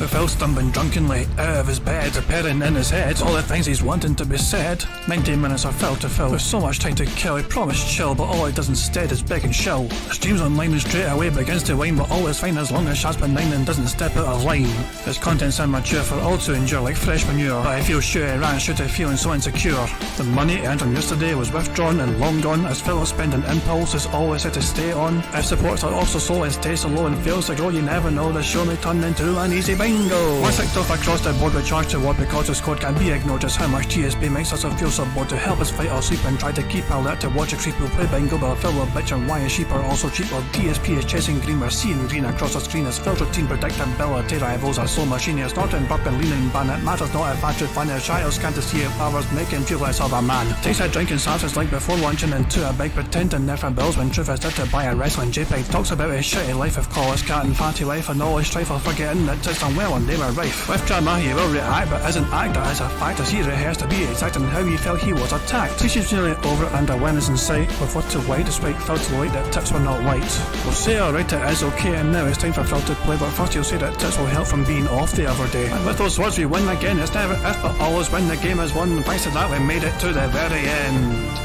with Phil stumbling drunkenly out of his bed, appearing in his head all the things he's wanting to be said. 19 minutes of Phil to Phil, with so much time to kill. He promised chill, but all he does instead is beg and shell. The stream's online and straight away begins to whine, but always fine as long as Shaz benign and doesn't step out of line. His content's immature for all to endure like fresh manure, but I feel sure Errands should have feeling so insecure. The money earned on yesterday was withdrawn and long gone, as Phil spending impulse is always had to stay on. If supports are also slow and stays so low and fails to grow, you never know, the show may turn into an easy bingo. Once kicked off across the board with charge to what because his code can be ignored, just how much DSP makes us feel so bored. To help us fight or sleep and try to keep alert to watch a creep who play bingo, but Phil will bitch and why his sheep are also cheap. While DSP is chasing green, we're seeing green across the screen as Phil's routine predictability rivals are slow machine. It's not in burp and leaning ban, it matters not if I should find a Shoutouts can't see if hours making feel less of a man. Takes a drink and starts like before lunching into a big pretending different bills when truth is there to buy a wrestling JPEG. Talks about his shitty life of call his cat and fatty life and all his strife of forgetting that it's done well and they were rife. With drama he will react but isn't actor as a fact as he rehearsed to be exact on how he felt he was attacked. He's nearly over it and a win is in sight with what to white despite Phil to light that tips were not white. We'll say alright it is okay and now it's time for Phil to play, but first he'll say that tips will help from being off the other day. And with those words we win again. It's never if but always when the game is won. Thanks to that we made it to the very end.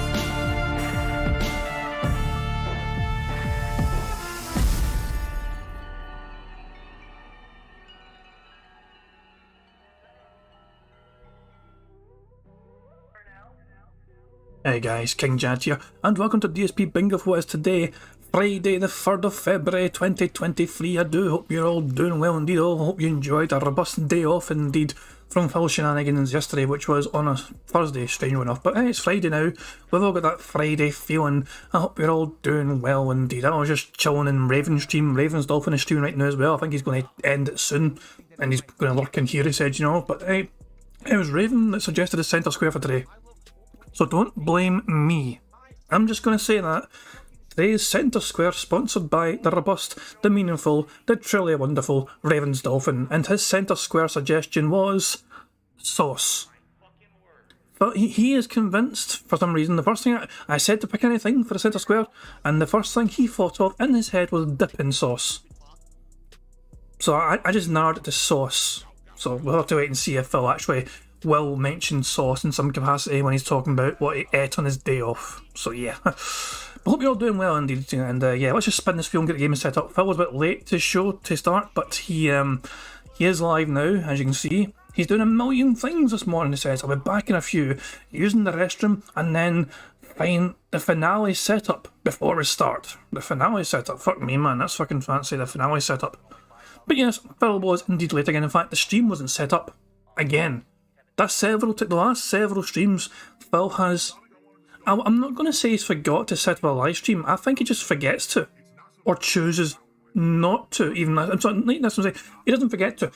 Hey guys, King Jad here, and welcome to DSP Bingo for what is today, Friday the 3rd of February 2023. I do hope you're all doing well indeed. I hope you enjoyed a robust day off indeed from Phil shenanigans yesterday, which was on a Thursday, strange enough. But hey, it's Friday now, we've all got that Friday feeling. I hope you're all doing well indeed. I was just chilling in Raven's stream. Raven's Dolphin is streaming right now as well. I think he's going to end it soon, and he's going to lurk in here, he said, you know. But hey, it was Raven that suggested a centre square for today. So don't blame me. I'm just going to say that today's Centre Square sponsored by the robust, the meaningful, the truly wonderful Raven's Dolphin, and his Centre Square suggestion was sauce. But he is convinced, for some reason, the first thing I said to pick anything for the Centre Square, and the first thing he thought of in his head was dipping sauce. So I just narrowed it to sauce. So we'll have to wait and see if Phil actually will mention sauce in some capacity when he's talking about what he ate on his day off. So yeah, I hope you're all doing well indeed, and yeah, let's just spin this wheel and get the game set up. Phil was a bit late to show to start, but he is live now, as you can see. He's doing a million things this morning, he says. I'll be back in a few, using the restroom, and then find the finale setup before we start. The finale setup, fuck me man, that's fucking fancy, the finale setup. But yes, Phil was indeed late again. In fact, the stream wasn't set up again. The last several streams, Phil has, I'm not going to say he's forgot to set up a live stream. I think he just forgets to, or chooses not to. Even that's what I'm saying. He doesn't forget to.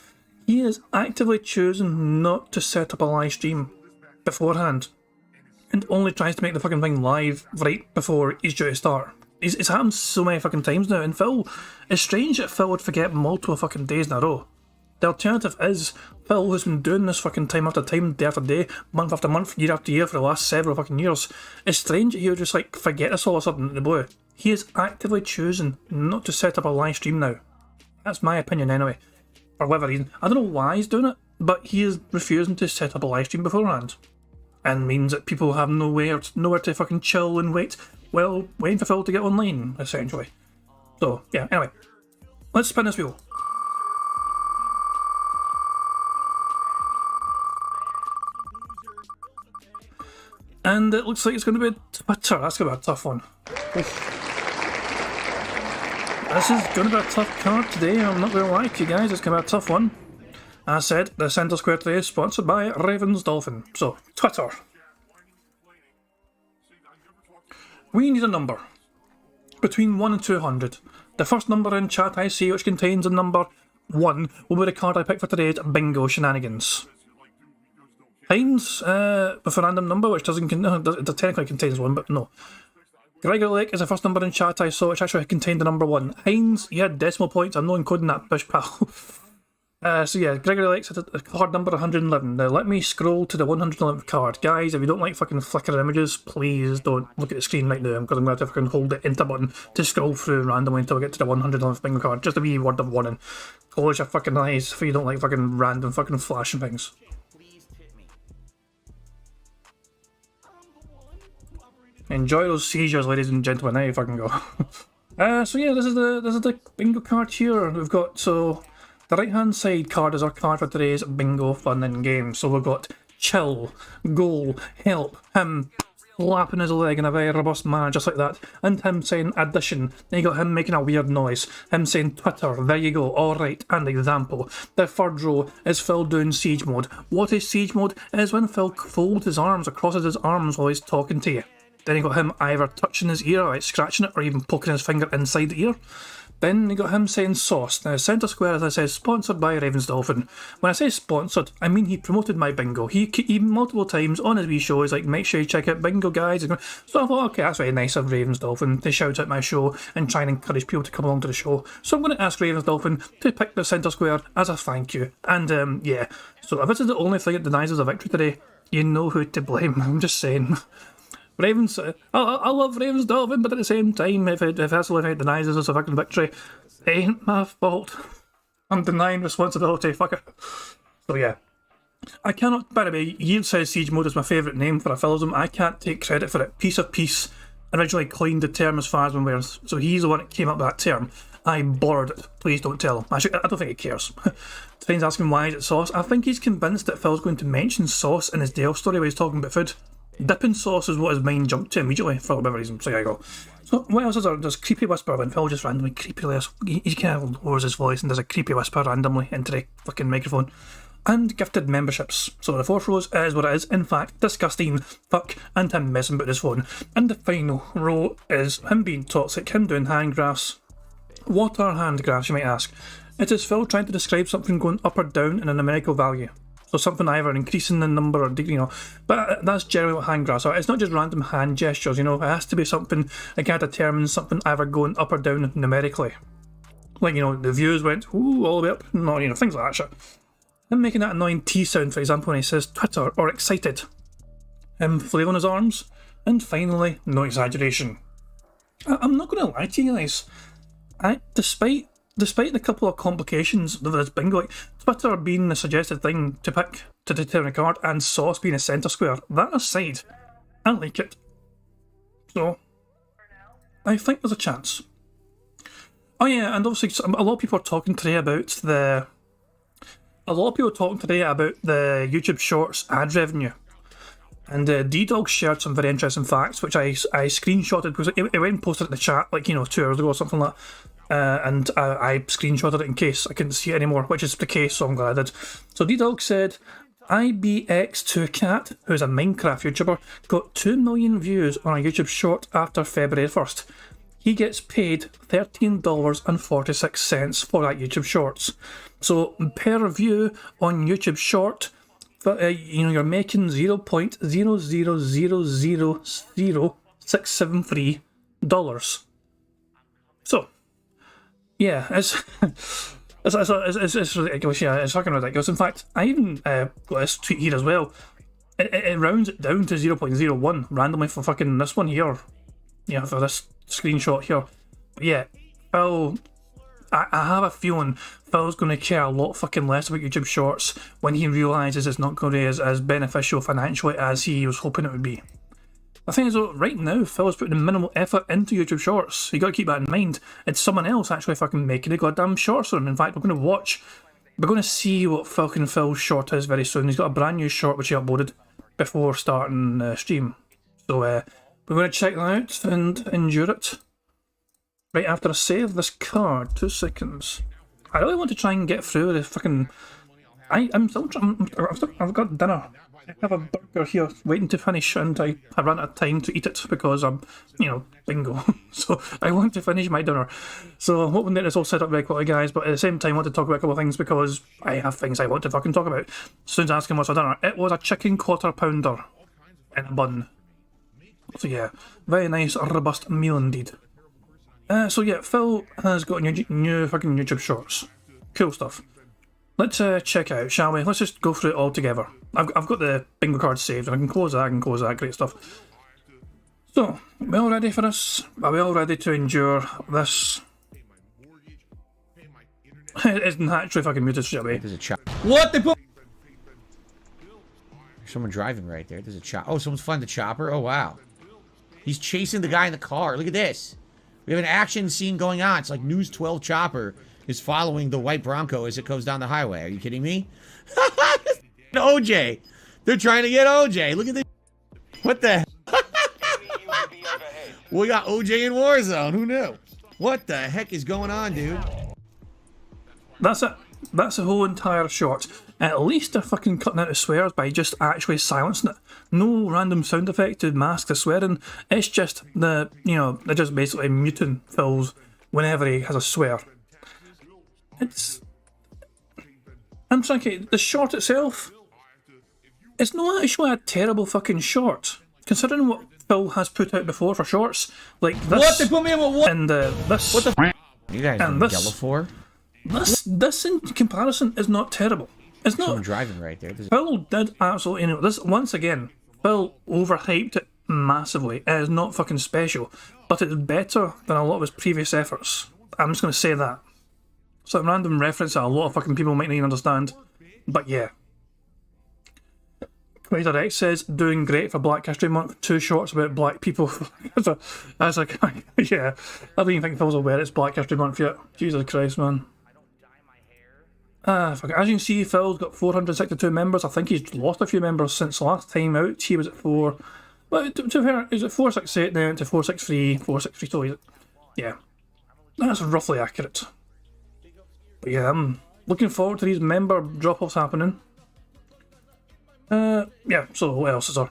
He is actively choosing not to set up a live stream beforehand, and only tries to make the fucking thing live right before he's due to start. It's happened so many fucking times now, and Phil, it's strange that Phil would forget multiple fucking days in a row. The alternative is Phil, who's been doing this fucking time after time, day after day, month after month, year after year for the last several fucking years. It's strange that he would just like forget this all of a sudden in the blue. He is actively choosing not to set up a live stream now. That's my opinion anyway. For whatever reason. I don't know why he's doing it, but he is refusing to set up a live stream beforehand. And means that people have nowhere to fucking chill and wait, well, waiting for Phil to get online, essentially. So, yeah, anyway. Let's spin this wheel. And it looks like it's going to be Twitter. That's going to be a tough one. This is going to be a tough card today. I'm not going to lie to you guys. It's going to be a tough one. As I said, the Centre Square today is sponsored by Raven's Dolphin. So, Twitter. We need a number. Between 1 and 200. The first number in chat I see which contains the number 1 will be the card I pick for today's Bingo Shenanigans. Hines, with a random number, which doesn't it technically contains 1, but no. Gregor Lake is the first number in chat I saw, which actually contained the number 1. Hines, you had decimal points. I'm not encoding that, bish pal. So yeah, Gregory likes it at card number 111. Now let me scroll to the 111th card. Guys, if you don't like fucking flickering images, please don't look at the screen right now, because I'm going to have to fucking hold the enter button to scroll through randomly until I get to the 111th bingo card. Just a wee word of warning. Close your fucking eyes if you don't like fucking random fucking flashing things. Enjoy those seizures, ladies and gentlemen. Now you fucking go. So yeah, this is the bingo card here. We've got the right hand side card is our card for today's bingo fun and game. So we've got chill, goal, help, him flapping his leg in a very robust manner, just like that, and him saying addition. Then you got him making a weird noise, him saying Twitter, there you go, alright, and example. The third row is Phil doing siege mode. What is siege mode? It is when Phil folds his arms or crosses his arms while he's talking to you. Then you got him either touching his ear, like scratching it, or even poking his finger inside the ear. Then you got him saying sauce. Now, Centre Square, as I said, sponsored by Ravens Dolphin. When I say sponsored, I mean he promoted my bingo. He multiple times on his wee show, he's like, make sure you check out bingo, guys. So I thought, okay, that's very nice of Ravens Dolphin to shout out my show and try and encourage people to come along to the show. So I'm going to ask Ravens Dolphin to pick the Centre Square as a thank you. And yeah, so if this is the only thing that denies us a victory today, you know who to blame. I'm just saying. Ravens, I love Ravens Dolphin, but at the same time, if that's the only thing that denies us a fucking victory, it ain't my fault. I'm denying responsibility, fuck it. So yeah. I cannot, by the way, Yield says Siege Mode is my favourite name for a philism. I can't take credit for it. Piece of Peace originally coined the term as far as one wears, so he's the one that came up with that term. I borrowed it. Please don't tell him. Actually, I don't think he cares. Twain's asking why is it sauce. I think he's convinced that Phil's going to mention sauce in his Dale story where he's talking about food. Dipping sauce is what his mind jumped to immediately for whatever reason, so there you go. So what else is there? There's Creepy Whisper when Phil just randomly creepily, he kind of lowers his voice and does a creepy whisper randomly into the fucking microphone. And gifted memberships. So the fourth row is what it is, in fact, disgusting, fuck, and him messing about his phone. And the final row is him being toxic, him doing hand graphs. What are hand graphs, you might ask? It is Phil trying to describe something going up or down in a numerical value. So something either increasing in number or decreasing, But that's generally what hand graphs are. It's not just random hand gestures, It has to be something that kind of determines something either going up or down numerically. Like, the views went, ooh, all the way up. No, things like that shit. Him making that annoying T sound, for example, when he says Twitter or excited. Him flailing his arms. And finally, no exaggeration. I'm not going to lie to you guys. Despite the couple of complications of this bingo, like Twitter being the suggested thing to pick to determine a card and sauce being a centre square, that aside, I like it. So, I think there's a chance. Oh yeah, and obviously a lot of people are talking today about the YouTube Shorts ad revenue. And D-Dog shared some very interesting facts, which I screenshotted because it went and posted in the chat 2 hours ago or something like that. And I screenshotted it in case I couldn't see it anymore, which is the case, so I'm glad I did. So D-Dog said, IBX2Cat, who's a Minecraft YouTuber, got 2 million views on a YouTube short after February 1st. He gets paid $13.46 for that YouTube shorts. So per view on YouTube short, you're making $0.0000673. So, yeah, it's ridiculous. Yeah, it's fucking ridiculous. In fact, I even got this tweet here as well. It rounds it down to 0.01 randomly for fucking this one here. Yeah, for this screenshot here. But yeah, Phil, I have a feeling Phil's going to care a lot fucking less about YouTube Shorts when he realises it's not going to be as beneficial financially as he was hoping it would be. The thing is though, right now, Phil is putting minimal effort into YouTube Shorts. You got to keep that in mind. It's someone else actually fucking making the goddamn shorts on him. In fact, we're going to see what fucking Phil's short is very soon. He's got a brand new short which he uploaded before starting stream. So we're going to check that out and endure it. Right after I save this card, 2 seconds. I really want to try and get through the fucking... I've got dinner. I have a burger here waiting to finish and I ran out of time to eat it because I'm, bingo. So I want to finish my dinner. So I'm hoping that this all set up very quickly, guys, but at the same time I want to talk about a couple of things because I have things I want to fucking talk about. Soon's asking what's for dinner. It was a chicken quarter pounder in a bun. So yeah, very nice, robust meal indeed. So yeah, Phil has got new fucking YouTube shorts. Cool stuff. Let's check out, shall we? Let's just go through it all together. I've got the bingo card saved, and I can close that, great stuff. So, we all ready for this? Are we all ready to endure this? It's naturally fucking muted straight away. There's a chop. What? They put... There's someone driving right there. There's a chop. Oh, someone's flying the chopper? Oh, wow. He's chasing the guy in the car. Look at this. We have an action scene going on. It's like News 12 chopper is following the white Bronco as it goes down the highway. Are you kidding me? OJ. They're trying to get OJ. Look at this. What the heck? We got OJ in Warzone. Who knew? What the heck is going on, dude? That's it. That's the whole entire shot. At least they're fucking cutting out the swears by just actually silencing it. No random sound effect to mask the swearing. It's just they're just basically muting Phil's whenever he has a swear. I'm thinking, the short itself, it's not actually a terrible fucking short. Considering what Phil has put out before for shorts, like this. What? They put me in what? And this. What the f? You guys and this, yellow for? This in comparison is not terrible. It's not. Someone driving right there. Phil did absolutely this once again. Phil overhyped it massively. It is not fucking special, but it's better than a lot of his previous efforts. I'm just going to say that. So a random reference that a lot of fucking people might not even understand, but yeah. Quader X says, doing great for Black History Month, 2 shorts about black people. Yeah, I don't even think Phil's aware it's Black History Month yet. Jesus Christ, man. Fuck it. As you can see, Phil's got 462 members. I think he's lost a few members since last time out. He was at 4. Well, to be fair, he's at 468 now, into 463, 463, so he's yeah. That's roughly accurate. But yeah, I'm looking forward to these member drop-offs happening. Yeah, so what else is there?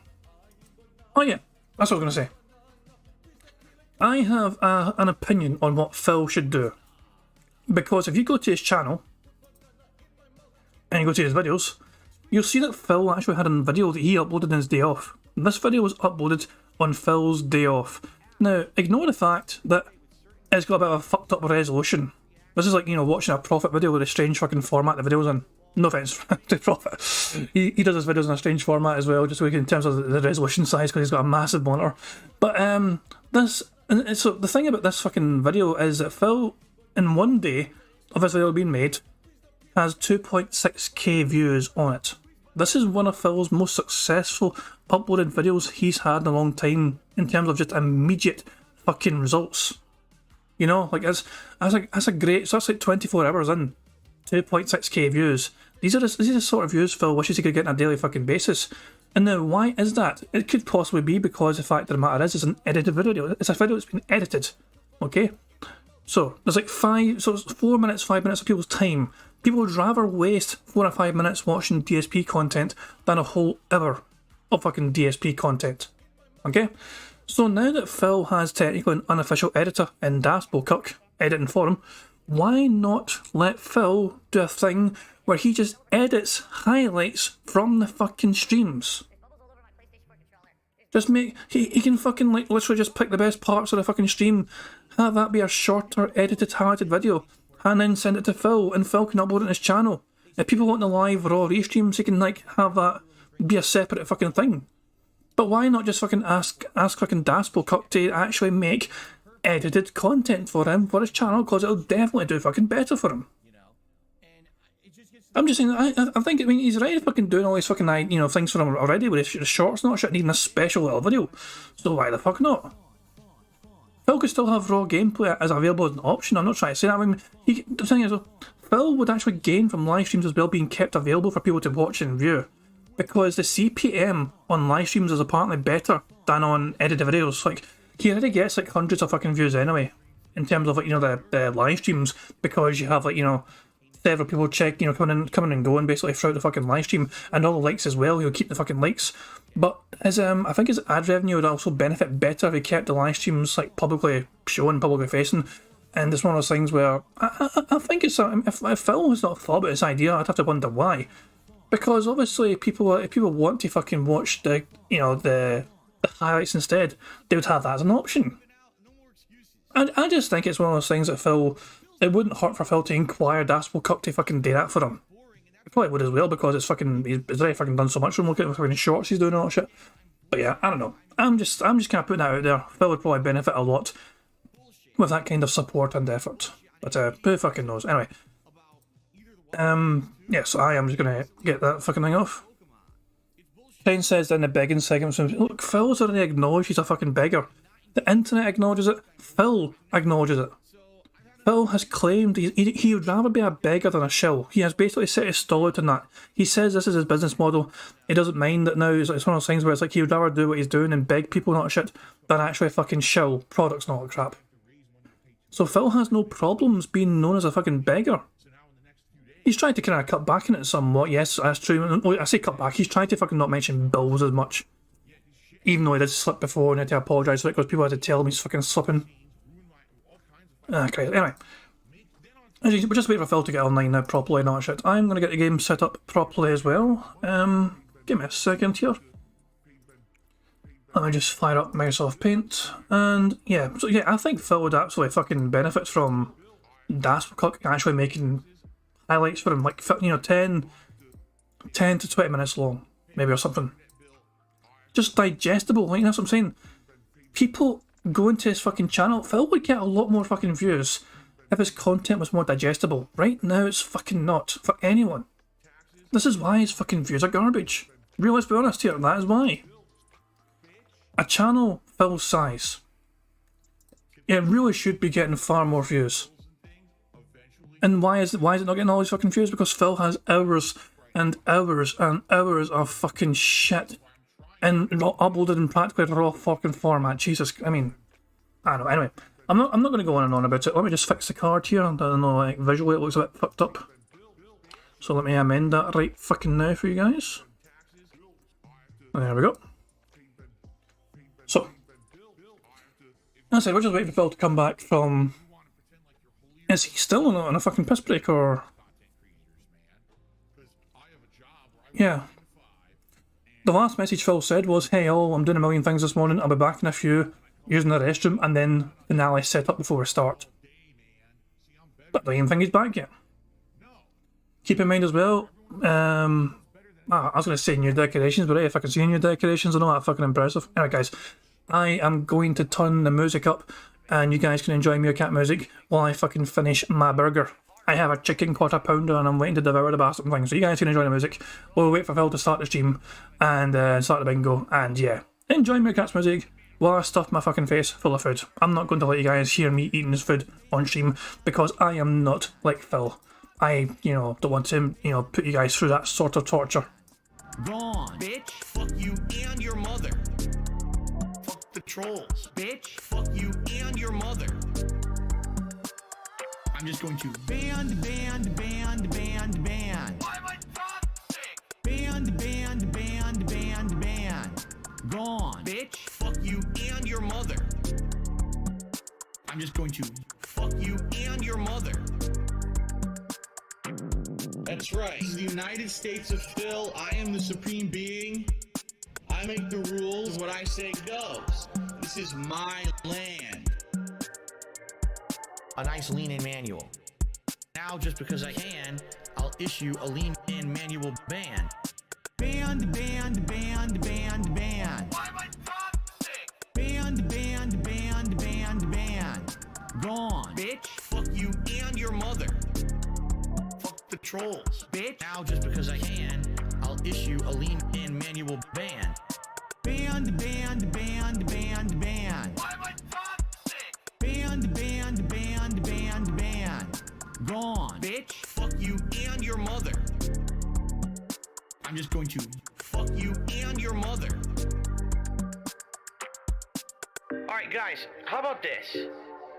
Oh yeah, that's what I was going to say. I have an opinion on what Phil should do. Because if you go to his channel, and you go to his videos, you'll see that Phil actually had a video that he uploaded on his day off. This video was uploaded on Phil's day off. Now, ignore the fact that it's got a bit of a fucked up resolution. This is like, watching a Prophet video with a strange fucking format the video's in. No offense to Prophet. He does his videos in a strange format as well, just so in terms of the resolution size, because he's got a massive monitor. But so the thing about this fucking video is that Phil, in one day of his video being made, has 2.6k views on it. This is one of Phil's most successful uploaded videos he's had in a long time in terms of just immediate fucking results. Like that's a great. So that's like 24 hours in, 2.6k views. These are the sort of views Phil wishes he could get on a daily fucking basis. And now, why is that? It could possibly be because the fact of the matter is, it's an edited video. It's a video that's been edited. Okay, so there's like 4 minutes, 5 minutes of people's time. People would rather waste 4 or 5 minutes watching DSP content than a whole hour of fucking DSP content. Okay? So now that Phil has technically an unofficial editor in DSP editing for him, why not let Phil do a thing where he just edits highlights from the fucking streams? Just he can fucking literally just pick the best parts of the fucking stream, have that be a shorter edited highlighted video, and then send it to Phil, and Phil can upload it on his channel. If people want the live raw restreams, he can have that be a separate fucking thing. But why not just fucking ask fucking DSP to actually make edited content for him for his channel, because it'll definitely do fucking better for him. I'm just saying, I think, he's already fucking doing all these fucking things for him already with his shorts, not shit needing a special little video. So why the fuck not? Phil could still have raw gameplay as available as an option. I'm not trying to say that. The thing is, Phil would actually gain from live streams as well being kept available for people to watch and view, because the CPM on live streams is apparently better than on edited videos. He already gets hundreds of fucking views anyway, in terms of the live streams, because you have several people coming and going basically throughout the fucking live stream, and all the likes as well. He'll keep the fucking likes, but his I think his ad revenue would also benefit better if he kept the live streams publicly showing, publicly facing. And it's one of those things where I think it's if Phil has not thought about this idea, I'd have to wonder why. Because obviously if people want to fucking watch the highlights instead, they would have that as an option. And I just think it's one of those things that it wouldn't hurt for Phil to inquire DSP to fucking do that for him. Probably would as well, because it's fucking, he's already fucking done so much from looking at the fucking shorts he's doing and all that shit. But yeah, I don't know. I'm just kind of putting that out there. Phil would probably benefit a lot with that kind of support and effort. But who fucking knows? Anyway. Yeah, so I am just gonna get that fucking thing off. Shane says in the begging segment, look, Phil's already acknowledged he's a fucking beggar. The internet acknowledges it. Phil acknowledges it. Phil has claimed he would rather be a beggar than a shill. He has basically set his stall out on that. He says this is his business model. He doesn't mind that now. It's one of those things where it's like he would rather do what he's doing and beg people not shit than actually fucking shill products and all that crap. So Phil has no problems being known as a fucking beggar. He's tried to kind of cut back on it somewhat, yes, that's true. I say cut back, he's tried to fucking not mention bills as much. Even though he did slip before and had to apologise for it because people had to tell him he's fucking slipping. Okay, anyway. We're just waiting for Phil to get online now properly and all that shit. I'm going to get the game set up properly as well. Give me a second here. Let me just fire up Microsoft Paint. And yeah, so yeah, I think Phil would absolutely fucking benefit from DSP actually making highlights for him, like, you know, 10 to 20 minutes long, maybe, or something. Just digestible, like, that's what I'm saying. People go into his fucking channel, Phil would get a lot more fucking views if his content was more digestible. Right now, it's fucking not, for anyone. This is why his fucking views are garbage. Real, let's be honest here, that is why. A channel Phil's size, it really should be getting far more views. And why is it not getting all these fucking views? Because Phil has hours and hours and hours of fucking shit and uploaded in practically raw fucking format. Jesus, I mean, I don't know. Anyway, I'm not going to go on and on about it. Let me just fix the card here. I don't know, like, visually it looks a bit fucked up. So let me amend that right fucking now for you guys. There we go. So, as I said, we're just waiting for Phil to come back from... Is he still on a fucking piss break, or...? Yeah. The last message Phil said was, hey all, I'm doing a million things this morning, I'll be back in a few, using the restroom, and then finale set up before we start. But I don't even think he's back yet. Keep in mind as well, I was going to say new decorations, but hey, if I can see new decorations, I know that's fucking impressive. Anyway guys, I am going to turn the music up, and you guys can enjoy Meerkat music while I fucking finish my burger. I have a chicken quarter pounder and I'm waiting to devour the bastard thing, so you guys can enjoy the music. We'll wait for Phil to start the stream and start the bingo, and yeah, enjoy Meerkat's music while I stuff my fucking face full of food. I'm not going to let you guys hear me eating this food on stream because I am not like Phil. I, don't want to, put you guys through that sort of torture. Gone, bitch. Fuck you and your mother. Fuck the trolls, bitch. Fuck you and your mother. I'm just going to ban. Why am I toxic? Ban. Gone, bitch. Fuck you and your mother. I'm just going to fuck you and your mother. That's right. This is the United States of Phil. I am the supreme being. I make the rules. What I say goes. This is my land. A nice lean-in manual. Now, just because I can, I'll issue a lean-in manual ban. Ban. Why am I toxic? Ban. Gone, bitch. Fuck you and your mother. Fuck the trolls, bitch. Now, just because I can, I'll issue a lean-in manual ban. Ban. Why am I toxic? Ban. Gone, bitch. Fuck you and your mother. I'm just going to fuck you and your mother. Alright guys, how about this?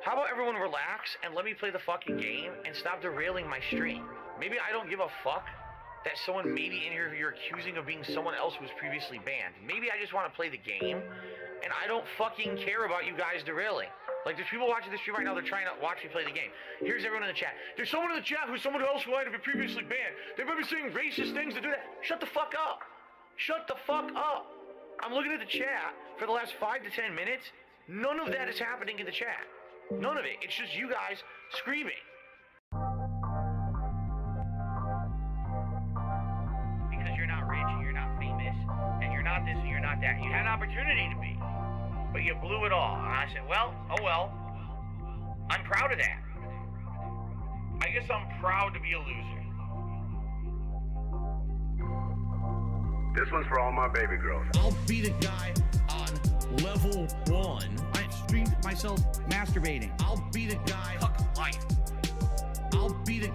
How about everyone relax and let me play the fucking game and stop derailing my stream? Maybe I don't give a fuck that someone maybe in here who you're accusing of being someone else who was previously banned. Maybe I just want to play the game and I don't fucking care about you guys derailing. Like, there's people watching this stream right now, they're trying to watch me play the game. Here's everyone in the chat. There's someone in the chat who's someone else who might have been previously banned. They might be saying racist things to do that. Shut the fuck up. Shut the fuck up. I'm looking at the chat for the last 5 to 10 minutes. None of that is happening in the chat. None of it. It's just you guys screaming. that. You had an opportunity to be, but you blew it all. And I said, well, oh well. I'm proud of that. I guess I'm proud to be a loser. This one's for all my baby girls. I'll be the guy on level 1. I streamed myself masturbating. I'll be the guy. Fuck life. I'll be the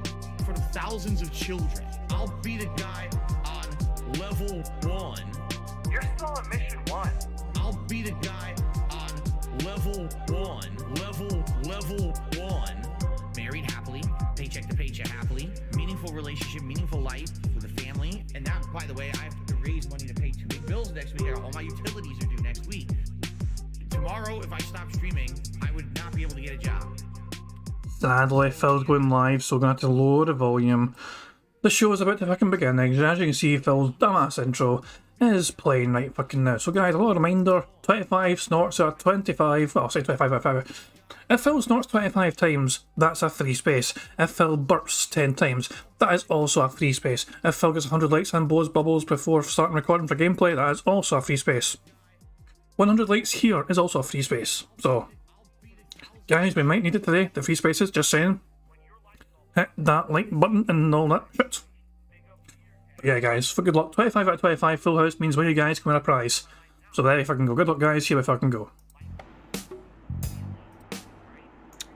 for the thousands of children. I'll be the guy on level 1. You're still on mission 1. I'll be the guy on level 1. Level 1. Married happily, paycheck to paycheck happily, meaningful relationship, meaningful life with a family. And now, by the way, I have to raise money to pay 2 big bills next week. All my utilities are due next week. Tomorrow, if I stop streaming, I would not be able to get a job. Sadly, Phil's going live, so we're going to have to lower the volume. The show is about to fucking begin, and as you can see, Phil's dumbass intro is playing right fucking now. So guys, a little reminder, 25 snorts are 25, well, I'll say 25. If Phil snorts 25 times, that's a free space. If Phil burps 10 times, that is also a free space. If Phil gets 100 likes and blows bubbles before starting recording for gameplay, that is also a free space. 100 likes here is also a free space. So, guys, we might need it today, the free spaces, just saying. Hit that like button and all that shit. But yeah, guys, for good luck. 25 out of 25 full house means one of you guys can win a prize. So there we fucking go. Good luck, guys. Here we fucking go.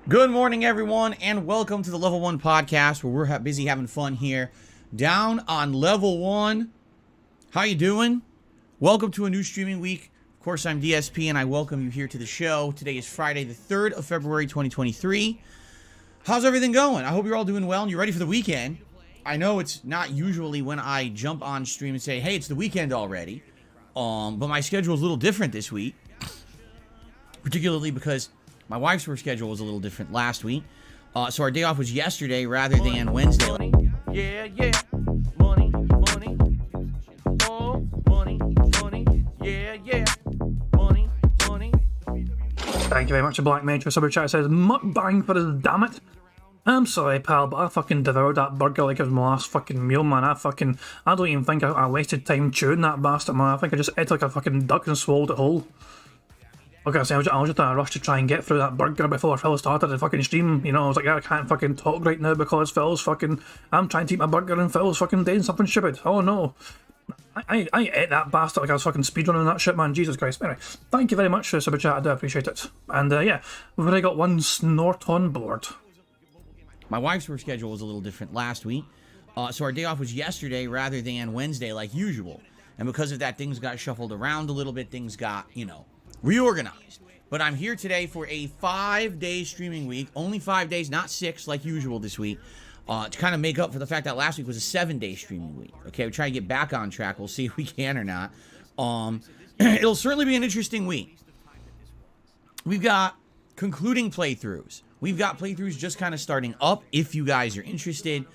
Good morning, everyone, and welcome to the Level 1 podcast, where we're busy having fun here. Down on Level 1. How you doing? Welcome to a new streaming week. Of course, I'm DSP, and I welcome you here to the show. Today is Friday, the 3rd of February, 2023. How's everything going? I hope you're all doing well and you're ready for the weekend. I know it's not usually when I jump on stream and say, hey, it's the weekend already. But my schedule is a little different this week. Particularly because my wife's work schedule was a little different last week. So our day off was yesterday rather than Wednesday. Money, yeah, yeah. Money, money. Oh, money, money. Yeah, yeah. Money, money. Thank you very much to Black Mage for super chat. It says, mukbang for his damn it. I'm sorry, pal, but I fucking devoured that burger like it was my last fucking meal, man. I don't even think I wasted time chewing that bastard, man. I think I just ate like a fucking duck and swallowed it whole. Like I said, I was just in a rush to try and get through that burger before Phil started the fucking stream. You know, I was like, yeah, I can't fucking talk right now because Phil's fucking... I'm trying to eat my burger and Phil's fucking doing something stupid. Oh no. I ate that bastard like I was fucking speedrunning that shit, man. Jesus Christ. Anyway, thank you very much for the super chat. I do appreciate it. And yeah, we've already got one snort on board. My wife's work schedule was a little different last week. So our day off was yesterday rather than Wednesday like usual. And because of that, things got shuffled around a little bit. Things got, reorganized. But I'm here today for a 5-day streaming week. Only 5 days, not 6 like usual this week. To kind of make up for the fact that last week was a 7-day streaming week. Okay, we try to get back on track. We'll see if we can or not. It'll certainly be an interesting week. We've got concluding playthroughs. We've got playthroughs just kind of starting up if you guys are interested.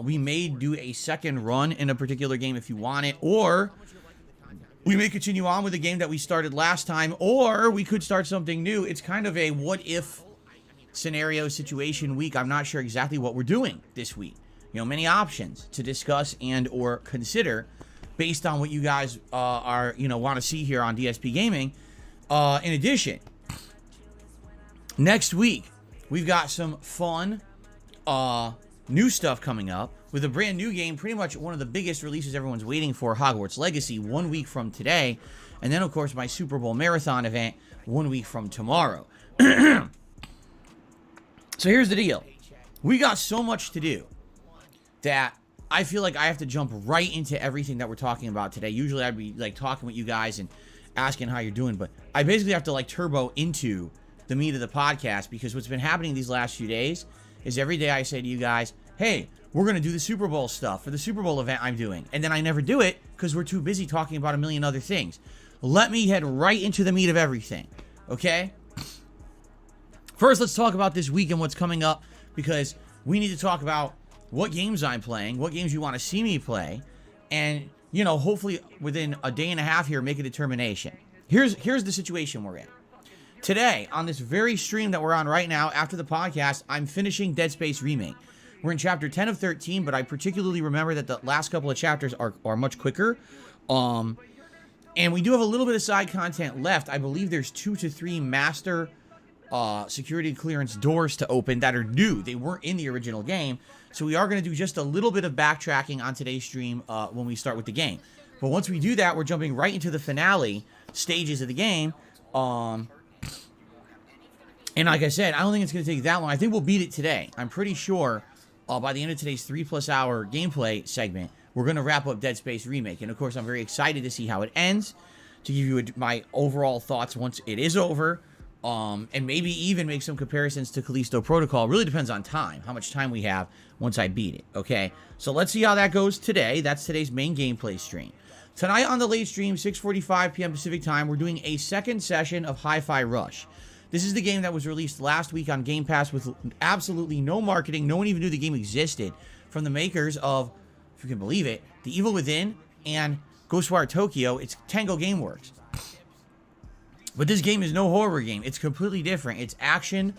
We may do a second run in a particular game if you want it, or we may continue on with a game that we started last time, or we could start something new. It's kind of a what-if scenario situation week. I'm not sure exactly what we're doing this week. Many options to discuss and or consider based on what you guys are, want to see here on DSP Gaming. In addition, next week, we've got some fun new stuff coming up with a brand new game, pretty much one of the biggest releases everyone's waiting for, Hogwarts Legacy, 1 week from today. And then, of course, my Super Bowl marathon event 1 week from tomorrow. So here's the deal. We got so much to do that I feel like I have to jump right into everything that we're talking about today. Usually I'd be like talking with you guys and asking how you're doing, but I basically have to like turbo into the meat of the podcast, because what's been happening these last few days is every day I say to you guys, hey, we're going to do the Super Bowl stuff for the Super Bowl event I'm doing. And then I never do it because we're too busy talking about a million other things. Let me head right into the meat of everything, okay? First, let's talk about this week and what's coming up, because we need to talk about what games I'm playing, what games you want to see me play, and, hopefully within a day and a half here, make a determination. Here's the situation we're in. Today, on this very stream that we're on right now, after the podcast, I'm finishing Dead Space Remake. We're in chapter 10 of 13, but I particularly remember that the last couple of chapters are much quicker. And we do have a little bit of side content left. I believe there's 2 to 3 master security clearance doors to open that are new. They weren't in the original game. So we are going to do just a little bit of backtracking on today's stream when we start with the game. But once we do that, we're jumping right into the finale stages of the game. And like I said, I don't think it's going to take that long. I think we'll beat it today. I'm pretty sure by the end of today's 3+ hour gameplay segment, we're going to wrap up Dead Space Remake. And of course, I'm very excited to see how it ends, to give you my overall thoughts once it is over. And maybe even make some comparisons to Callisto Protocol. Really depends on time, how much time we have once I beat it, okay? So let's see how that goes today. That's today's main gameplay stream. Tonight on the late stream, 6:45 p.m. Pacific time, we're doing a second session of Hi-Fi Rush. This is the game that was released last week on Game Pass with absolutely no marketing. No one even knew the game existed, from the makers of, if you can believe it, The Evil Within and Ghostwire Tokyo. It's Tango Gameworks. But this game is no horror game. It's completely different. It's action,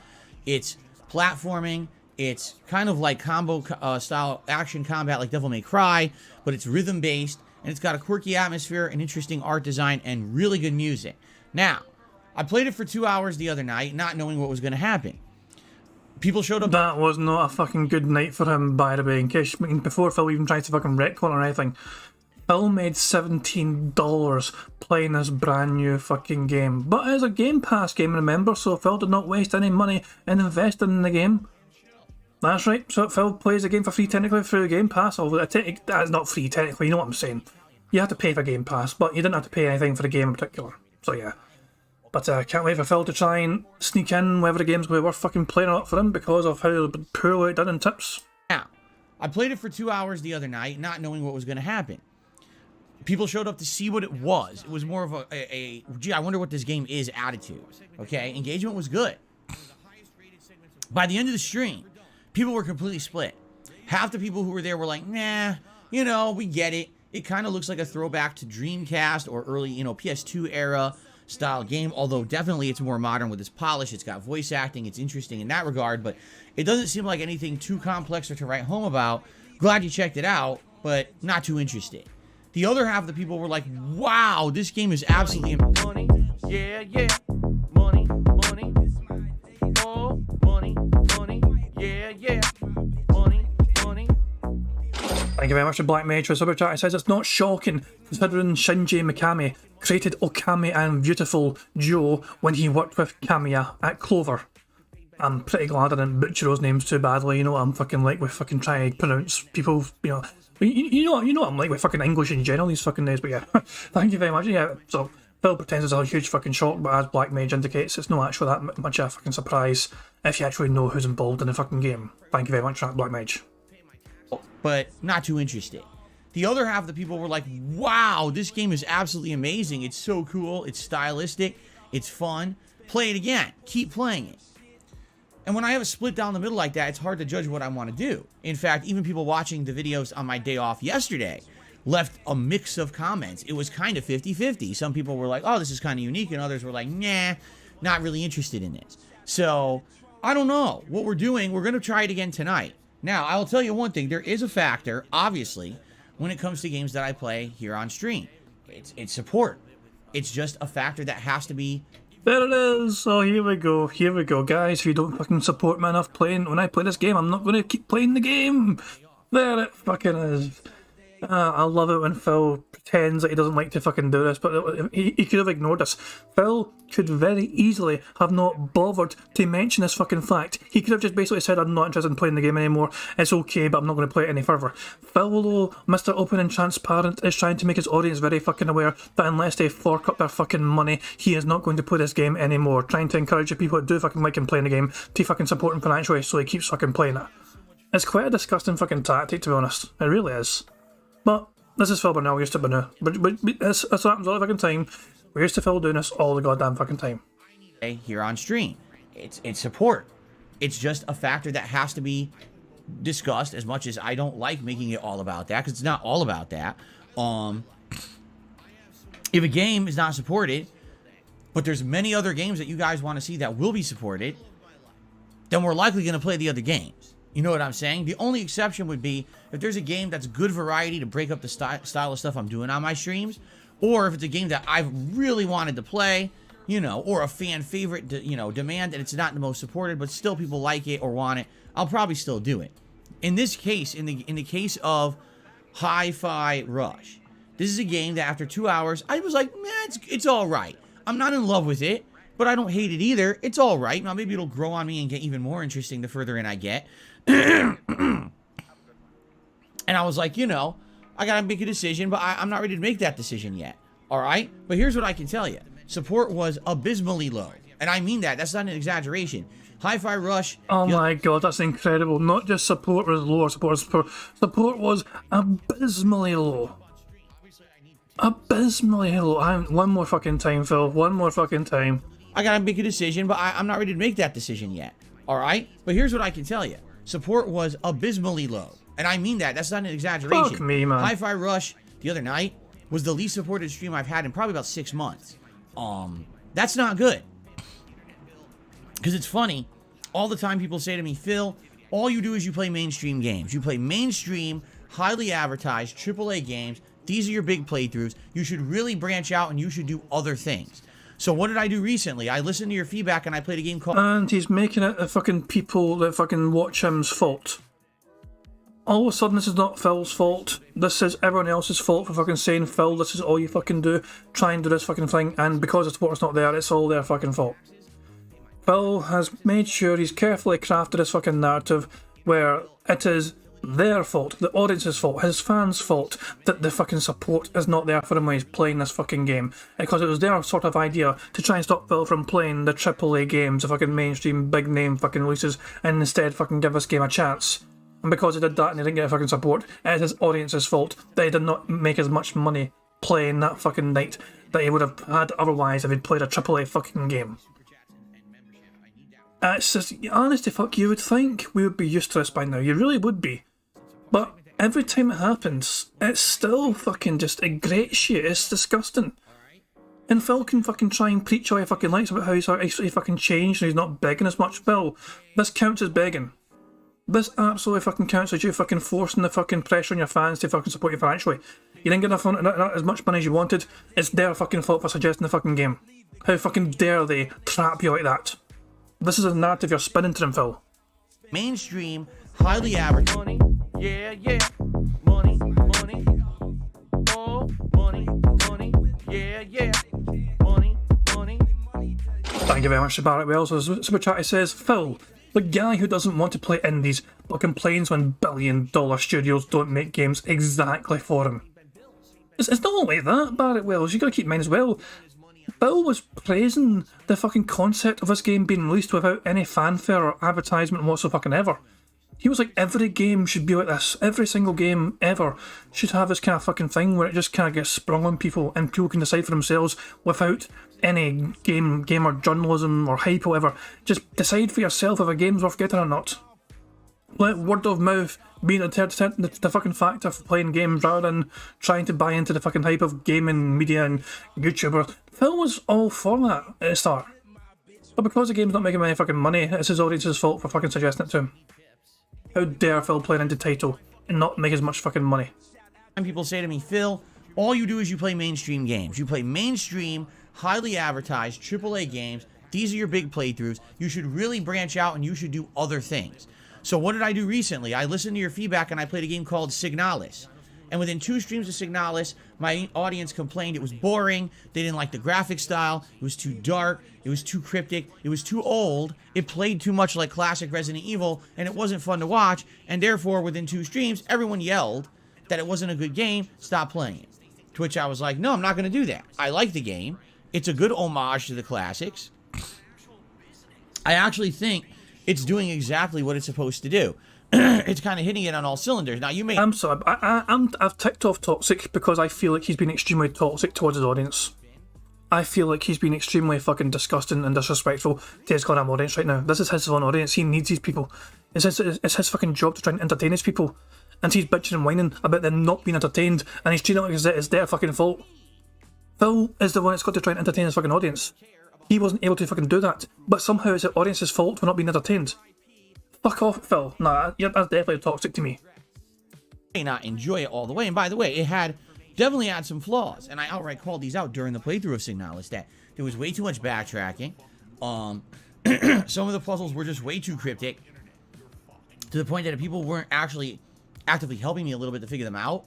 it's platforming, it's kind of like combo style action combat like Devil May Cry, but it's rhythm based, and it's got a quirky atmosphere, an interesting art design, and really good music. Now, I played it for 2 hours the other night, not knowing what was going to happen. People showed up. That was not a fucking good night for him, by the way, in case, before Phil even tried to fucking retcon or anything. Phil made $17 playing this brand new fucking game. But it's a Game Pass game, remember, so Phil did not waste any money in investing in the game. That's right, so Phil plays the game for free technically through the Game Pass, although that's not free technically, you know what I'm saying. You have to pay for Game Pass, but you didn't have to pay anything for the game in particular. So yeah. But I can't wait for Phil to try and sneak in whether the game's going to be worth fucking playing or not for him because of how poorly it done in tips. Now, I played it for 2 hours the other night, not knowing what was going to happen. People showed up to see what it was. It was more of a gee, I wonder what this game is attitude. Okay, engagement was good. By the end of the stream, people were completely split. Half the people who were there were like, nah, you know, we get it. It kind of looks like a throwback to Dreamcast or early, PS2 era style game, although definitely it's more modern with its polish. It's got voice acting. It's interesting in that regard, but it doesn't seem like anything too complex or to write home about. Glad you checked it out, but not too interested. The other half of the people were like, wow, this game is absolutely Money, yeah, yeah. Money, money. Oh, money, money, yeah, yeah. Money, money. Thank you very much to Black Mage for Super Chat. It says it's not shocking considering Shinji Mikami created Okami and Beautiful Joe when he worked with Kamiya at Clover. I'm pretty glad I didn't butcher those names too badly. You know what I'm fucking like with fucking trying to pronounce people, you know what I'm like with fucking English in general these fucking days, but yeah. Thank you very much. Yeah, so Phil pretends it's a huge fucking shock, but as Black Mage indicates, it's not actually that much of a fucking surprise if you actually know who's involved in the fucking game. Thank you very much for that, Black Mage. but not too interested. The other half of the people were like, wow, this game is absolutely amazing. It's so cool. It's stylistic. It's fun. Play it again. Keep playing it. And when I have a split down the middle like that, it's hard to judge what I want to do. In fact, even people watching the videos on my day off yesterday left a mix of comments. It was kind of 50-50. Some people were like, oh, this is kind of unique. And others were like, nah, not really interested in this. So, I don't know. What we're doing, we're going to try it again tonight. Now, I will tell you one thing. There is a factor, obviously, when it comes to games that I play here on stream. It's support. It's just a factor that has to be. There it is. Oh, here we go, guys. If you don't fucking support me enough playing, when I play this game, I'm not going to keep playing the game. There it fucking is. I love it when Phil pretends that he doesn't like to fucking do this, but he could have ignored us. Phil could very easily have not bothered to mention this fucking fact. He could have just basically said, I'm not interested in playing the game anymore, it's okay, but I'm not going to play it any further. Phil, though, Mr. Open and Transparent, is trying to make his audience very fucking aware that unless they fork up their fucking money, he is not going to play this game anymore. Trying to encourage the people that do fucking like him playing the game to fucking support him financially so he keeps fucking playing it. It's quite a disgusting fucking tactic, to be honest. It really is. But this is Phil Burnell, used to Burnell. But this happens all the fucking time. We're used to Phil doing this all the goddamn fucking time. Here on stream. It's support. It's just a factor that has to be discussed, as much as I don't like making it all about that, because it's not all about that. If a game is not supported, but there's many other games that you guys want to see that will be supported, then we're likely going to play the other games. You know what I'm saying? The only exception would be if there's a game that's good variety to break up the style of stuff I'm doing on my streams, or if it's a game that I've really wanted to play, you know, or a fan favorite, you know, demand, and it's not the most supported, but still people like it or want it, I'll probably still do it. In this case, in the case of Hi-Fi Rush, this is a game that after 2 hours, I was like, man, it's all right. I'm not in love with it, but I don't hate it either. It's all right. Now, maybe it'll grow on me and get even more interesting the further in I get. And I was like, you know, I got to make a decision, but I'm not ready to make that decision yet. All right? But here's what I can tell you. Support was abysmally low. And I mean that. That's not an exaggeration. Hi-Fi Rush. Oh my god, that's incredible. Not just support was low, support was abysmally low. Abysmally low. One more fucking time, Phil. One more fucking time. I gotta make a decision, but I'm not ready to make that decision yet. All right? But here's what I can tell you. Support was abysmally low. And I mean that. That's not an exaggeration. Fuck me, man. Hi-Fi Rush the other night was the least supported stream I've had in probably about 6 months. That's not good. Because it's funny, all the time people say to me, Phil, all you do is you play mainstream games. You play mainstream, highly advertised, AAA games. These are your big playthroughs. You should really branch out and you should do other things. So what did I do recently? I listened to your feedback and I played a game called... And he's making it the fucking people that fucking watch him's fault. All of a sudden, this is not Phil's fault. This is everyone else's fault for fucking saying, Phil, this is all you fucking do. Try and do this fucking thing. And because the support's not there, it's all their fucking fault. Phil has made sure he's carefully crafted his fucking narrative where it is their fault, the audience's fault, his fans' fault, that the fucking support is not there for him when he's playing this fucking game. Because it was their sort of idea to try and stop Phil from playing the AAA games, the fucking mainstream big name fucking releases, and instead fucking give this game a chance. And because he did that and he didn't get fucking support, it is his audience's fault that he did not make as much money playing that fucking night that he would have had otherwise if he'd played a AAA fucking game. It's just, honest to fuck, you would think we would be used to this by now. You really would be. But every time it happens, it's still fucking just, it grates you. It's disgusting. And Phil can fucking try and preach all he fucking likes about how he's actually fucking changed and he's not begging as much. Phil, this counts as begging. This absolutely fucking counts as you fucking forcing the fucking pressure on your fans to fucking support you financially. You didn't get not as much money as you wanted. It's their fucking fault for suggesting the fucking game. How fucking dare they trap you like that? This is a narrative you're spinning to them, Phil. Mainstream, highly advertised. Money, yeah, yeah. Money, money. Oh, money, money. Yeah, yeah. Money, money. Thank you very much to Barrett Wells. Super Chat says, Phil, the guy who doesn't want to play indies but complains when billion-dollar studios don't make games exactly for him. It's not like that, Barrett Wells. You gotta keep in mind as well. Bill was praising the fucking concept of this game being released without any fanfare or advertisement whatsoever. He was like, every game should be like this. Every single game ever should have this kind of fucking thing where it just kind of gets sprung on people and people can decide for themselves without any gamer journalism or hype or whatever. Just decide for yourself if a game's worth getting or not. Let word of mouth be the fucking factor for playing games rather than trying to buy into the fucking hype of gaming media and YouTubers. Phil was all for that at the start. But because the game's not making any fucking money, it's his audience's fault for fucking suggesting it to him. How dare Phil play into title and not make as much fucking money? And people say to me, Phil, all you do is you play mainstream games. You play mainstream, highly advertised, AAA games. These are your big playthroughs. You should really branch out and you should do other things. So what did I do recently? I listened to your feedback and I played a game called Signalis. And within 2 streams of Signalis, my audience complained it was boring, they didn't like the graphic style, it was too dark, it was too cryptic, it was too old, it played too much like classic Resident Evil, and it wasn't fun to watch, and therefore within 2 streams, everyone yelled that it wasn't a good game, stop playing it. To which I was like, no, I'm not going to do that. I like the game. It's a good homage to the classics. I actually think it's doing exactly what it's supposed to do. It's kind of hitting it on all cylinders. Now, you may... I'm sorry, I've ticked off Toxic because I feel like he's been extremely toxic towards his audience. I feel like he's been extremely fucking disgusting and disrespectful to his goddamn audience right now. This is his own audience. He needs these people. It's his fucking job to try and entertain his people. And he's bitching and whining about them not being entertained, and he's treating it like it's their fucking fault. Phil is the one that's got to try and entertain his fucking audience. He wasn't able to fucking do that, but somehow it's the audience's fault for not being entertained. Fuck off, Phil. Nah, that's definitely toxic to me. May not enjoy it all the way. And by the way, it had definitely had some flaws. And I outright called these out during the playthrough of Signalis, that there was way too much backtracking. Some of the puzzles were just way too cryptic, to the point that if people weren't actually actively helping me a little bit to figure them out,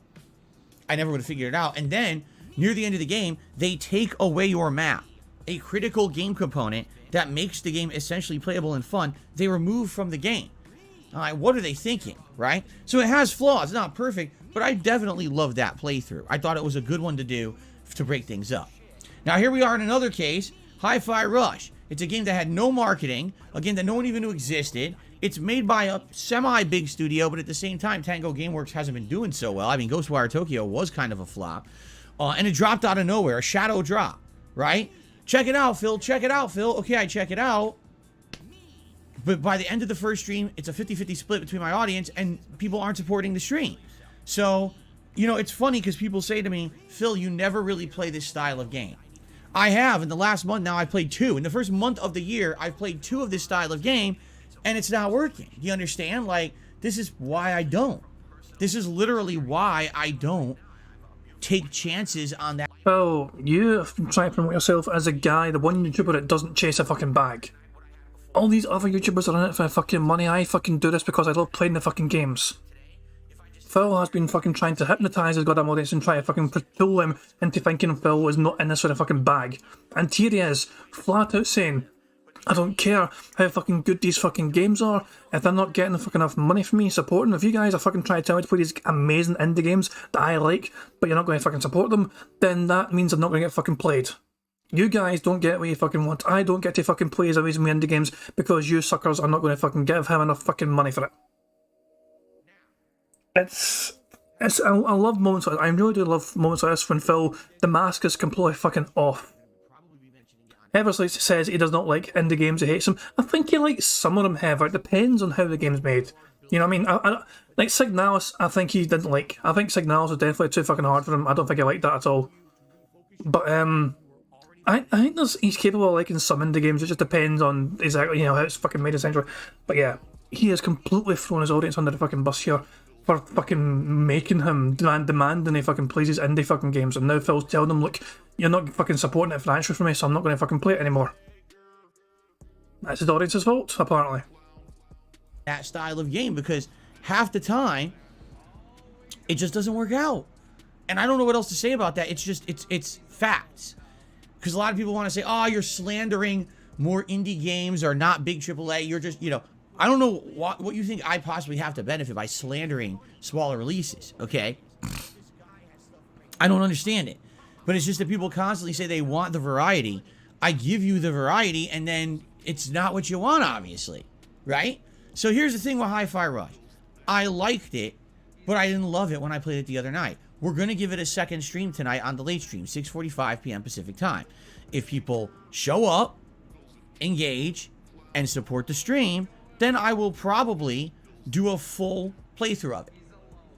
I never would have figured it out. And then, near the end of the game, they take away your map, a critical game component that makes the game essentially playable and fun. They remove from the game. What are they thinking, right? So it has flaws, it's not perfect, but I definitely loved that playthrough. I thought it was a good one to do to break things up. Now here we are in another case, Hi-Fi Rush. It's a game that had no marketing, a game that no one even knew existed. It's made by a semi-big studio, but at the same time, Tango Gameworks hasn't been doing so well. I mean, Ghostwire Tokyo was kind of a flop. And it dropped out of nowhere, a shadow drop, right? Check it out, Phil. Check it out, Phil. Okay, I check it out. But by the end of the first stream, it's a 50-50 split between my audience, and people aren't supporting the stream. So, you know, it's funny because people say to me, Phil, you never really play this style of game. I have. In the last month now, I've played 2. In the first month of the year, I've played 2 of this style of game, and it's not working. You understand? Like, this is why I don't. This is literally why I don't take chances on that. Oh, you try to promote yourself as a guy, the one YouTuber that doesn't chase a fucking bag. All these other YouTubers are in it for fucking money. I fucking do this because I love playing the fucking games. Phil has been fucking trying to hypnotise his goddamn audience and try to fucking fool them into thinking Phil is not in this for a fucking bag. And here he is, flat out saying, I don't care how fucking good these fucking games are, if they're not getting fucking enough money from me supporting. If you guys are fucking trying to tell me to play these amazing indie games that I like, but you're not going to fucking support them, then that means I'm not going to get fucking played. You guys don't get what you fucking want. I don't get to fucking play as amazing indie games because you suckers are not going to fucking give him enough fucking money for it. I love moments like this. I really do love moments like this when Phil, the mask is completely fucking off. Eversley says he does not like indie games, he hates them. I think he likes some of them, however. It depends on how the game's made. You know what I mean? I like Signalis, I think he didn't like. I think Signalis was definitely too fucking hard for him. I don't think he liked that at all. But, I think he's capable of liking some indie games. It just depends on exactly, you know, how it's fucking made essentially. But yeah, he has completely thrown his audience under the fucking bus here for fucking making him demanding he fucking plays his indie fucking games. And now Phil's telling him, look, you're not fucking supporting it financially for me, so I'm not going to fucking play it anymore. That's his audience's fault, apparently. That style of game, because half the time, it just doesn't work out. And I don't know what else to say about that. It's just, it's facts. Because a lot of people want to say, oh, you're slandering more indie games or not big AAA. You're just, you know, I don't know what you think I possibly have to benefit by slandering smaller releases, okay? I don't understand it. But it's just that people constantly say they want the variety. I give you the variety, and then it's not what you want, obviously, right? So here's the thing with Hi-Fi Rush. I liked it, but I didn't love it when I played it the other night. We're going to give it a second stream tonight on the late stream, 6:45 p.m. Pacific time. If people show up, engage, and support the stream, then I will probably do a full playthrough of it,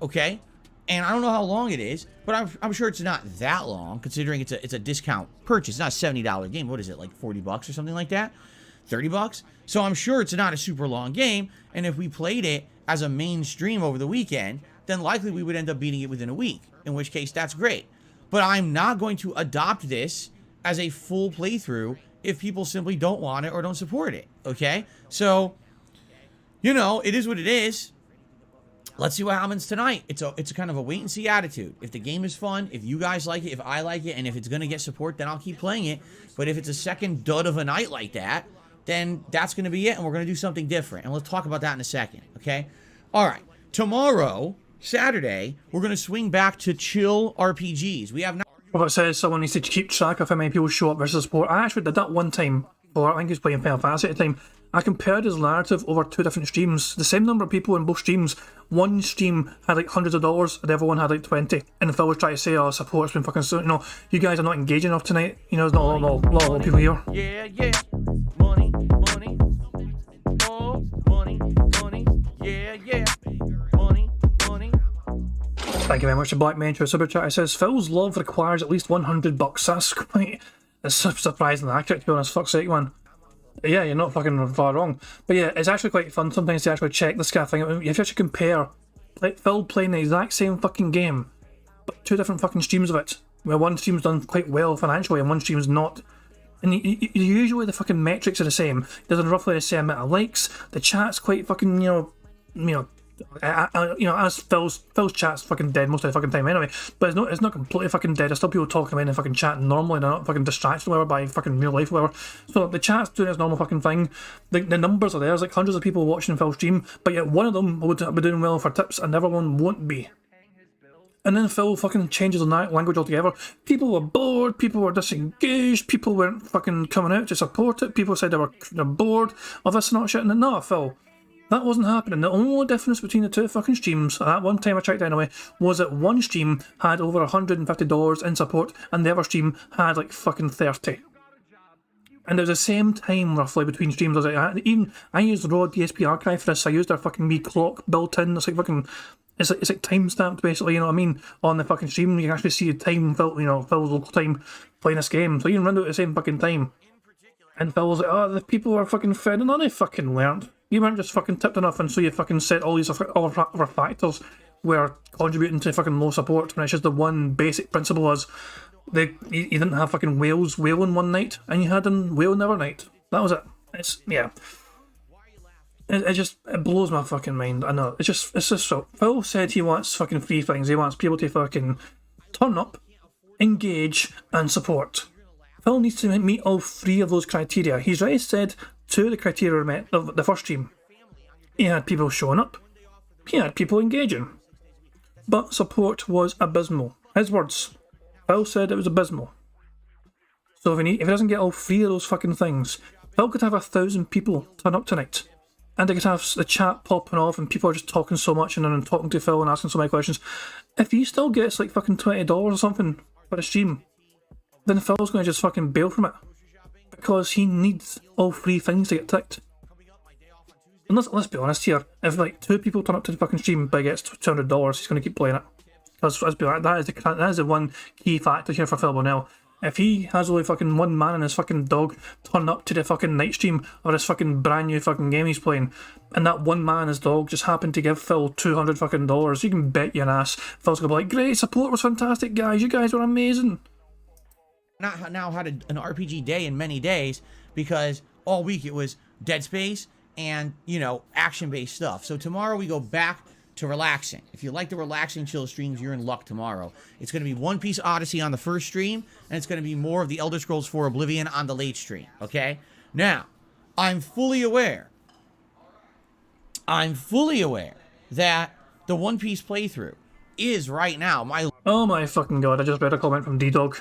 okay? And I don't know how long it is, but I'm sure it's not that long, considering it's a discount purchase. It's not a $70 game. What is it, like $40 or something like that? $30? So I'm sure it's not a super long game, and if we played it as a main stream over the weekend, then likely we would end up beating it within a week, in which case that's great. But I'm not going to adopt this as a full playthrough if people simply don't want it or don't support it, okay? So, you know, it is what it is. Let's see what happens tonight. It's a kind of a wait-and-see attitude. If the game is fun, if you guys like it, if I like it, and if it's going to get support, then I'll keep playing it. But if it's a second dud of a night like that, then that's going to be it, and we're going to do something different. And we'll talk about that in a second, okay? All right. Tomorrow, Saturday, we're going to swing back to chill RPGs. We have... Well, it says someone needs to keep track of how many people show up versus support. I actually did that one time. I think he was playing Final Fantasy at the time. I compared his narrative over 2 different streams. The same number of people in both streams. One stream had like hundreds of dollars, and the other one had like 20. And Phil was trying to say, oh, support's been fucking so, you know, you guys are not engaging enough tonight. You know, there's not a lot of people here. Yeah, yeah. Money, money. Oh, money, money. Yeah, yeah. Money, money. Thank you very much to Black Man for a super chat. It says, Phil's love requires at least $100. That's quite... It's surprisingly accurate, to be honest. Fuck's sake, man. Yeah, you're not fucking far wrong. But yeah, it's actually quite fun sometimes to actually check this kind of thing. You have to actually compare like Phil playing the exact same fucking game but 2 different fucking streams of it, where one stream's done quite well financially and one stream's not. And usually the fucking metrics are the same. There's roughly the same amount of likes. The chat's quite fucking, as Phil's chat's fucking dead most of the fucking time anyway. But it's not completely fucking dead. There's still people talking about and fucking chatting normally. They're not fucking distracted or whatever by fucking real life or whatever. So the chat's doing its normal fucking thing. The numbers are there. There's like hundreds of people watching Phil's stream, but yet one of them would be doing well for tips and the other one won't be. And then Phil fucking changes the language altogether. People were bored, people were disengaged, people weren't fucking coming out to support it, people said they're bored of this and that shit, and no, Phil. That wasn't happening. The only difference between the 2 fucking streams, at that one time I checked anyway, was that one stream had over $150 in support and the other stream had like fucking 30. And there was the same time roughly between streams. I used the raw DSP archive for this. I used their fucking wee clock built in. It's like fucking, it's like time stamped basically. You know what I mean? On the fucking stream, you can actually see the time, Phil's local time playing this game. So you can run it at the same fucking time. And Phil was like, oh, the people were fucking fed, and they fucking weren't. You weren't just fucking tipped enough, and so you fucking said all these other factors were contributing to fucking low support, when it's just the one basic principle was you didn't have fucking whales whaling one night, and you had them whaling the other night. That was it. It blows my fucking mind. I know. It's just so. Phil said he wants fucking 3 things. He wants people to fucking turn up, engage, and support. Phil needs to meet all 3 of those criteria. He's already said 2 of the criteria were met of the first stream. He had people showing up. He had people engaging. But support was abysmal. His words. Phil said it was abysmal. So if he doesn't get all 3 of those fucking things, Phil could have 1,000 people turn up tonight. And they could have the chat popping off and people are just talking so much and then talking to Phil and asking so many questions. If he still gets like fucking $20 or something for a stream, then Phil's going to just fucking bail from it. Because he needs all 3 things to get ticked. And let's be honest here, if like 2 people turn up to the fucking stream but he gets $200, he's going to keep playing it. Because let's be honest, that is the one key factor here for Phil Bonnell. If he has only fucking 1 man and his fucking dog turn up to the fucking night stream of this fucking brand new fucking game he's playing, and that 1 man and his dog just happened to give Phil $200 fucking dollars, you can bet your ass Phil's gonna be like, great, support was fantastic guys, you guys were amazing. Now had an RPG day in many days, because all week it was Dead Space and, action-based stuff. So tomorrow we go back to relaxing. If you like the relaxing chill streams, you're in luck tomorrow. It's going to be One Piece Odyssey on the first stream, and it's going to be more of the Elder Scrolls 4 Oblivion on the late stream, okay? Now, I'm fully aware that the One Piece playthrough is right now my... Oh my fucking god, I just read a comment from D-Dog.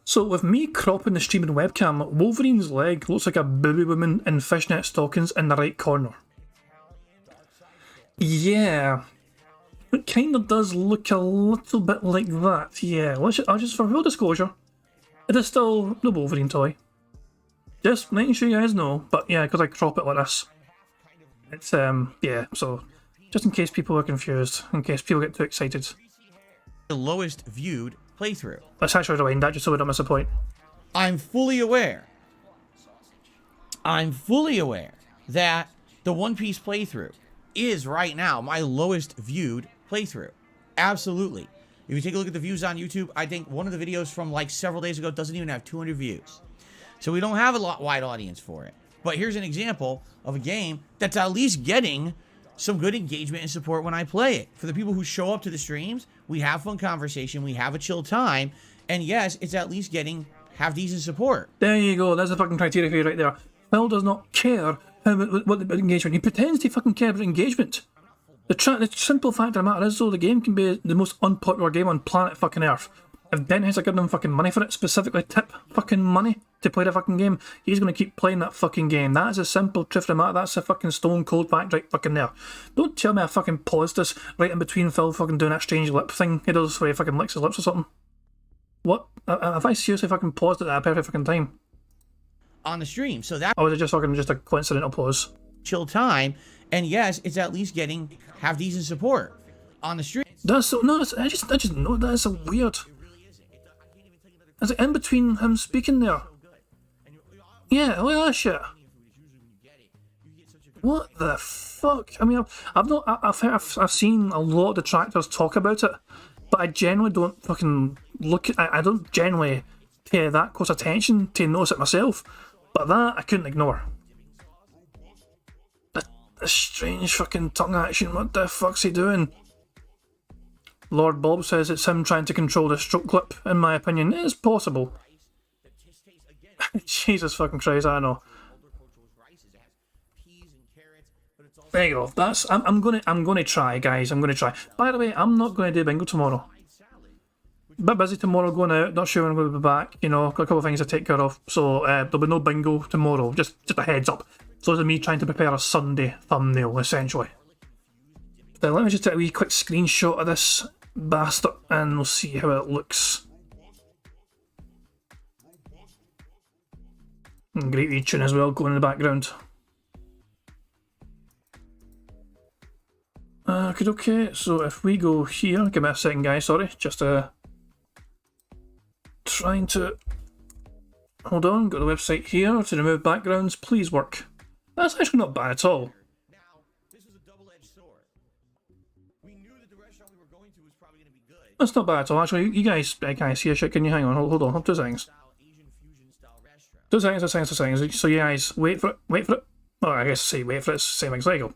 So with me cropping the streaming webcam, Wolverine's leg looks like a booby woman in fishnet stockings in the right corner. Yeah, it kind of does look a little bit like that, yeah. I'll just for full disclosure, it is still the Wolverine toy. Just making sure you guys know, but yeah, because I crop it like this. It's, yeah, so just in case people are confused, in case people get too excited. The lowest viewed playthrough. Let's actually rewind that just so we don't miss a point. I'm fully aware that the One Piece playthrough is right now my lowest viewed playthrough. Absolutely. If you take a look at the views on YouTube, I think one of the videos from like several days ago doesn't even have 200 views. So we don't have a wide audience for it. But here's an example of a game that's at least getting some good engagement and support when I play it. For the people who show up to the streams, we have fun conversation, we have a chill time, and yes, it's at least getting half decent support. There you go, that's the fucking criteria for you right there. Phil does not care what the engagement. He pretends to fucking care about engagement. The simple fact of the matter is, though, the game can be the most unpopular game on planet fucking Earth. If Ben has given him fucking money for it, specifically tip fucking money to play the fucking game, he's going to keep playing that fucking game. That is a simple truth of the matter. That's a fucking stone cold fact right fucking there. Don't tell me I fucking paused this right in between Phil fucking doing that strange lip thing he does where he fucking licks his lips or something. What? Have I seriously fucking paused it at a perfect fucking time? On the stream, so that... Or was it just fucking just a coincidental pause? Chill time, and yes, it's at least getting half decent support on the stream. That's so... No, I just know that is so weird. Is it in between him speaking there? Yeah, look at that shit. What the fuck? I mean, I've seen a lot of detractors talk about it, but I generally don't fucking look at, I don't generally pay that close attention to notice it myself, but that I couldn't ignore. The strange fucking tongue action, what the fuck's he doing? Lord Bob says it's him trying to control the stroke clip. In my opinion, it is possible. Jesus fucking Christ, I know. There you go. That's I'm gonna try, guys. I'm gonna try. By the way, I'm not gonna do bingo tomorrow. Bit busy tomorrow, going out. Not sure when I'm gonna be back. You know, got a couple of things to take care of. So there'll be no bingo tomorrow. Just a heads up. So this is me trying to prepare a Sunday thumbnail, essentially. Then let me just take a wee quick screenshot of this bastard, and we'll see how it looks. And great wee tune as well going in the background. Okay, so if we go here, give me a second guys, sorry, just trying to, hold on, got the website here to remove backgrounds, please work. That's actually not bad at all. Now, this was a double-edged sword. We knew that the restaurant we were going to was probably going to be good. That's not bad at all, actually. You guys here, shit, can you hang on, hold on, 2 seconds. 2 seconds. So you guys, wait for it. Oh, I guess say wait for it, it's the same thing, so there you go.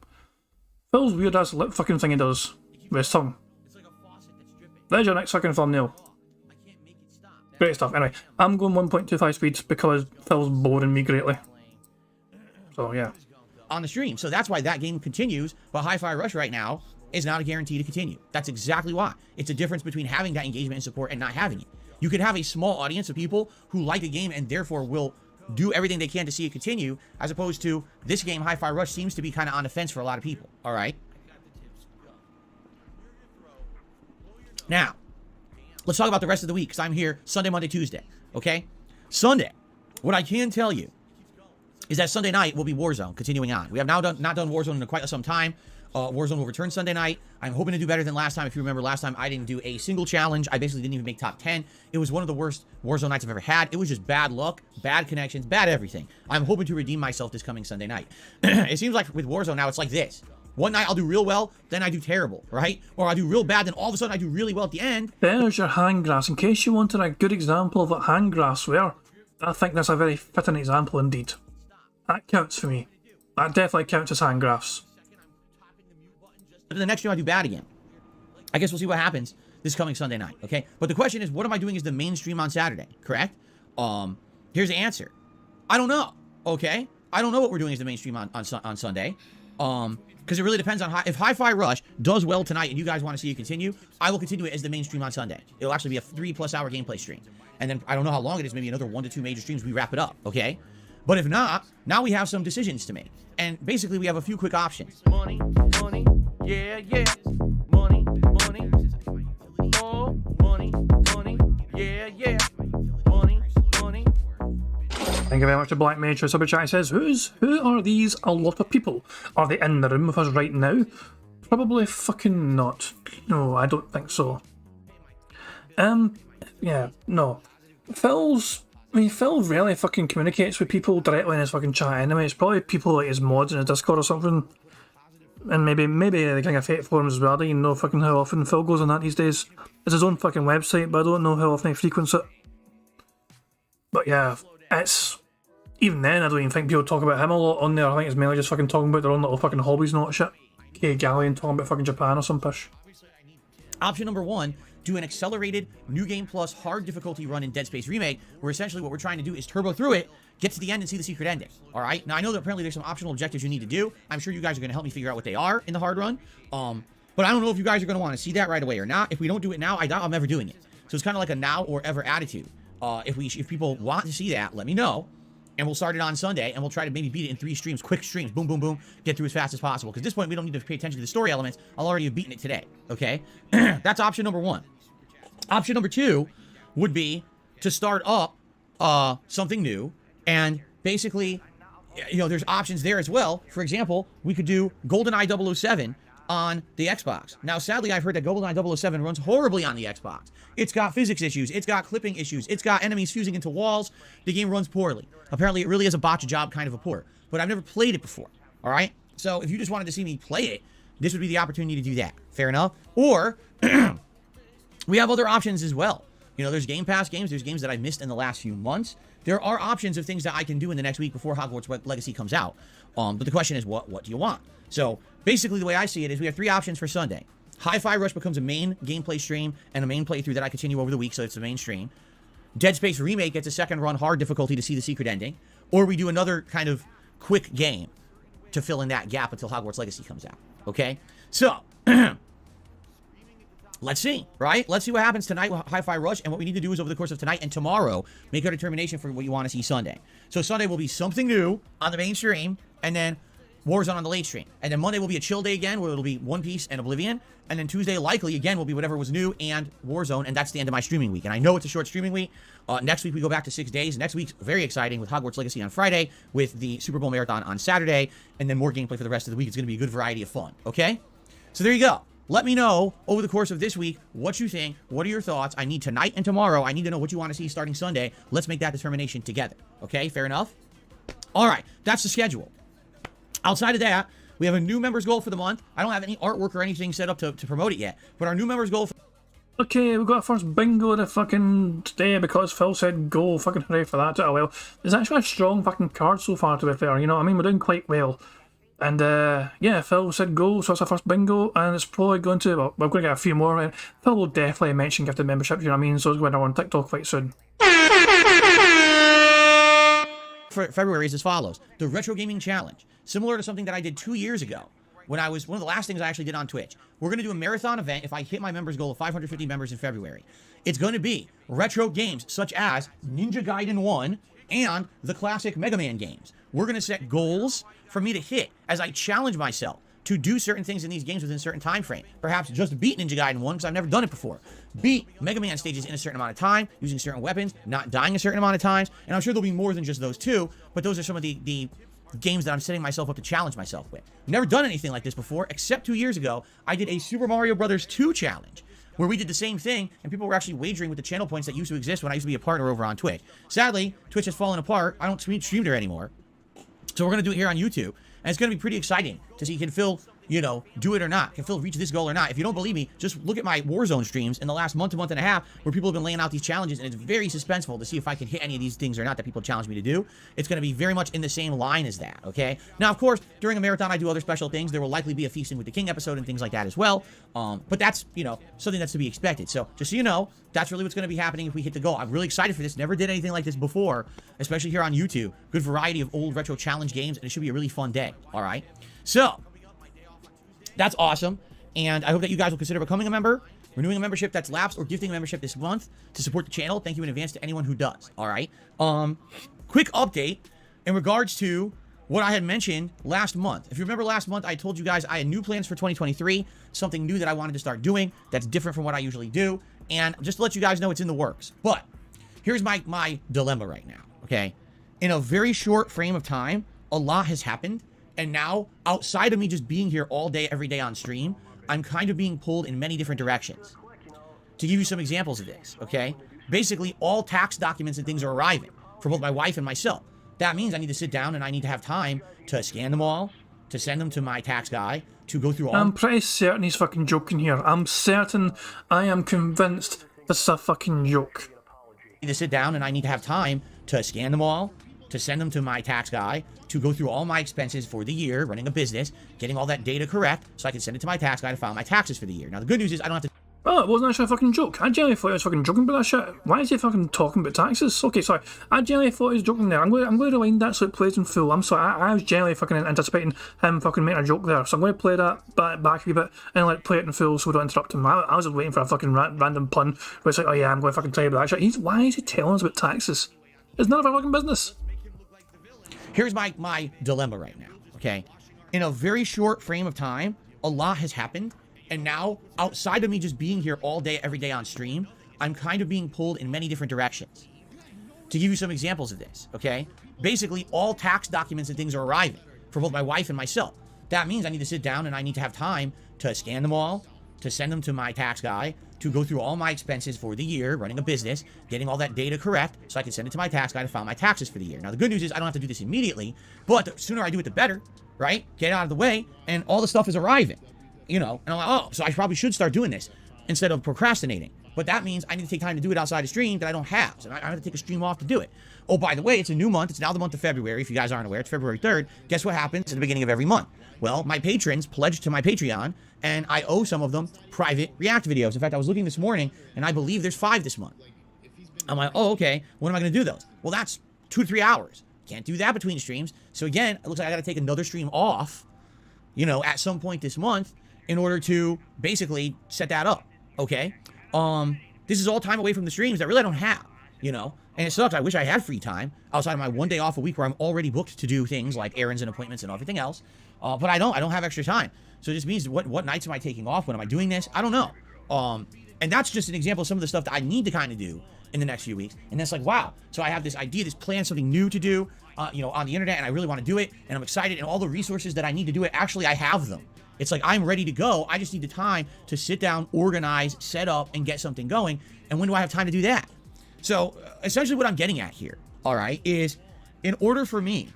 Phil's weird ass lip fucking thing he does with his tongue. There's your next fucking thumbnail. Great stuff. Anyway, I'm going 1.25 speeds because Phil's boring me greatly. So yeah. On the stream. So that's why that game continues, but Hi-Fi Rush right now is not a guarantee to continue. That's exactly why. It's a difference between having that engagement and support and not having it. You could have a small audience of people who like the game and therefore will do everything they can to see it continue, as opposed to this game, Hi-Fi Rush, seems to be kind of on the fence for a lot of people. All right. Now, let's talk about the rest of the week, because I'm here Sunday, Monday, Tuesday. Okay? Sunday, what I can tell you is that Sunday night will be Warzone, continuing on. We have now not done Warzone in quite some time. Warzone will return Sunday night. I'm hoping to do better than last time. If you remember, last time I didn't do a single challenge. I basically didn't even make top 10. It was one of the worst Warzone nights I've ever had. It was just bad luck, bad connections, bad everything. I'm hoping to redeem myself this coming Sunday night. It seems like with Warzone now, it's like this. One night I'll do real well, then I do terrible, right? Or I do real bad, then all of a sudden I do really well at the end. There's your hand graphs. In case you wanted a good example of what hand graphs were, I think that's a very fitting example indeed. That counts for me. That definitely counts as hand graphs. But the next stream I do bad again. I guess we'll see what happens this coming Sunday night, okay? But the question is, what am I doing as the main stream on Saturday, correct? Here's the answer. I don't know, okay? I don't know what we're doing as the main stream on Sunday. Because it really depends on if Hi-Fi Rush does well tonight and you guys want to see it continue, I will continue it as the main stream on Sunday. It'll actually be a 3+ hour gameplay stream. And then I don't know how long it is, maybe another 1 to 2 major streams, we wrap it up, okay? But if not, now we have some decisions to make. And basically we have a few quick options. Money, money, yeah, yeah. Money, money. Oh, money, money, yeah, yeah. Money, money. Thank you very much to Black Mage. Super Chat says, who are these a lot of people? Are they in the room with us right now? Probably fucking not. No, I don't think so. Yeah, no. Phil rarely fucking communicates with people directly in his fucking chat anyway. It's probably people like his mods in his Discord or something. And maybe the King of Fate forums as well. I don't even know fucking how often Phil goes on that these days. It's his own fucking website, but I don't know how often he frequents it. But yeah, it's... Even then, I don't even think people talk about him a lot on there. I think it's mainly just fucking talking about their own little fucking hobbies and all that shit. K. Gallion talking about fucking Japan or some pish. Option number 1, do an accelerated New Game Plus hard difficulty run in Dead Space Remake, where essentially what we're trying to do is turbo through it, get to the end and see the secret ending. All right? Now, I know that apparently there's some optional objectives you need to do. I'm sure you guys are going to help me figure out what they are in the hard run. But I don't know if you guys are going to want to see that right away or not. If we don't do it now, I doubt I'm ever doing it. So it's kind of like a now or ever attitude. If people want to see that, let me know. And we'll start it on Sunday, and we'll try to maybe beat it in 3 streams, quick streams, boom, boom, boom, get through as fast as possible. Because at this point, we don't need to pay attention to the story elements. I'll already have beaten it today, okay? That's option number 1. Option number 2 would be to start up something new, and basically, you know, there's options there as well. For example, we could do GoldenEye 007 on the Xbox. Now, sadly, I've heard that GoldenEye 007 runs horribly on the Xbox. It's got physics issues. It's got clipping issues. It's got enemies fusing into walls. The game runs poorly. Apparently, it really is a botch job kind of a port. But I've never played it before, all right? So if you just wanted to see me play it, this would be the opportunity to do that. Fair enough? Or We have other options as well. You know, there's Game Pass games. There's games that I missed in the last few months. There are options of things that I can do in the next week before Hogwarts Legacy comes out. But the question is, what do you want? So basically the way I see it is we have 3 options for Sunday. Hi-Fi Rush becomes a main gameplay stream and a main playthrough that I continue over the week, so it's the main stream. Dead Space Remake gets a second run hard difficulty to see the secret ending. Or we do another kind of quick game to fill in that gap until Hogwarts Legacy comes out. Okay? So, let's see, right? Let's see what happens tonight with Hi-Fi Rush, and what we need to do is over the course of tonight and tomorrow, make our determination for what you want to see Sunday. So Sunday will be something new on the main stream, and then Warzone on the late stream. And then Monday will be a chill day again, where it'll be One Piece and Oblivion. And then Tuesday, likely, again, will be whatever was new and Warzone, and that's the end of my streaming week. And I know it's a short streaming week. Next week, we go back to 6 days. Next week's very exciting with Hogwarts Legacy on Friday, with the Super Bowl Marathon on Saturday, and then more gameplay for the rest of the week. It's going to be a good variety of fun, okay? So there you go. Let me know over the course of this week what you think. What are your thoughts? I need tonight and tomorrow. I need to know what you want to see starting Sunday. Let's make that determination together, okay? Fair enough? All right, that's the schedule. Outside of that, we have a new members goal for the month. I don't have any artwork or anything set up to promote it yet, but our new members goal for... Okay, we got our first bingo of the fucking day because Phil said go. Fucking hooray for that. Oh well. It's actually a strong fucking card so far, to be fair. You know what I mean? We're doing quite well. And yeah, Phil said go, so that's our first bingo, and it's probably going to... Well, we're going to get a few more. And Phil will definitely mention gifted membership, you know what I mean? So it's going on TikTok quite soon. For February is as follows. The Retro Gaming Challenge. Similar to something that I did 2 years ago, when I was one of the last things I actually did on Twitch. We're going to do a marathon event if I hit my members goal of 550 members in February. It's going to be retro games such as Ninja Gaiden 1 and the classic Mega Man games. We're going to set goals for me to hit as I challenge myself to do certain things in these games within a certain time frame. Perhaps just beat Ninja Gaiden 1 because I've never done it before. Beat Mega Man stages in a certain amount of time, using certain weapons, not dying a certain amount of times. And I'm sure there'll be more than just those two, but those are some of the games that I'm setting myself up to challenge myself with. Never done anything like this before, except 2 years ago, I did a Super Mario Brothers 2 challenge, where we did the same thing, and people were actually wagering with the channel points that used to exist when I used to be a partner over on Twitch. Sadly, Twitch has fallen apart. I don't stream there anymore. So we're going to do it here on YouTube, and it's going to be pretty exciting to see can Phil, you know, do it or not. Can Phil reach this goal or not? If you don't believe me, just look at my Warzone streams in the last month and a half where people have been laying out these challenges, and it's very suspenseful to see if I can hit any of these things or not that people challenge me to do. It's going to be very much in the same line as that, okay? Now, of course, during a marathon, I do other special things. There will likely be a Feasting with the King episode and things like that as well. But that's, you know, something that's to be expected. So just so you know, that's really what's going to be happening if we hit the goal. I'm really excited for this. Never did anything like this before, especially here on YouTube. Good variety of old retro challenge games, and it should be a really fun day, all right? So that's awesome, and I hope that you guys will consider becoming a member, renewing a membership that's lapsed, or gifting a membership this month to support the channel. Thank you in advance to anyone who does, all right? Quick update in regards to what I had mentioned last month. If you remember last month, I told you guys I had new plans for 2023, something new that I wanted to start doing that's different from what I usually do, and just to let you guys know it's in the works. But here's my dilemma right now, okay? In a very short frame of time, a lot has happened. And now, outside of me just being here all day, every day on stream, I'm kind of being pulled in many different directions. To give you some examples of this, okay? Basically, all tax documents and things are arriving for both my wife and myself. That means I need to sit down and I need to have time to scan them all, to send them to my tax guy, to go through all... I'm pretty certain he's fucking joking here. I'm certain, I am convinced this is a fucking joke. I need to sit down and I need to have time to scan them all, to send them to my tax guy, to go through all my expenses for the year, running a business, getting all that data correct, so I can send it to my tax guy to file my taxes for the year. Now, the good news is I don't have to... Oh, it wasn't actually a fucking joke. I genuinely thought he was fucking joking about that shit. Why is he fucking talking about taxes? Okay, sorry. I genuinely thought he was joking there. I'm going to rewind that so it plays in full. I'm sorry. I was genuinely fucking anticipating him fucking making a joke there. So I'm going to play that back a bit and like play it in full so we don't interrupt him. I was just waiting for a fucking random pun where it's like, oh yeah, I'm going to fucking tell you about that shit. Why is he telling us about taxes? It's none of our fucking business. Here's my dilemma right now, okay? In a very short frame of time, a lot has happened, and now, outside of me just being here all day, every day on stream, I'm kind of being pulled in many different directions. To give you some examples of this, okay? Basically, all tax documents and things are arriving for both my wife and myself. That means I need to sit down and I need to have time to scan them all, to send them to my tax guy, to go through all my expenses for the year, running a business, getting all that data correct, so I can send it to my tax guy to file my taxes for the year. Now, the good news is I don't have to do this immediately, but the sooner I do it, the better, right? Get it out of the way, and all the stuff is arriving, you know? And I'm like, oh, so I probably should start doing this instead of procrastinating. But that means I need to take time to do it outside of stream that I don't have. So I have to take a stream off to do it. Oh, by the way, it's a new month. It's now the month of February. If you guys aren't aware, it's February 3rd. Guess what happens at the beginning of every month? Well, my patrons pledged to my Patreon, and I owe some of them private React videos. In fact, I was looking this morning, and I believe there's 5 this month. I'm like, oh, okay. When am I going to do those? Well, that's 2 to 3 hours. Can't do that between streams. So again, it looks like I got to take another stream off, you know, at some point this month in order to basically set that up. Okay. This is all time away from the streams that really I don't have, you know, and it sucks. I wish I had free time outside of my 1 day off a week where I'm already booked to do things like errands and appointments and everything else. But I don't have extra time. So it just means what nights am I taking off? When am I doing this? I don't know. And that's just an example of some of the stuff that I need to kind of do in the next few weeks. And that's like, wow. So I have this idea, this plan, something new to do, you know, on the internet, and I really want to do it. And I'm excited, and all the resources that I need to do it, actually, I have them. It's like, I'm ready to go. I just need the time to sit down, organize, set up, and get something going. And when do I have time to do that? So essentially what I'm getting at here, all right, is in order for me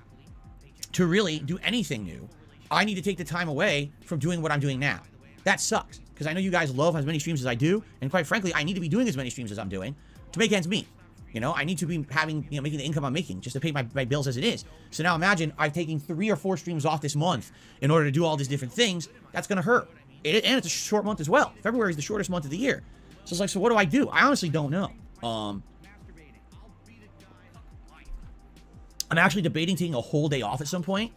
to really do anything new, I need to take the time away from doing what I'm doing now. That sucks, because I know you guys love as many streams as I do, and quite frankly, I need to be doing as many streams as I'm doing to make ends meet. You know, I need to be having, you know, making the income I'm making just to pay my bills as it is. So now imagine I've taken 3 or 4 streams off this month in order to do all these different things. That's going to hurt. And it's a short month as well. February is the shortest month of the year. So it's like, so what do I do? I honestly don't know. I'm actually debating taking a whole day off at some point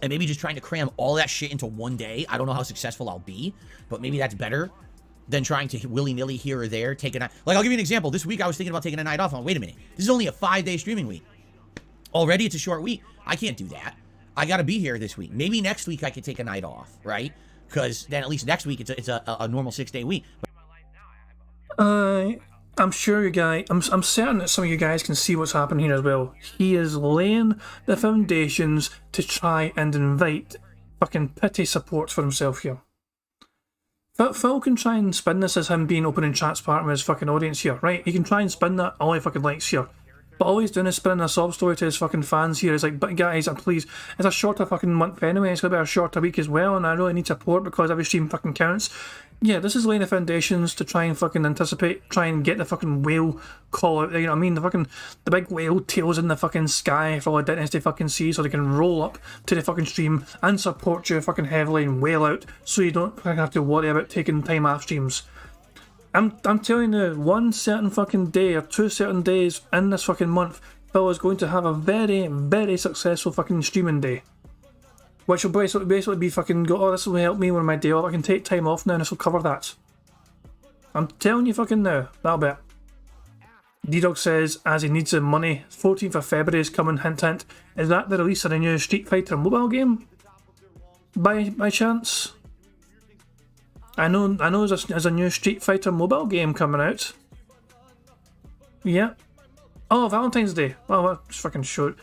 and maybe just trying to cram all that shit into one day. I don't know how successful I'll be, but maybe that's better than trying to willy-nilly here or there take a night. Like, I'll give you an example. This week I was thinking about taking a night off. I'm like, wait a minute. This is only a 5-day streaming week. Already it's a short week. I can't do that. I got to be here this week. Maybe next week I could take a night off, right? Because then at least next week it's a normal 6-day week. I'm sure you guys, I'm certain that some of you guys can see what's happening here as well. He is laying the foundations to try and invite fucking pity support for himself here. Phil can try and spin this as him being open and transparent with his fucking audience here, right? He can try and spin that all he fucking likes here. But all he's doing is spinning a sob story to his fucking fans here. It's like, but guys, please, it's a shorter fucking month anyway. It's gonna be a shorter week as well, and I really need support because every stream fucking counts. Yeah, this is laying the foundations to try and fucking anticipate, try and get the fucking whale call out there, you know what I mean? The big whale tails in the fucking sky for all the dentists they fucking see, so they can roll up to the fucking stream and support you fucking heavily and whale out, so you don't fucking have to worry about taking time off streams. I'm telling you, one certain fucking day or 2 certain days in this fucking month, Phil is going to have a very, very successful fucking streaming day. Which will basically be fucking go, oh, this will help me when my day off. I can take time off now and this will cover that. I'm telling you fucking now, that'll be it. D-Dog says, as he needs the money, 14th of February is coming, hint hint. Is that the release of the new Street Fighter mobile game? By chance? I know there's a new Street Fighter mobile game coming out. Yeah. Oh, Valentine's Day. Oh, just fucking shoot.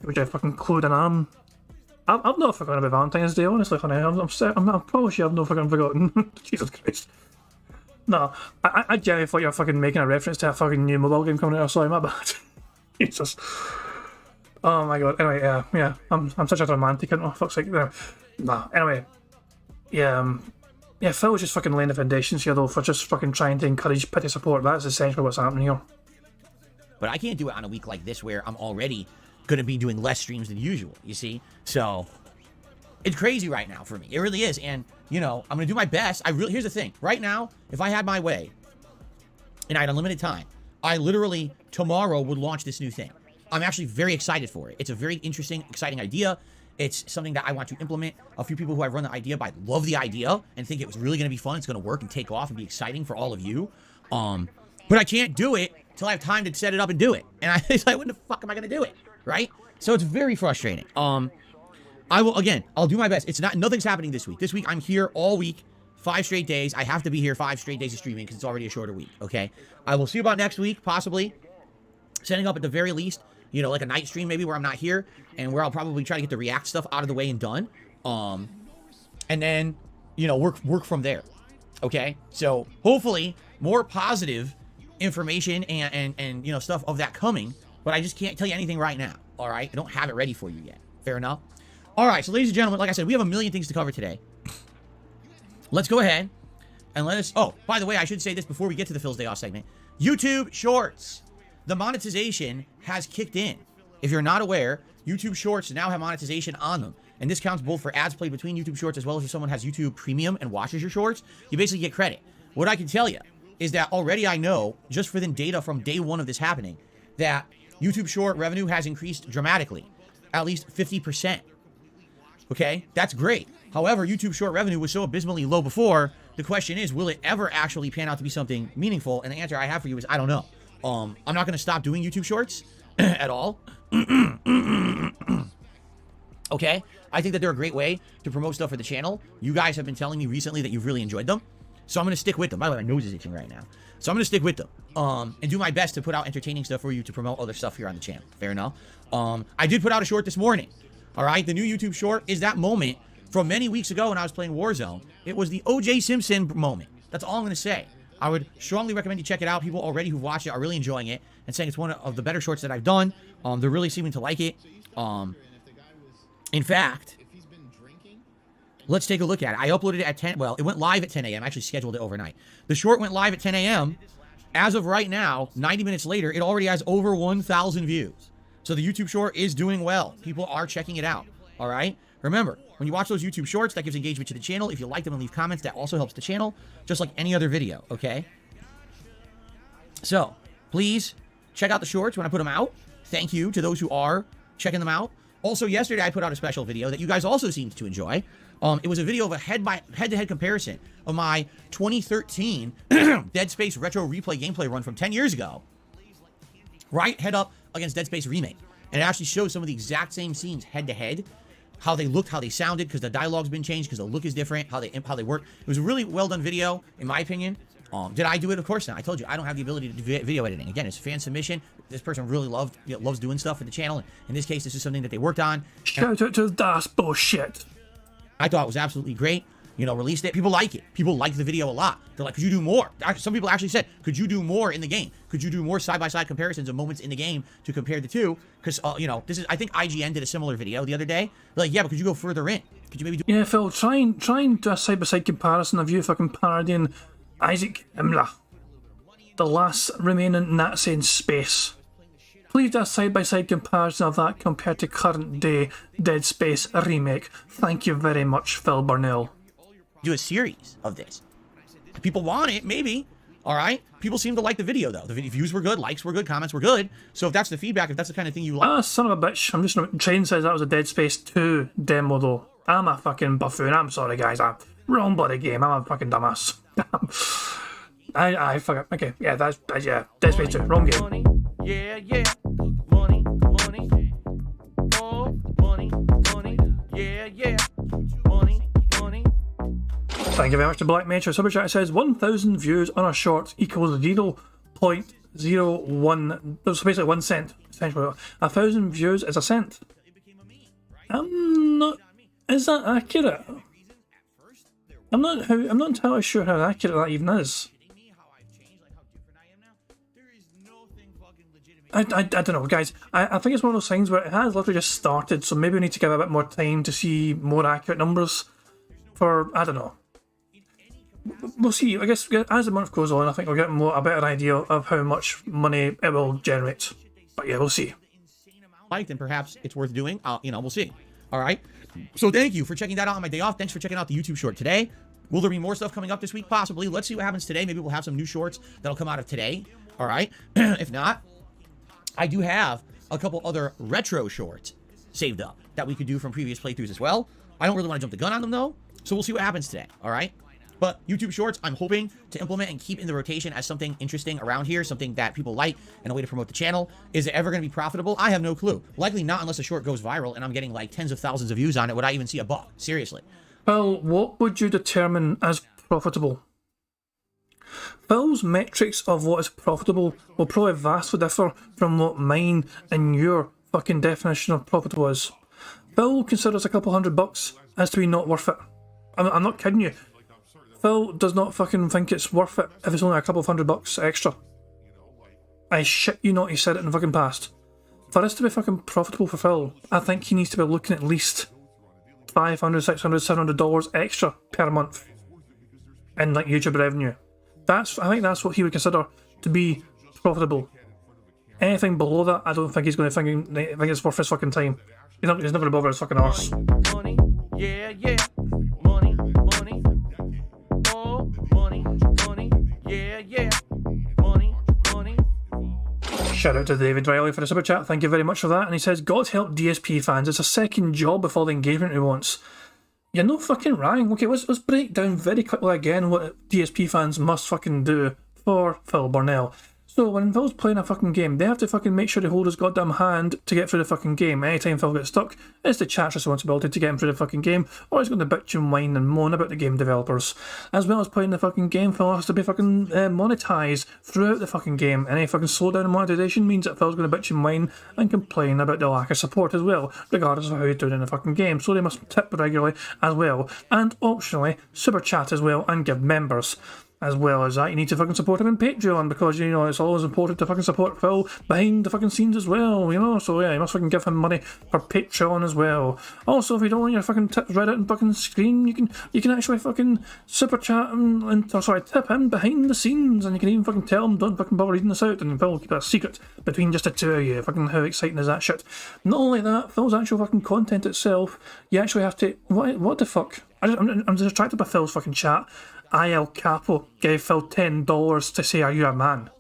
Which I fucking clued an arm. I've not forgotten about Valentine's Day, honestly, honey. I'm probably sure I've not fucking forgotten. Jesus Christ. No, I genuinely thought you were fucking making a reference to a fucking new mobile game coming out. Sorry, my bad. Jesus. Oh my god. Anyway, yeah. I'm such a romantic, oh, fuck's sake. Nah, anyway. Yeah, Phil was just fucking laying the foundations here, though, for just fucking trying to encourage pity support. That's essentially what's happening here. But I can't do it on a week like this where I'm already going to be doing less streams than usual, you see? So, it's crazy right now for me. It really is. And, you know, I'm going to do my best. Here's the thing. Right now, if I had my way, and I had unlimited time, I literally, tomorrow, would launch this new thing. I'm actually very excited for it. It's a very interesting, exciting idea. It's something that I want to implement. A few people who I've run the idea by love the idea and think it was really going to be fun. It's going to work and take off and be exciting for all of you. But I can't do it until I have time to set it up and do it. And it's like, when the fuck am I going to do it? Right? So it's very frustrating. I'll do my best. Nothing's happening this week. This week I'm here all week, 5 straight days. I have to be here 5 straight days of streaming because it's already a shorter week. Okay. I will see about next week, possibly setting up at the very least, you know, like a night stream maybe where I'm not here and where I'll probably try to get the React stuff out of the way and done. And then, you know, work from there. Okay. So hopefully more positive information and you know, stuff of that coming, but I just can't tell you anything right now. All right. I don't have it ready for you yet. Fair enough. All right. So ladies and gentlemen, like I said, we have a million things to cover today. Let's go ahead and let us... Oh, by the way, I should say this before we get to the Phil's Day Off segment. YouTube Shorts. The monetization has kicked in. If you're not aware, YouTube Shorts now have monetization on them. And this counts both for ads played between YouTube Shorts as well as if someone has YouTube Premium and watches your shorts. You basically get credit. What I can tell you is that already I know, just within data from day one of this happening, that YouTube Short revenue has increased dramatically. At least 50%. Okay? That's great. However, YouTube Short revenue was so abysmally low before. The question is, will it ever actually pan out to be something meaningful? And the answer I have for you is, I don't know. I'm not going to stop doing YouTube Shorts at all. Okay? I think that they're a great way to promote stuff for the channel. You guys have been telling me recently that you've really enjoyed them. So I'm going to stick with them. By the way, my nose is itching right now. So I'm going to stick with them. And do my best to put out entertaining stuff for you to promote other stuff here on the channel. Fair enough? I did put out a short this morning. All right? The new YouTube short is that moment from many weeks ago when I was playing Warzone. It was the O.J. Simpson moment. That's all I'm going to say. I would strongly recommend you check it out. People already who've watched it are really enjoying it and saying it's one of the better shorts that I've done. They're really seeming to like it. In fact, let's take a look at it. I uploaded it at 10. Well, it went live at 10 a.m. I actually scheduled it overnight. The short went live at 10 a.m. As of right now, 90 minutes later, it already has over 1,000 views. So the YouTube short is doing well. People are checking it out. All right? Remember, when you watch those YouTube shorts, that gives engagement to the channel. If you like them and leave comments, that also helps the channel, just like any other video, okay? So, please check out the shorts when I put them out. Thank you to those who are checking them out. Also, yesterday I put out a special video that you guys also seemed to enjoy. It was a video of a head-to-head comparison of my 2013 Dead Space retro replay gameplay run from 10 years ago. Right head up against Dead Space Remake. And it actually shows some of the exact same scenes head-to-head. How they looked, how they sounded, because the dialogue's been changed, because the look is different, how they work. It was a really well-done video, in my opinion. Did I do it? Of course not. I told you, I don't have the ability to do video editing. Again, it's fan submission. This person really loves doing stuff for the channel. In this case, this is something that they worked on. Shout out to Das bullshit. I thought it was absolutely great. You know, released it. People like it. People like the video a lot. They're like, could you do more? Some people actually said, could you do more in the game? Could you do more side-by-side comparisons of moments in the game to compare the two? Because, you know, this is, I think IGN did a similar video the other day. They're like, yeah, but could you go further in? Could you maybe do... Yeah, Phil, try and do a side-by-side comparison of you fucking parodying Isaac Imla, the last remaining Nazi in space. Please do a side-by-side comparison of that compared to current day Dead Space remake. Thank you very much, Phil Burnell. Do a series of this. If people want it, maybe. All right? People seem to like the video, though. The views were good, likes were good, comments were good. So if that's the feedback, if that's the kind of thing you like... Ah, son of a bitch. I'm just... Train says that was a Dead Space 2 demo, though. I'm a fucking buffoon. I'm sorry, guys. I'm wrong bloody game. I'm a fucking dumbass. I fuck it. Okay, yeah, that's yeah. Dead Space 2, wrong game. Money, yeah, yeah. Money, money. Oh, money, money. Yeah, yeah. Money, money. Thank you very much to Black Mage. Super chat says 1,000 views on a short equals 0.01. That's basically 1 cent. Essentially, 1,000 views is a cent. I'm not. Is that accurate? I'm not entirely sure how accurate that even is. I don't know, guys. I think it's one of those things where it has literally just started, so maybe we need to give it a bit more time to see more accurate numbers. For, I don't know. We'll see. I guess as the month goes on, I think we'll get a better idea of how much money it will generate. But yeah, we'll see. Liked, and perhaps it's worth doing. You know, we'll see. All right. So thank you for checking that out on my day off. Thanks for checking out the YouTube short today. Will there be more stuff coming up this week? Possibly. Let's see what happens today. Maybe we'll have some new shorts that'll come out of today. All right. If not, I do have a couple other retro shorts saved up that we could do from previous playthroughs as well. I don't really want to jump the gun on them, though. So we'll see what happens today. All right. But YouTube Shorts, I'm hoping to implement and keep in the rotation as something interesting around here, something that people like, and a way to promote the channel. Is it ever going to be profitable? I have no clue. Likely not unless a short goes viral and I'm getting like tens of thousands of views on it. Would I even see a buck? Seriously. Well, what would you determine as profitable? Phil's metrics of what is profitable will probably vastly differ from what mine and your fucking definition of profitable is. Phil considers a couple $100 as to be not worth it. I'm not kidding you. Phil does not fucking think it's worth it if it's only a couple of $100 extra. I shit you not, he said it in the fucking past. For this to be fucking profitable for Phil, I think he needs to be looking at least $500, $600, $700 extra per month. in like YouTube revenue. I think that's what he would consider to be profitable. Anything below that, I don't think he's going to think it's worth his fucking time. He's not going to bother his fucking arse. Money, yeah, yeah. Money, money. Oh, money, money, yeah, yeah. Money, money. Shout out to David Riley for the super chat. Thank you very much for that. And he says, God help DSP fans. It's a second job before the engagement he wants. You're no fucking wrong. Okay, let's break down very quickly again what DSP fans must fucking do for Phil Burnell. So when Phil's playing a fucking game, they have to fucking make sure to hold his goddamn hand to get through the fucking game. Anytime Phil gets stuck, it's the chat's responsibility to get him through the fucking game, or he's going to bitch and whine and moan about the game developers. As well as playing the fucking game, Phil has to be fucking monetized throughout the fucking game. Any fucking slowdown in monetization means that Phil's going to bitch and whine and complain about the lack of support as well, regardless of how he's doing in the fucking game. So they must tip regularly as well, and optionally super chat as well and give members. As well as that, you need to fucking support him in Patreon, because, you know, it's always important to fucking support Phil behind the fucking scenes as well, you know, so yeah, you must fucking give him money for Patreon as well. Also, if you don't want your fucking tips read out on fucking screen, you can actually fucking super chat him, tip him behind the scenes, and you can even fucking tell him, don't fucking bother reading this out, and Phil will keep it a secret between just the two of you. Fucking how exciting is that shit? Not only that, Phil's actual fucking content itself, you actually have to, what the fuck? I'm distracted by Phil's fucking chat. IL Capo gave Phil $10 to say, are you a man?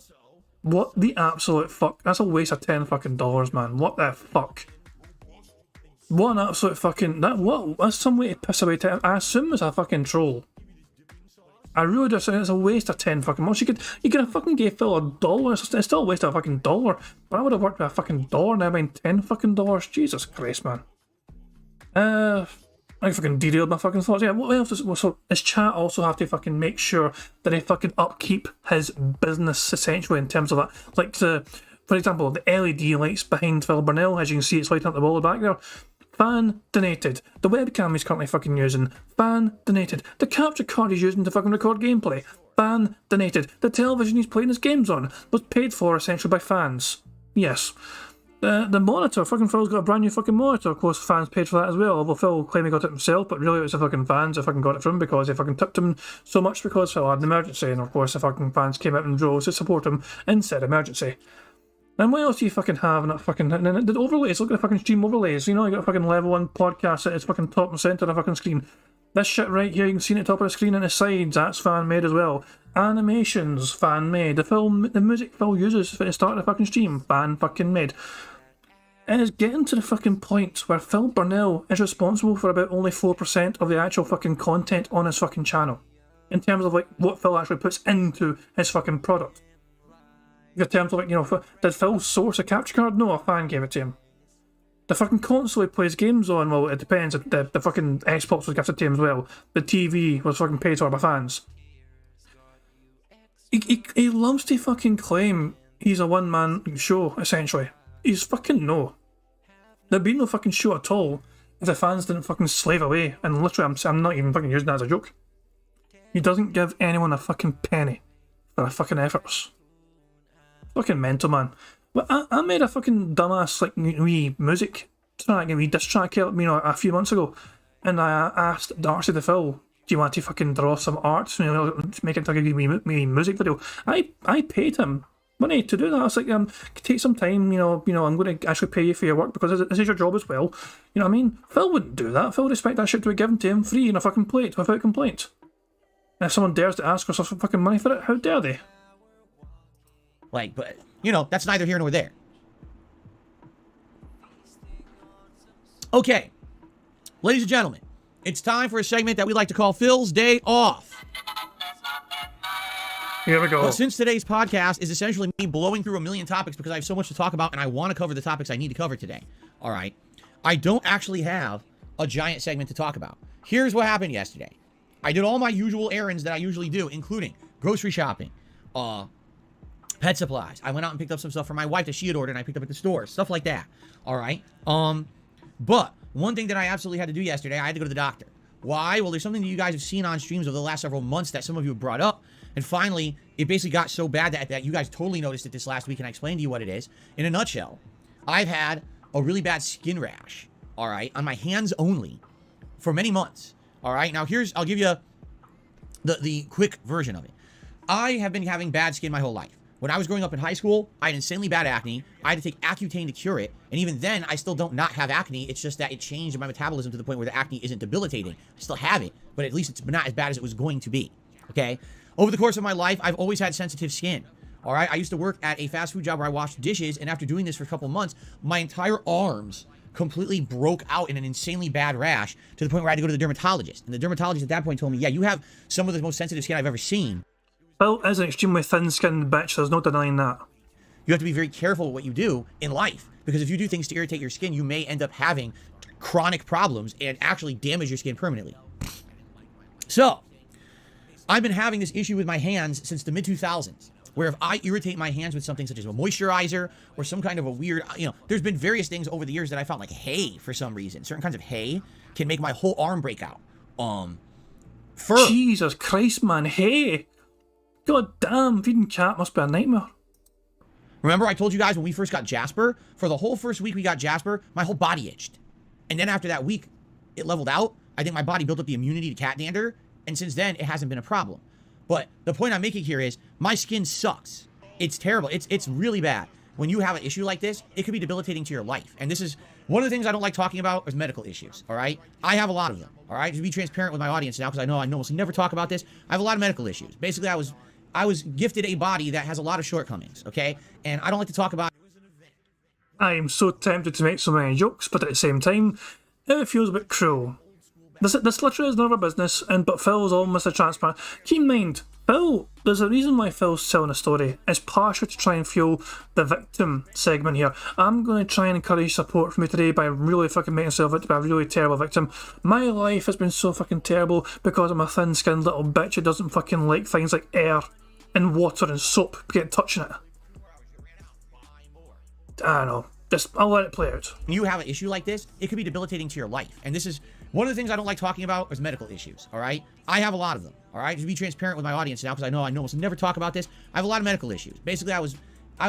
What the absolute fuck? That's a waste of $10 fucking dollars, man. What the fuck? What an absolute fucking... That's some way to piss away time. I assume it's a fucking troll. I really do think it's a waste of 10 fucking months. You could have fucking gave Phil $1. It's still a waste of a fucking dollar. But I would have worked with a fucking dollar, never mind $10 fucking dollars. Jesus Christ, man. I fucking derailed my fucking thoughts. Yeah, what else so his chat also have to fucking make sure that he fucking upkeep his business essentially in terms of that. Like for example, the LED lights behind Phil Burnell, as you can see, it's lighting up the wall back there. Fan donated. The webcam he's currently fucking using. Fan donated. The capture card he's using to fucking record gameplay. Fan donated. The television he's playing his games on was paid for essentially by fans. Yes. The monitor, fucking Phil's got a brand new fucking monitor. Of course, fans paid for that as well. Although Phil claimed he got it himself, but really it was the fucking fans that fucking got it from him, because they fucking tipped him so much because Phil had an emergency. And of course, the fucking fans came out in droves to support him in said emergency. And what else do you fucking have in that fucking... And the overlays, look at the fucking stream overlays. You know, you got a fucking level 1 podcast that is fucking top and centre of the fucking screen. This shit right here, you can see it at the top of the screen and the sides, that's fan made as well. Animations, fan made. The music Phil uses for the start of the fucking stream, fan fucking made. And it's getting to the fucking point where Phil Burnell is responsible for about only 4% of the actual fucking content on his fucking channel. In terms of like what Phil actually puts into his fucking product. In terms of like, you know, did Phil source a capture card? No, a fan gave it to him. The fucking console he plays games on, well, it depends. The fucking Xbox was gifted to him as well. The TV was fucking paid for by fans. He loves to fucking claim he's a one-man show, essentially. He's fucking no. There'd be no fucking show at all if the fans didn't fucking slave away. And literally, I'm not even fucking using that as a joke. He doesn't give anyone a fucking penny for their fucking efforts. Fucking mental, man. Well, I made a fucking dumbass like wee music track, a wee diss track, you know, a few months ago, and I asked Darcy the Phil, do you want to fucking draw some art, you know, to make it like a wee music video? I paid him money to do that. I was like, take some time, you know, I'm going to actually pay you for your work because this is your job as well. You know what I mean? Phil wouldn't do that. Phil would expect that shit to be given to him free in a fucking plate without complaint. And if someone dares to ask for some fucking money for it, how dare they? Like, but, you know, that's neither here nor there. Okay. Ladies and gentlemen, it's time for a segment that we like to call Phil's Day Off. Here we go. But since today's podcast is essentially me blowing through a million topics because I have so much to talk about and I want to cover the topics I need to cover today, all right, I don't actually have a giant segment to talk about. Here's what happened yesterday. I did all my usual errands that I usually do, including grocery shopping, pet supplies. I went out and picked up some stuff for my wife that she had ordered and I picked up at the store, stuff like that, all right? But one thing that I absolutely had to do yesterday, I had to go to the doctor. Why? Well, there's something that you guys have seen on streams over the last several months that some of you have brought up. And finally, it basically got so bad that you guys totally noticed it this last week, and I explained to you what it is. In a nutshell, I've had a really bad skin rash, all right, on my hands only for many months, all right? Now, I'll give you the quick version of it. I have been having bad skin my whole life. When I was growing up in high school, I had insanely bad acne. I had to take Accutane to cure it. And even then, I still don't not have acne. It's just that it changed my metabolism to the point where the acne isn't debilitating. I still have it, but at least it's not as bad as it was going to be. Okay? Over the course of my life, I've always had sensitive skin. All right? I used to work at a fast food job where I washed dishes, and after doing this for a couple months, my entire arms completely broke out in an insanely bad rash to the point where I had to go to the dermatologist. And the dermatologist at that point told me, yeah, you have some of the most sensitive skin I've ever seen. Phil is an extremely thin-skinned bitch, there's no denying that. You have to be very careful with what you do in life, because if you do things to irritate your skin, you may end up having chronic problems and actually damage your skin permanently. So, I've been having this issue with my hands since the mid-2000s, where if I irritate my hands with something such as a moisturizer or some kind of a weird, there's been various things over the years that I found, like hay for some reason. Certain kinds of hay can make my whole arm break out. Fur. Jesus Christ, man, hey! God damn, feeding cat must be a nightmare. Remember I told you guys when we first got Jasper? For the whole first week we got Jasper, my whole body itched. And then after that week, it leveled out. I think my body built up the immunity to cat dander, and since then, it hasn't been a problem. But the point I'm making here is, my skin sucks. It's terrible. It's really bad. When you have an issue like this, it could be debilitating to your life. And this is one of the things I don't like talking about is medical issues, all right? I have a lot of them, all right? To be transparent with my audience now, because I almost never talk about this, I have a lot of medical issues. Basically, I was gifted a body that has a lot of shortcomings, okay? And I don't like to talk about... I am so tempted to make so many jokes, but at the same time, it feels a bit cruel. This literally is none of our business, but Phil's almost a transparent. Keep in mind, Phil, there's a reason why Phil's telling a story. It's partially to try and fuel the victim segment here. I'm going to try and encourage support from you today by really fucking making myself out to be a really terrible victim. My life has been so fucking terrible because I'm a thin-skinned little bitch who doesn't fucking like things like air and water and soap get touching it. I don't know. I'll let it play out. When you have an issue like this, it could be debilitating to your life. And this is one of the things I don't like talking about is medical issues, all right? I have a lot of them, all right? To be transparent with my audience now, because I almost never talk about this, I have a lot of medical issues. Basically, I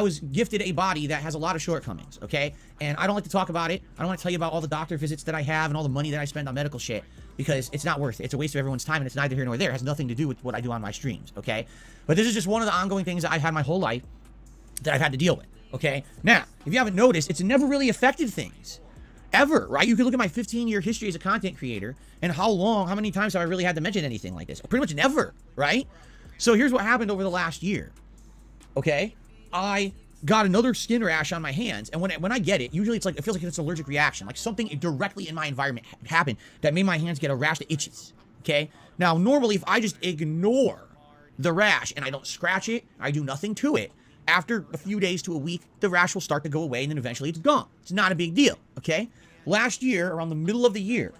was gifted a body that has a lot of shortcomings, okay? And I don't like to talk about it. I don't want to tell you about all the doctor visits that I have and all the money that I spend on medical shit, because it's not worth it. It's a waste of everyone's time, and it's neither here nor there. It has nothing to do with what I do on my streams, okay? But this is just one of the ongoing things that I've had my whole life that I've had to deal with. Okay, now, if you haven't noticed, it's never really affected things. Ever, right? You can look at my 15-year history as a content creator, and how many times have I really had to mention anything like this? Pretty much never, right? So here's what happened over the last year. Okay, I got another skin rash on my hands, and when I get it, usually it feels like it's an allergic reaction, like something directly in my environment happened that made my hands get a rash that itches. Okay, now normally if I just ignore the rash and I don't scratch it, I do nothing to it, after a few days to a week, the rash will start to go away, and then eventually it's gone. It's not a big deal, okay? Last year, around the middle of the year,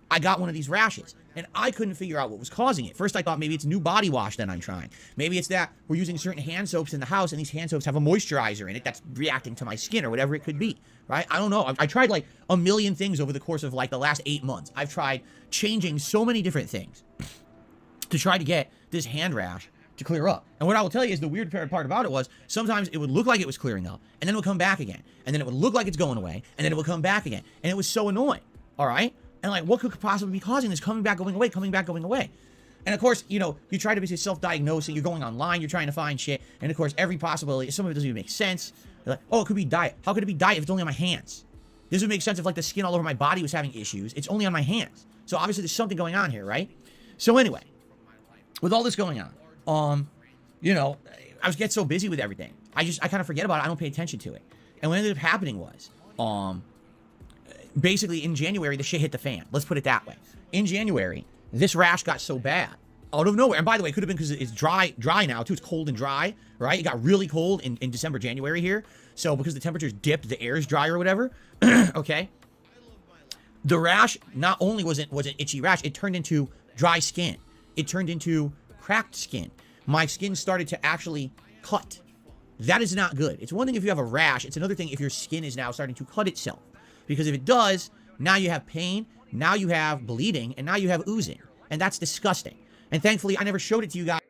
I got one of these rashes, and I couldn't figure out what was causing it. First, I thought maybe it's new body wash that I'm trying. Maybe it's that we're using certain hand soaps in the house, and these hand soaps have a moisturizer in it that's reacting to my skin or whatever it could be, right? I don't know. I tried like a million things over the course of like the last 8 months. I've tried changing so many different things to try to get this hand rash to clear up. And what I will tell you is the weird part about it was sometimes it would look like it was clearing up, and then it would come back again, and then it would look like it's going away, and then it would come back again, and it was so annoying. All right, and like, what could possibly be causing this coming back, going away, coming back, going away? And of course, you try to be self-diagnosing. You're going online, you're trying to find shit, and of course, every possibility, some of it doesn't even make sense. You're like, oh, it could be diet. How could it be diet if it's only on my hands? This would make sense if like the skin all over my body was having issues. It's only on my hands, so obviously there's something going on here, right? So anyway, with all this going on, I was get so busy with everything. I kind of forget about it. I don't pay attention to it. And what ended up happening was, basically in January, the shit hit the fan. Let's put it that way. In January, this rash got so bad out of nowhere. And by the way, it could have been because it's dry now too. It's cold and dry, right? It got really cold in December, January here. So because the temperatures dipped, the air is dry or whatever. Okay. The rash not only was an itchy rash, it turned into dry skin. It turned into cracked skin. My skin started to actually cut. That is not good. It's one thing if you have a rash. It's another thing if your skin is now starting to cut itself. Because if it does, now you have pain, now you have bleeding, and now you have oozing. And that's disgusting. And thankfully, I never showed it to you guys.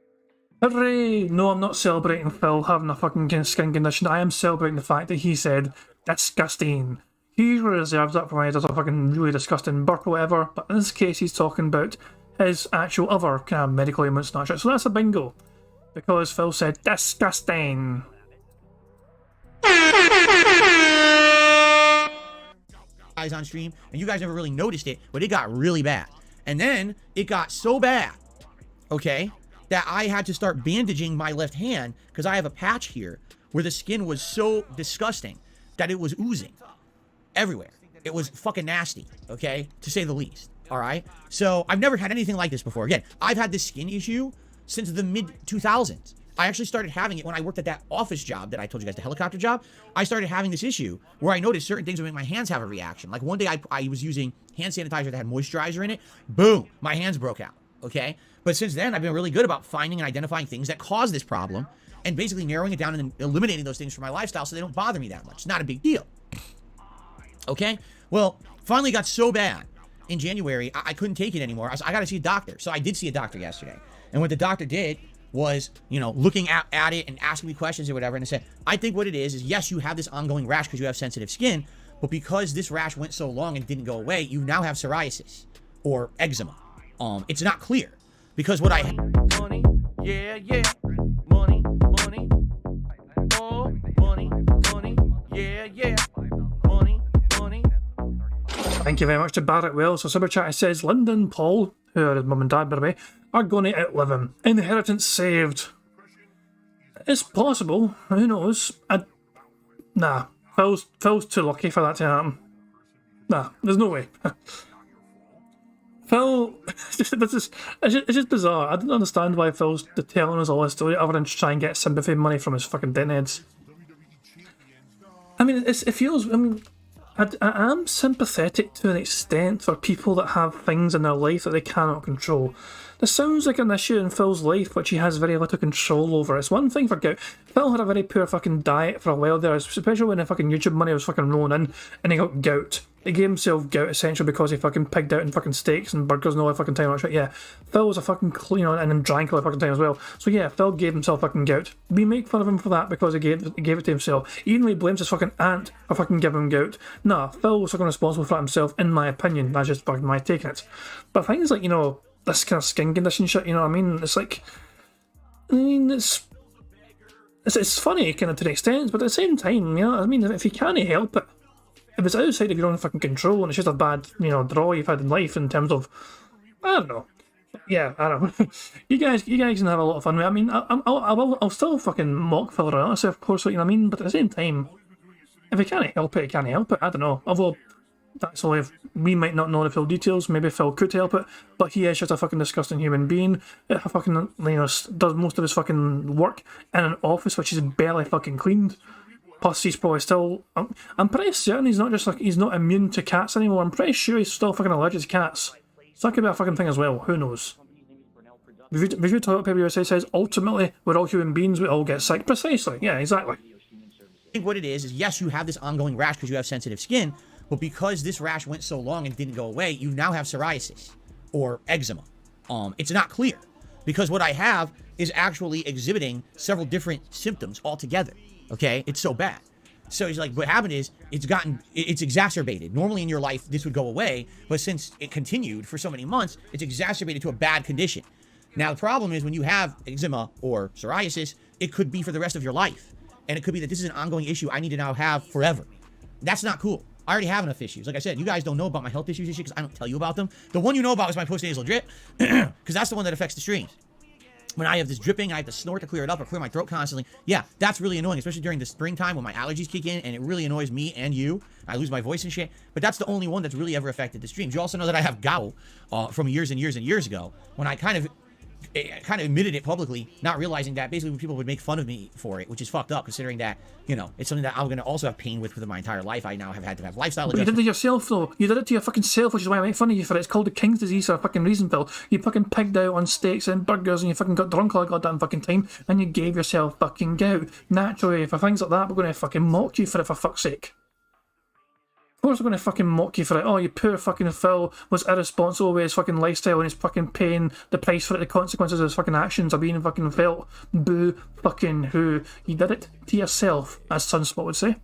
Hooray! No, I'm not celebrating Phil having a fucking skin condition. I am celebrating the fact that he said, disgusting. He usually reserves that for when he does a fucking really disgusting burp or whatever. But in this case, he's talking about his actual other kind of medical ailments and that shit. So that's a bingo. Because Phil said, disgusting. Guys on stream, and you guys never really noticed it, but it got really bad. And then it got so bad, okay, that I had to start bandaging my left hand because I have a patch here where the skin was so disgusting that it was oozing everywhere. It was fucking nasty, okay, to say the least. All right. So I've never had anything like this before. Again, I've had this skin issue since the mid 2000s. I actually started having it when I worked at that office job that I told you guys, the helicopter job. I started having this issue where I noticed certain things would make my hands have a reaction. Like one day I was using hand sanitizer that had moisturizer in it. Boom, my hands broke out. Okay. But since then, I've been really good about finding and identifying things that cause this problem and basically narrowing it down and eliminating those things from my lifestyle so they don't bother me that much. It's not a big deal. Okay. Well, finally got so bad in January, I couldn't take it anymore. I got to see a doctor. So I did see a doctor yesterday. And what the doctor did was, you know, looking at it and asking me questions or whatever. And I said, I think what it is yes, you have this ongoing rash because you have sensitive skin. But because this rash went so long and didn't go away, you now have psoriasis or eczema. It's not clear because what I... Money, yeah, yeah. Money, money. Oh, money, money. Yeah, yeah. Money, money. Thank you very much to Barrett Wells. So Super Chat says, Lyndon Paul, who are his mum and dad, by the way, are going to outlive him. Inheritance saved. It's possible. Who knows? Nah. Phil's too lucky for that to happen. Nah, there's no way. Phil, it's just bizarre. I don't understand why Phil's telling us all this story other than to try and get sympathy money from his fucking dickheads. I mean, it feels... I mean, I am sympathetic to an extent for people that have things in their life that they cannot control. This sounds like an issue in Phil's life which he has very little control over. It's one thing for gout. Phil had a very poor fucking diet for a while there, especially when the fucking YouTube money was fucking rolling in and he got gout. He gave himself gout essentially because he fucking pigged out in fucking steaks and burgers and all that fucking time. Shit. Yeah, Phil was a fucking clean on and then drank all the fucking time as well. So yeah, Phil gave himself fucking gout. We make fun of him for that because he gave it to himself. Even though he blames his fucking aunt for fucking giving him gout. Nah, Phil was fucking responsible for that himself, in my opinion. That's just fucking my take on it. But things like, you know, this kind of skin condition shit, you know what I mean? It's like, I mean, it's funny kind of to an extent, but at the same time, you know what I mean? If you can't help it, if it's outside of your own fucking control and it's just a bad, you know, draw you've had in life in terms of, I don't know. Yeah, I don't know. you guys can have a lot of fun with it. I mean, I'll still fucking mock Phil Relentless, of course, you know what I mean? But at the same time, if you can't help it, you can't help it. I don't know. Although, that's all. If we might not know the full details, maybe Phil could help it, but he is just a fucking disgusting human being. Fucking, you know, does most of his fucking work in an office which is barely fucking cleaned. Plus, he's probably still. I'm pretty certain he's not just like he's not immune to cats anymore. I'm pretty sure he's still fucking allergic to cats. So that could be a fucking thing as well. Who knows? Review Toilet Paper USA says ultimately we're all human beings. We all get sick. Precisely. Yeah, exactly. I think what it is yes, you have this ongoing rash because you have sensitive skin. But because this rash went so long and didn't go away, you now have psoriasis or eczema. It's not clear because what I have is actually exhibiting several different symptoms altogether. Okay, it's so bad. So he's like, what happened is it's exacerbated. Normally in your life this would go away, but since it continued for so many months, it's exacerbated to a bad condition. Now the problem is when you have eczema or psoriasis, it could be for the rest of your life, and it could be that this is an ongoing issue I need to now have forever. That's not cool. I already have enough issues. Like I said, you guys don't know about my health issues and shit because I don't tell you about them. The one you know about is my post-nasal drip because that's the one that affects the streams. When I have this dripping, I have to snort to clear it up or clear my throat constantly. Yeah, that's really annoying, especially during the springtime when my allergies kick in and it really annoys me and you. I lose my voice and shit. But that's the only one that's really ever affected the streams. You also know that I have gout from years and years and years ago when I kind of admitted it publicly, not realizing that basically people would make fun of me for it, which is fucked up considering that, you know, it's something that I'm going to also have pain with for my entire life. I now have had to have lifestyle adjustments. But you did it yourself though. You did it to your fucking self, which is why I make fun of you for it. It's called the King's Disease for a fucking reason, Phil. You fucking pigged out on steaks and burgers and you fucking got drunk all the goddamn fucking time and you gave yourself fucking gout. Naturally, for things like that, we're going to fucking mock you for it, for fuck's sake. Of course we're going to fucking mock you for it. Oh, you poor fucking Phil was irresponsible with his fucking lifestyle and he's fucking paying the price for it. The consequences of his fucking actions are being fucking felt. Boo fucking who. You did it to yourself, as Sunspot would say.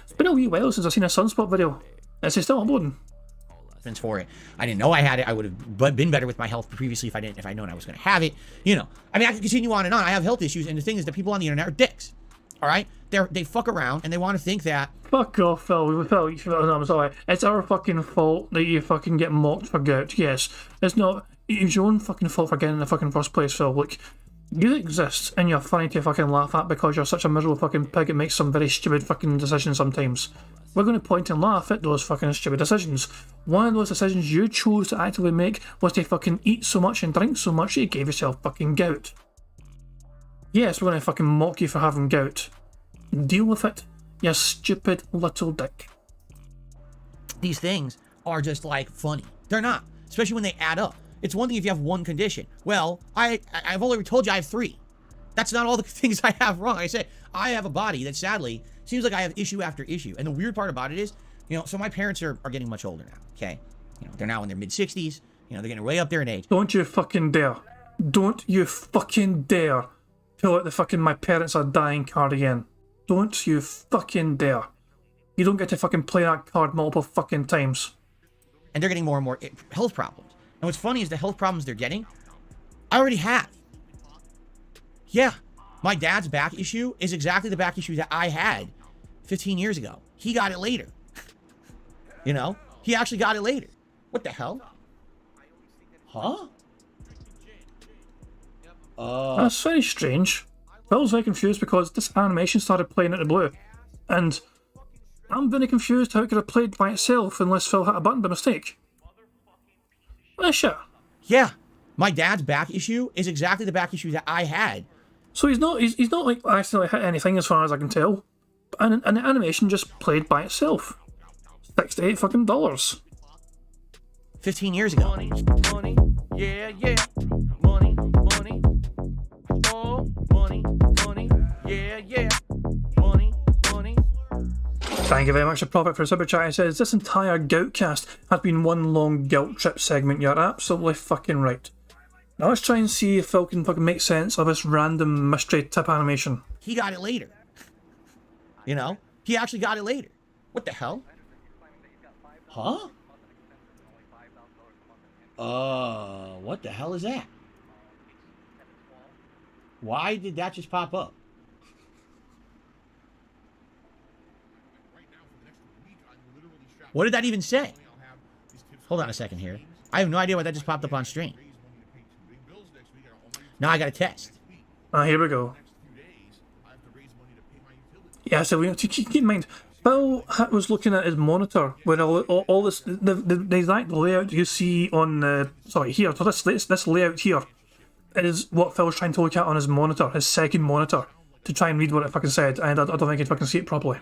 It's been a wee while since I've seen a Sunspot video. Is he still uploading? sense for it. I didn't know I had it. I would have been better with my health previously if I'd known I was going to have it. You know, I mean, I could continue on and on. I have health issues, and the thing is that people on the internet are dicks. All right, they fuck around and they want to think that. Fuck off, Phil. Phil, no, I'm sorry. It's our fucking fault that you fucking get mocked for gout. Yes, it's not. It's your own fucking fault for getting in the fucking first place, Phil. Look, you exist and you're funny to fucking laugh at because you're such a miserable fucking pig. It makes some very stupid fucking decisions sometimes. We're going to point and laugh at those fucking stupid decisions. One of those decisions you chose to actively make was to fucking eat so much and drink so much that you gave yourself fucking gout. Yes, we're going to fucking mock you for having gout. Deal with it, you stupid little dick. These things are just like funny. They're not, especially when they add up. It's one thing if you have one condition. Well, I've already told you I have 3. That's not all the things I have wrong. I say I have a body that sadly seems like I have issue after issue. And the weird part about it is, you know, so my parents are getting much older now. Okay, you know, they're now in their mid-60s. You know, they're getting way up there in age. Don't you fucking dare. Don't you fucking dare pull out the fucking my parents are dying card again. Don't you fucking dare. You don't get to fucking play that card multiple fucking times. And they're getting more and more health problems. And what's funny is the health problems they're getting, I already have. Yeah, my dad's back issue is exactly the back issue that I had 15 years ago. He got it later. You know, he actually got it later. What the hell? Huh? That's very strange. Phil's very confused because this animation started playing out of the blue. And I'm very confused how it could have played by itself unless Phil hit a button by mistake. Well, shit. Yeah, my dad's back issue is exactly the back issue that I had. So he's not like accidentally hit anything as far as I can tell. And the animation just played by itself. $68 fucking dollars. 15 years ago. Money, money, yeah, yeah. Money, money. Oh, money, money, yeah, yeah. Money, money. Thank you very much, a Prophet, for a super chat. He says, this entire Goutcast has been one long guilt trip segment. You're absolutely fucking right. Now let's try and see if Phil can fucking make sense of this random mystery tip animation. He got it later. You know? He actually got it later. What the hell? Huh? What the hell is that? Why did that just pop up? What did that even say? Hold on a second here. I have no idea why that just popped up on stream. Now I gotta test. Here we go. Yeah, so we have to keep in mind, Phil was looking at his monitor where all this, the exact layout you see on the, sorry, here, so this layout here is what Phil's trying to look at on his monitor, his second monitor, to try and read what it fucking said, and I don't think he fucking see it properly.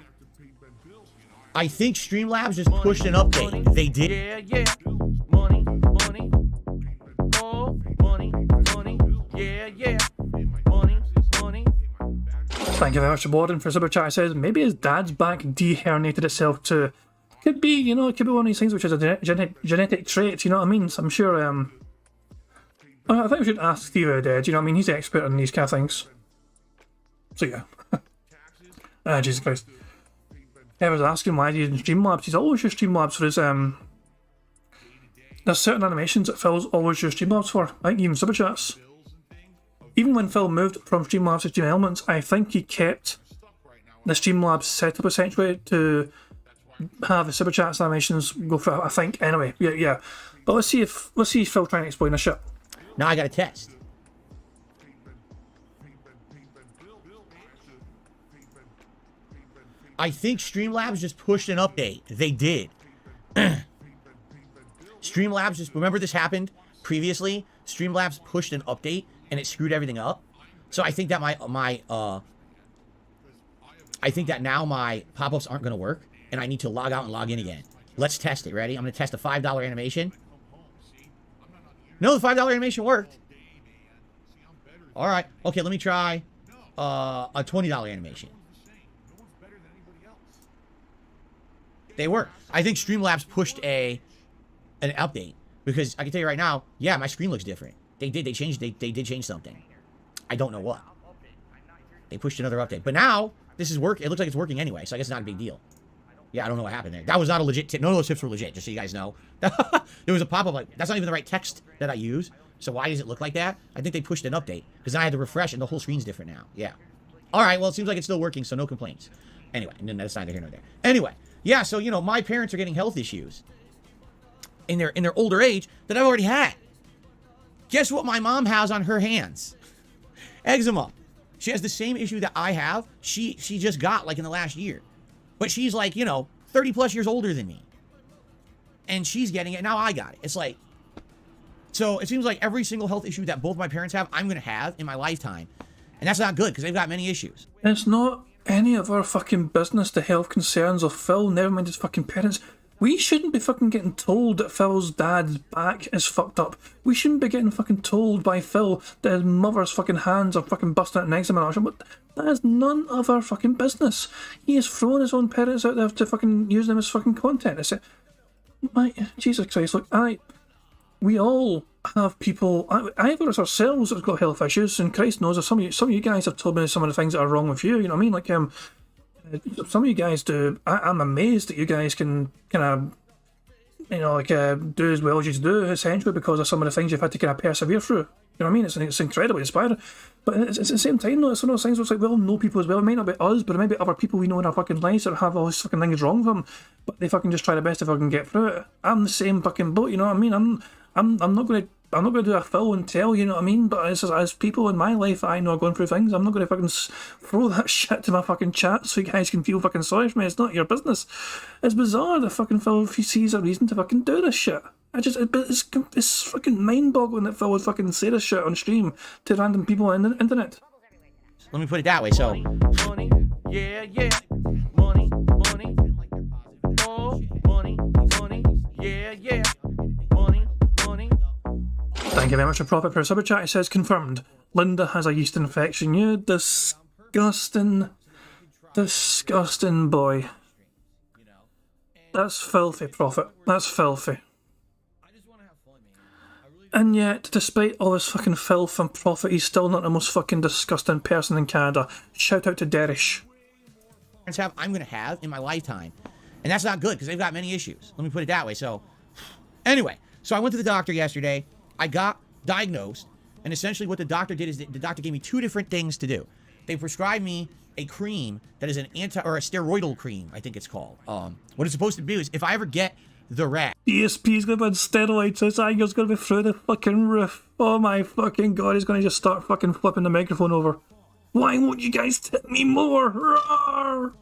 I think Streamlabs just pushed an update. They did. Yeah, yeah. Money, money. Oh, money, money. Yeah, yeah. Money, money. Thank you very much to Warden for super chat. It says maybe his dad's back deherniated itself too. Could be, you know, it could be one of these things which is a genetic trait, you know what I mean? So I'm sure, I think we should ask Steve O'Dead, you know what I mean? He's the expert in these kind of things. So yeah. Jesus Christ. I was asking why he's using Streamlabs. He's always used Streamlabs for his, there's certain animations that Phil's always used Streamlabs for. I think even super chats. Even when Phil moved from Streamlabs to Stream Elements, I think he kept the Streamlabs setup essentially to have the super chats animations go for, I think, anyway. Yeah. But let's see if Phil trying to explain this shit. Now I gotta test. I think Streamlabs just pushed an update. They did. Streamlabs just, remember this happened previously? Streamlabs pushed an update and it screwed everything up. So I think that I think that now my pop-ups aren't gonna work and I need to log out and log in again. Let's test it. Ready? I'm gonna test a $5 animation. No, the $5 animation worked. All right. Okay, let me try a $20 animation. They work. I think Streamlabs pushed an update because I can tell you right now, yeah, my screen looks different. They did. They changed. They did change something. I don't know what. They pushed another update, but now this is work. It looks like it's working anyway, so I guess it's not a big deal. Yeah, I don't know what happened there. That was not a legit tip. None of those tips were legit, just so you guys know. There was a pop-up like, that's not even the right text that I use. So why does it look like that? I think they pushed an update. Because then I had to refresh and the whole screen's different now. Yeah. All right, well, it seems like it's still working, so no complaints. Anyway, and then that's neither here nor there. Anyway, yeah, so, you know, my parents are getting health issues in their older age that I've already had. Guess what my mom has on her hands? Eczema. She has the same issue that I have. She just got, like, in the last year. But she's, like, you know, 30 plus years older than me. And she's getting it. Now I got it. It's like, so it seems like every single health issue that both my parents have, I'm going to have in my lifetime. And that's not good because they've got many issues. It's not any of our fucking business, the health concerns of Phil, never mind his fucking parents. We shouldn't be fucking getting told that Phil's dad's back is fucked up. We shouldn't be getting fucking told by Phil that his mother's fucking hands are fucking busting out an eczema or something. That is none of our fucking business. He has thrown his own parents out there to fucking use them as fucking content. It's my Jesus Christ, look, we all have people, either it's ourselves that's got health issues, and Christ knows, if some of you guys have told me some of the things that are wrong with you know what I mean? Like, some of you guys do, I'm amazed that you guys can kind of, you know, like, do as well as you do, essentially, because of some of the things you've had to kind of persevere through. You know what I mean? It's incredibly inspiring. But it's at the same time, though, it's one of those things where it's like, well, know people as well. It might not be us, but it might be other people we know in our fucking lives that have all these fucking things wrong with them, but they fucking just try their best to fucking get through it. I'm the same fucking boat, you know what I mean? I'm not going to do a Phil and tell, you know what I mean? But as people in my life that I know are going through things, I'm not going to fucking throw that shit to my fucking chat so you guys can feel fucking sorry for me. It's not your business. It's bizarre that fucking Phil, if he sees a reason to fucking do this shit. It's fucking mind-boggling that Phil would fucking say this shit on stream to random people on the internet. Let me put it that way, so. Money, yeah, yeah. Money, money. Oh, money, money, yeah, yeah. Money, money. Thank you very much for Profit per Super Chat. It says, confirmed, Linda has a yeast infection. You disgusting boy. That's filthy, Prophet. That's filthy. And yet, despite all this fucking filth and Prophet, he's still not the most fucking disgusting person in Canada. Shout out to Derish. I'm going to have in my lifetime. And that's not good because they've got many issues. Let me put it that way. So, anyway, so I went to the doctor yesterday. I got diagnosed. And essentially what the doctor did is the doctor gave me two different things to do. They prescribed me a cream that is a steroidal cream, I think it's called. What it's supposed to do is if I ever get the rash. DSP's going to be on steroids. His anger's going to be through the fucking roof. Oh my fucking god, he's going to just start fucking flipping the microphone over. Why won't you guys tip me more? Roar!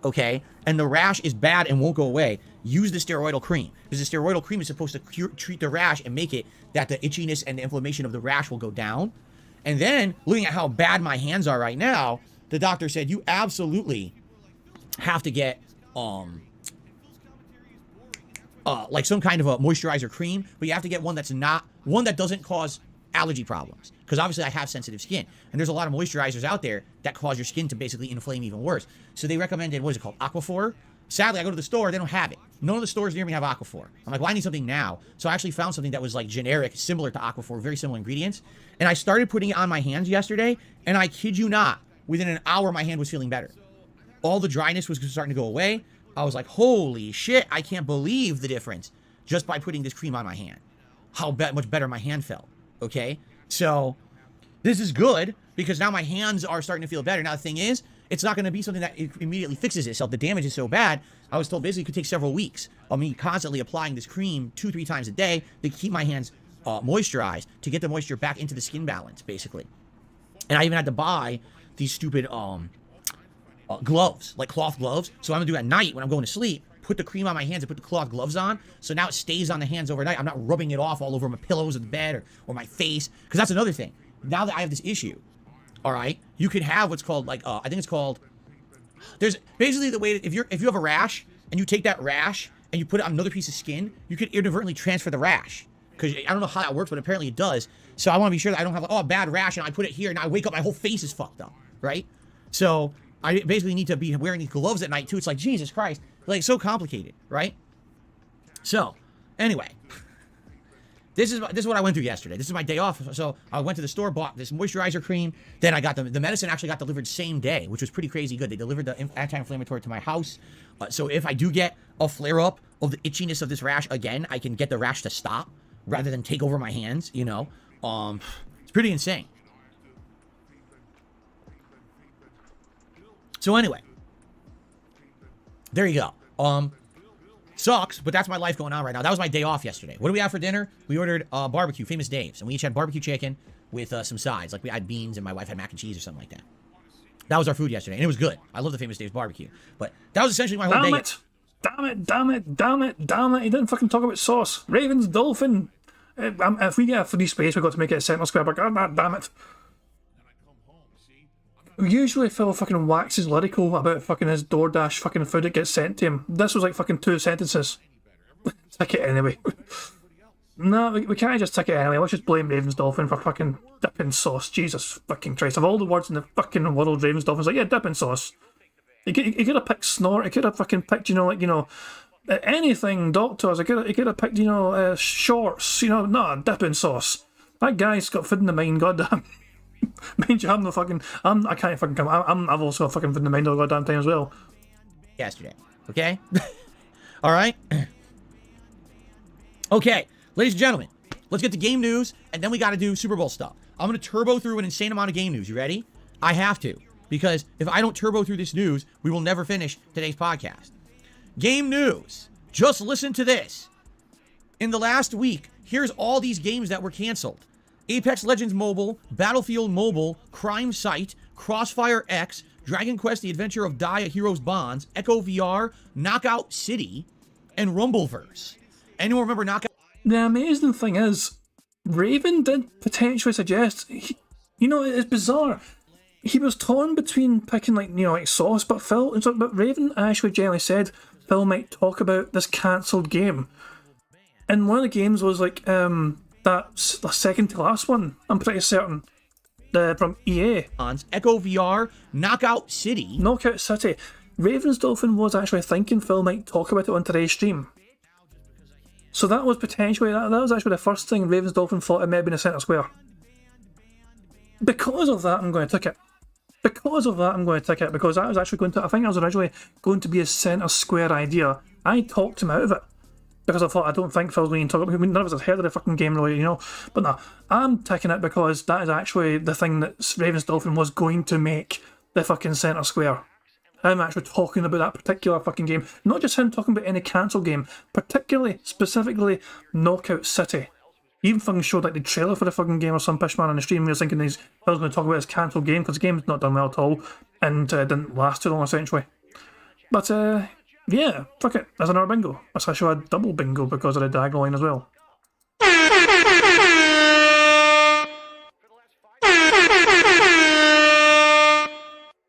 Okay, and the rash is bad and won't go away. Use the steroidal cream. Because the steroidal cream is supposed to treat the rash and make it that the itchiness and the inflammation of the rash will go down. And then, looking at how bad my hands are right now, the doctor said you absolutely have to get like some kind of a moisturizer cream, but you have to get one that doesn't cause allergy problems. Because obviously I have sensitive skin. And there's a lot of moisturizers out there that cause your skin to basically inflame even worse. So they recommended, what is it called? Aquaphor. Sadly, I go to the store, they don't have it. None of the stores near me have Aquaphor. I'm like, well, I need something now. So I actually found something that was like generic, similar to Aquaphor, very similar ingredients. And I started putting it on my hands yesterday, and I kid you not, within an hour, my hand was feeling better. All the dryness was starting to go away. I was like, holy shit, I can't believe the difference just by putting this cream on my hand. How much better my hand felt, okay? So this is good because now my hands are starting to feel better. Now the thing is, it's not going to be something that immediately fixes itself. The damage is so bad, I was told basically it could take several weeks of me constantly applying this cream 2-3 times a day to keep my hands moisturized, to get the moisture back into the skin balance, basically. And I even had to buy these stupid gloves, like cloth gloves. So I'm gonna do at night when I'm going to sleep, put the cream on my hands and put the cloth gloves on. So now it stays on the hands overnight. I'm not rubbing it off all over my pillows of the bed or my face. Because that's another thing. Now that I have this issue, all right, you can have what's called like, I think it's called, there's basically the way that if you have a rash and you take that rash and you put it on another piece of skin, you could inadvertently transfer the rash. Because I don't know how that works, but apparently it does. So I want to be sure that I don't have like, a bad rash and I put it here and I wake up, my whole face is fucked up, right? So I basically need to be wearing these gloves at night too. It's like, Jesus Christ, like so complicated, right? So, anyway, This is what I went through yesterday. This is my day off. So I went to the store, bought this moisturizer cream. Then I got the medicine actually got delivered same day, which was pretty crazy good. They delivered the anti-inflammatory to my house. So if I do get a flare-up of the itchiness of this rash again, I can get the rash to stop rather than take over my hands, you know. It's pretty insane. So anyway, there you go. Sucks, but that's my life going on right now. That was my day off yesterday. What do we have for dinner? We ordered barbecue, Famous Dave's, and we each had barbecue chicken with some sides. Like we had beans and my wife had mac and cheese or something like that. That was our food yesterday, and it was good. I love the Famous Dave's barbecue. But that was essentially my whole day. Damn it. He didn't fucking talk about sauce. Ravens, dolphin. If we get a free space, we've got to make it a center square. But God damn it. Usually Phil fucking waxes lyrical about fucking his DoorDash fucking food that gets sent to him. This was like fucking 2 sentences. Tick it anyway. No, we can't just tick it anyway. Let's just blame Ravens Dolphin for fucking dipping sauce. Jesus fucking Christ. Of all the words in the fucking world, Ravens Dolphin's like, yeah, dipping sauce. He could have picked snort. He could have fucking picked, anything, doctors. He could have picked, shorts. No, dipping sauce. That guy's got food in the mind, goddamn. Mind you, I can't fucking come. I've also got fucking food in the mind all the goddamn time as well. Yesterday, okay? All right? Okay, ladies and gentlemen, let's get to game news, and then we got to do Super Bowl stuff. I'm going to turbo through an insane amount of game news. You ready? I have to, because if I don't turbo through this news, we will never finish today's podcast. Game news. Just listen to this. In the last week, here's all these games that were canceled. Apex Legends Mobile, Battlefield Mobile, Crime Site, Crossfire X, Dragon Quest The Adventure of Die A Hero's Bonds, Echo VR, Knockout City, and Rumbleverse. Anyone remember Knockout? The amazing thing is, Raven did potentially suggest, it's bizarre. He was torn between picking sauce, but Raven actually generally said Phil might talk about this cancelled game. And one of the games was that's the second to last one, I'm pretty certain. From EA. Echo VR, Knockout City. Knockout City. Ravens Dolphin was actually thinking Phil might talk about it on today's stream. So that was potentially, that was actually the first thing Ravens Dolphin thought it may have been a centre square. Because of that, I'm going to tick it. Because that was actually I think I was originally going to be a centre square idea. I talked him out of it. Because I thought, I don't think Phil's going to talk about it. None of us have heard of the fucking game really, But no, I'm taking it because that is actually the thing that Ravens Dolphin was going to make the fucking centre square. Him actually talking about that particular fucking game. Not just him talking about any cancelled game. Specifically, Knockout City. He even fucking showed the trailer for the fucking game or some pishman on the stream. We were thinking Phil's going to talk about his cancelled game because the game's not done well at all. And didn't last too long essentially. But, yeah, fuck it. That's another bingo. That's actually a double bingo because of the diagonal line as well.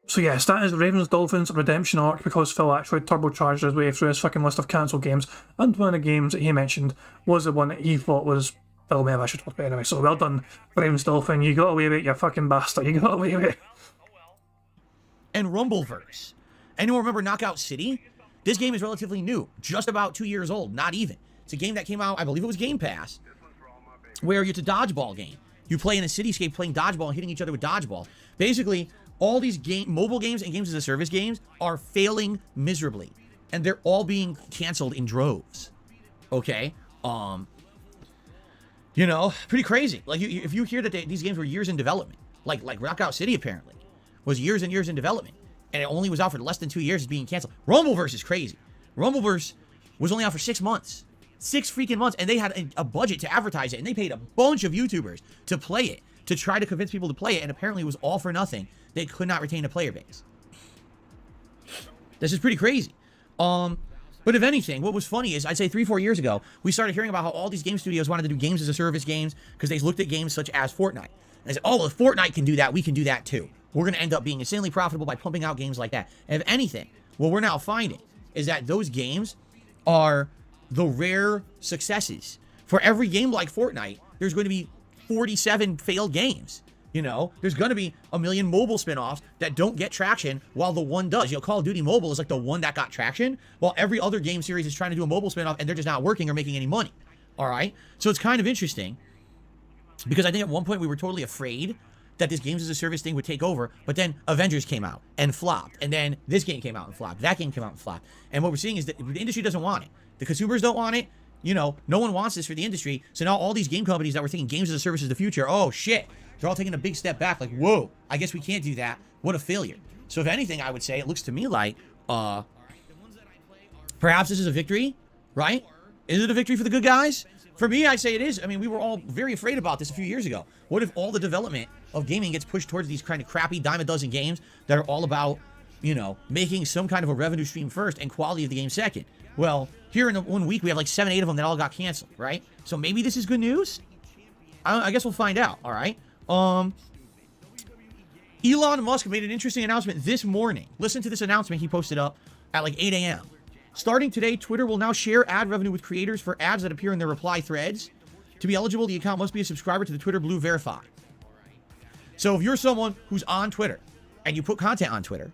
So yes, that is Ravens Dolphins redemption arc because Phil actually turbocharged his way through his fucking list of cancelled games, and one of the games that he mentioned was the one that he thought was Phil maybe I should talk about anyway. So well done, Ravens Dolphin. You got away with it, you fucking bastard. You got away with it. And Rumbleverse. Anyone remember Knockout City? This game is relatively new, just about 2 years old, not even. It's a game that came out, I believe it was Game Pass, where it's a dodgeball game. You play in a cityscape playing dodgeball and hitting each other with dodgeball. Basically, all these mobile games and games as a service games are failing miserably, and they're all being canceled in droves. Okay? Pretty crazy. If you hear that these games were years in development, like Knockout City apparently was years and years in development, and it only was out for less than 2 years, it's being canceled. Rumbleverse is crazy. Rumbleverse was only out for 6 months. 6 freaking months, and they had a budget to advertise it, and they paid a bunch of YouTubers to play it, to try to convince people to play it, and apparently it was all for nothing. They could not retain a player base. This is pretty crazy. But if anything, what was funny is, I'd say 3-4 years ago, we started hearing about how all these game studios wanted to do games as a service games because they looked at games such as Fortnite. And they said, oh, if Fortnite can do that, we can do that too. We're going to end up being insanely profitable by pumping out games like that. And if anything, what we're now finding is that those games are the rare successes. For every game like Fortnite, there's going to be 47 failed games. There's going to be a million mobile spin-offs that don't get traction while the one does. Call of Duty Mobile is like the one that got traction, while every other game series is trying to do a mobile spin-off and they're just not working or making any money. All right. So it's kind of interesting because I think at one point we were totally afraid that this games as a service thing would take over, but then Avengers came out and flopped, and then this game came out and flopped, that game came out and flopped. And what we're seeing is that the industry doesn't want it. The consumers don't want it. You know, no one wants this for the industry. So now all these game companies that were thinking games as a service is the future, oh shit, they're all taking a big step back. Like, whoa, I guess we can't do that. What a failure. So if anything, I would say it looks to me like, perhaps this is a victory, right? Is it a victory for the good guys? For me, I say it is. I mean, we were all very afraid about this a few years ago. What if all the development of gaming gets pushed towards these kind of crappy dime a dozen games that are all about, you know, making some kind of a revenue stream first and quality of the game second? Well, here in the 1 week, we have like 7, 8 of them that all got canceled, right? So maybe this is good news? I guess we'll find out, all right? Elon Musk made an interesting announcement this morning. Listen to this announcement he posted up at like 8 a.m. Starting today, Twitter will now share ad revenue with creators for ads that appear in their reply threads. To be eligible, the account must be a subscriber to the Twitter Blue Verify. So if you're someone who's on Twitter and you put content on Twitter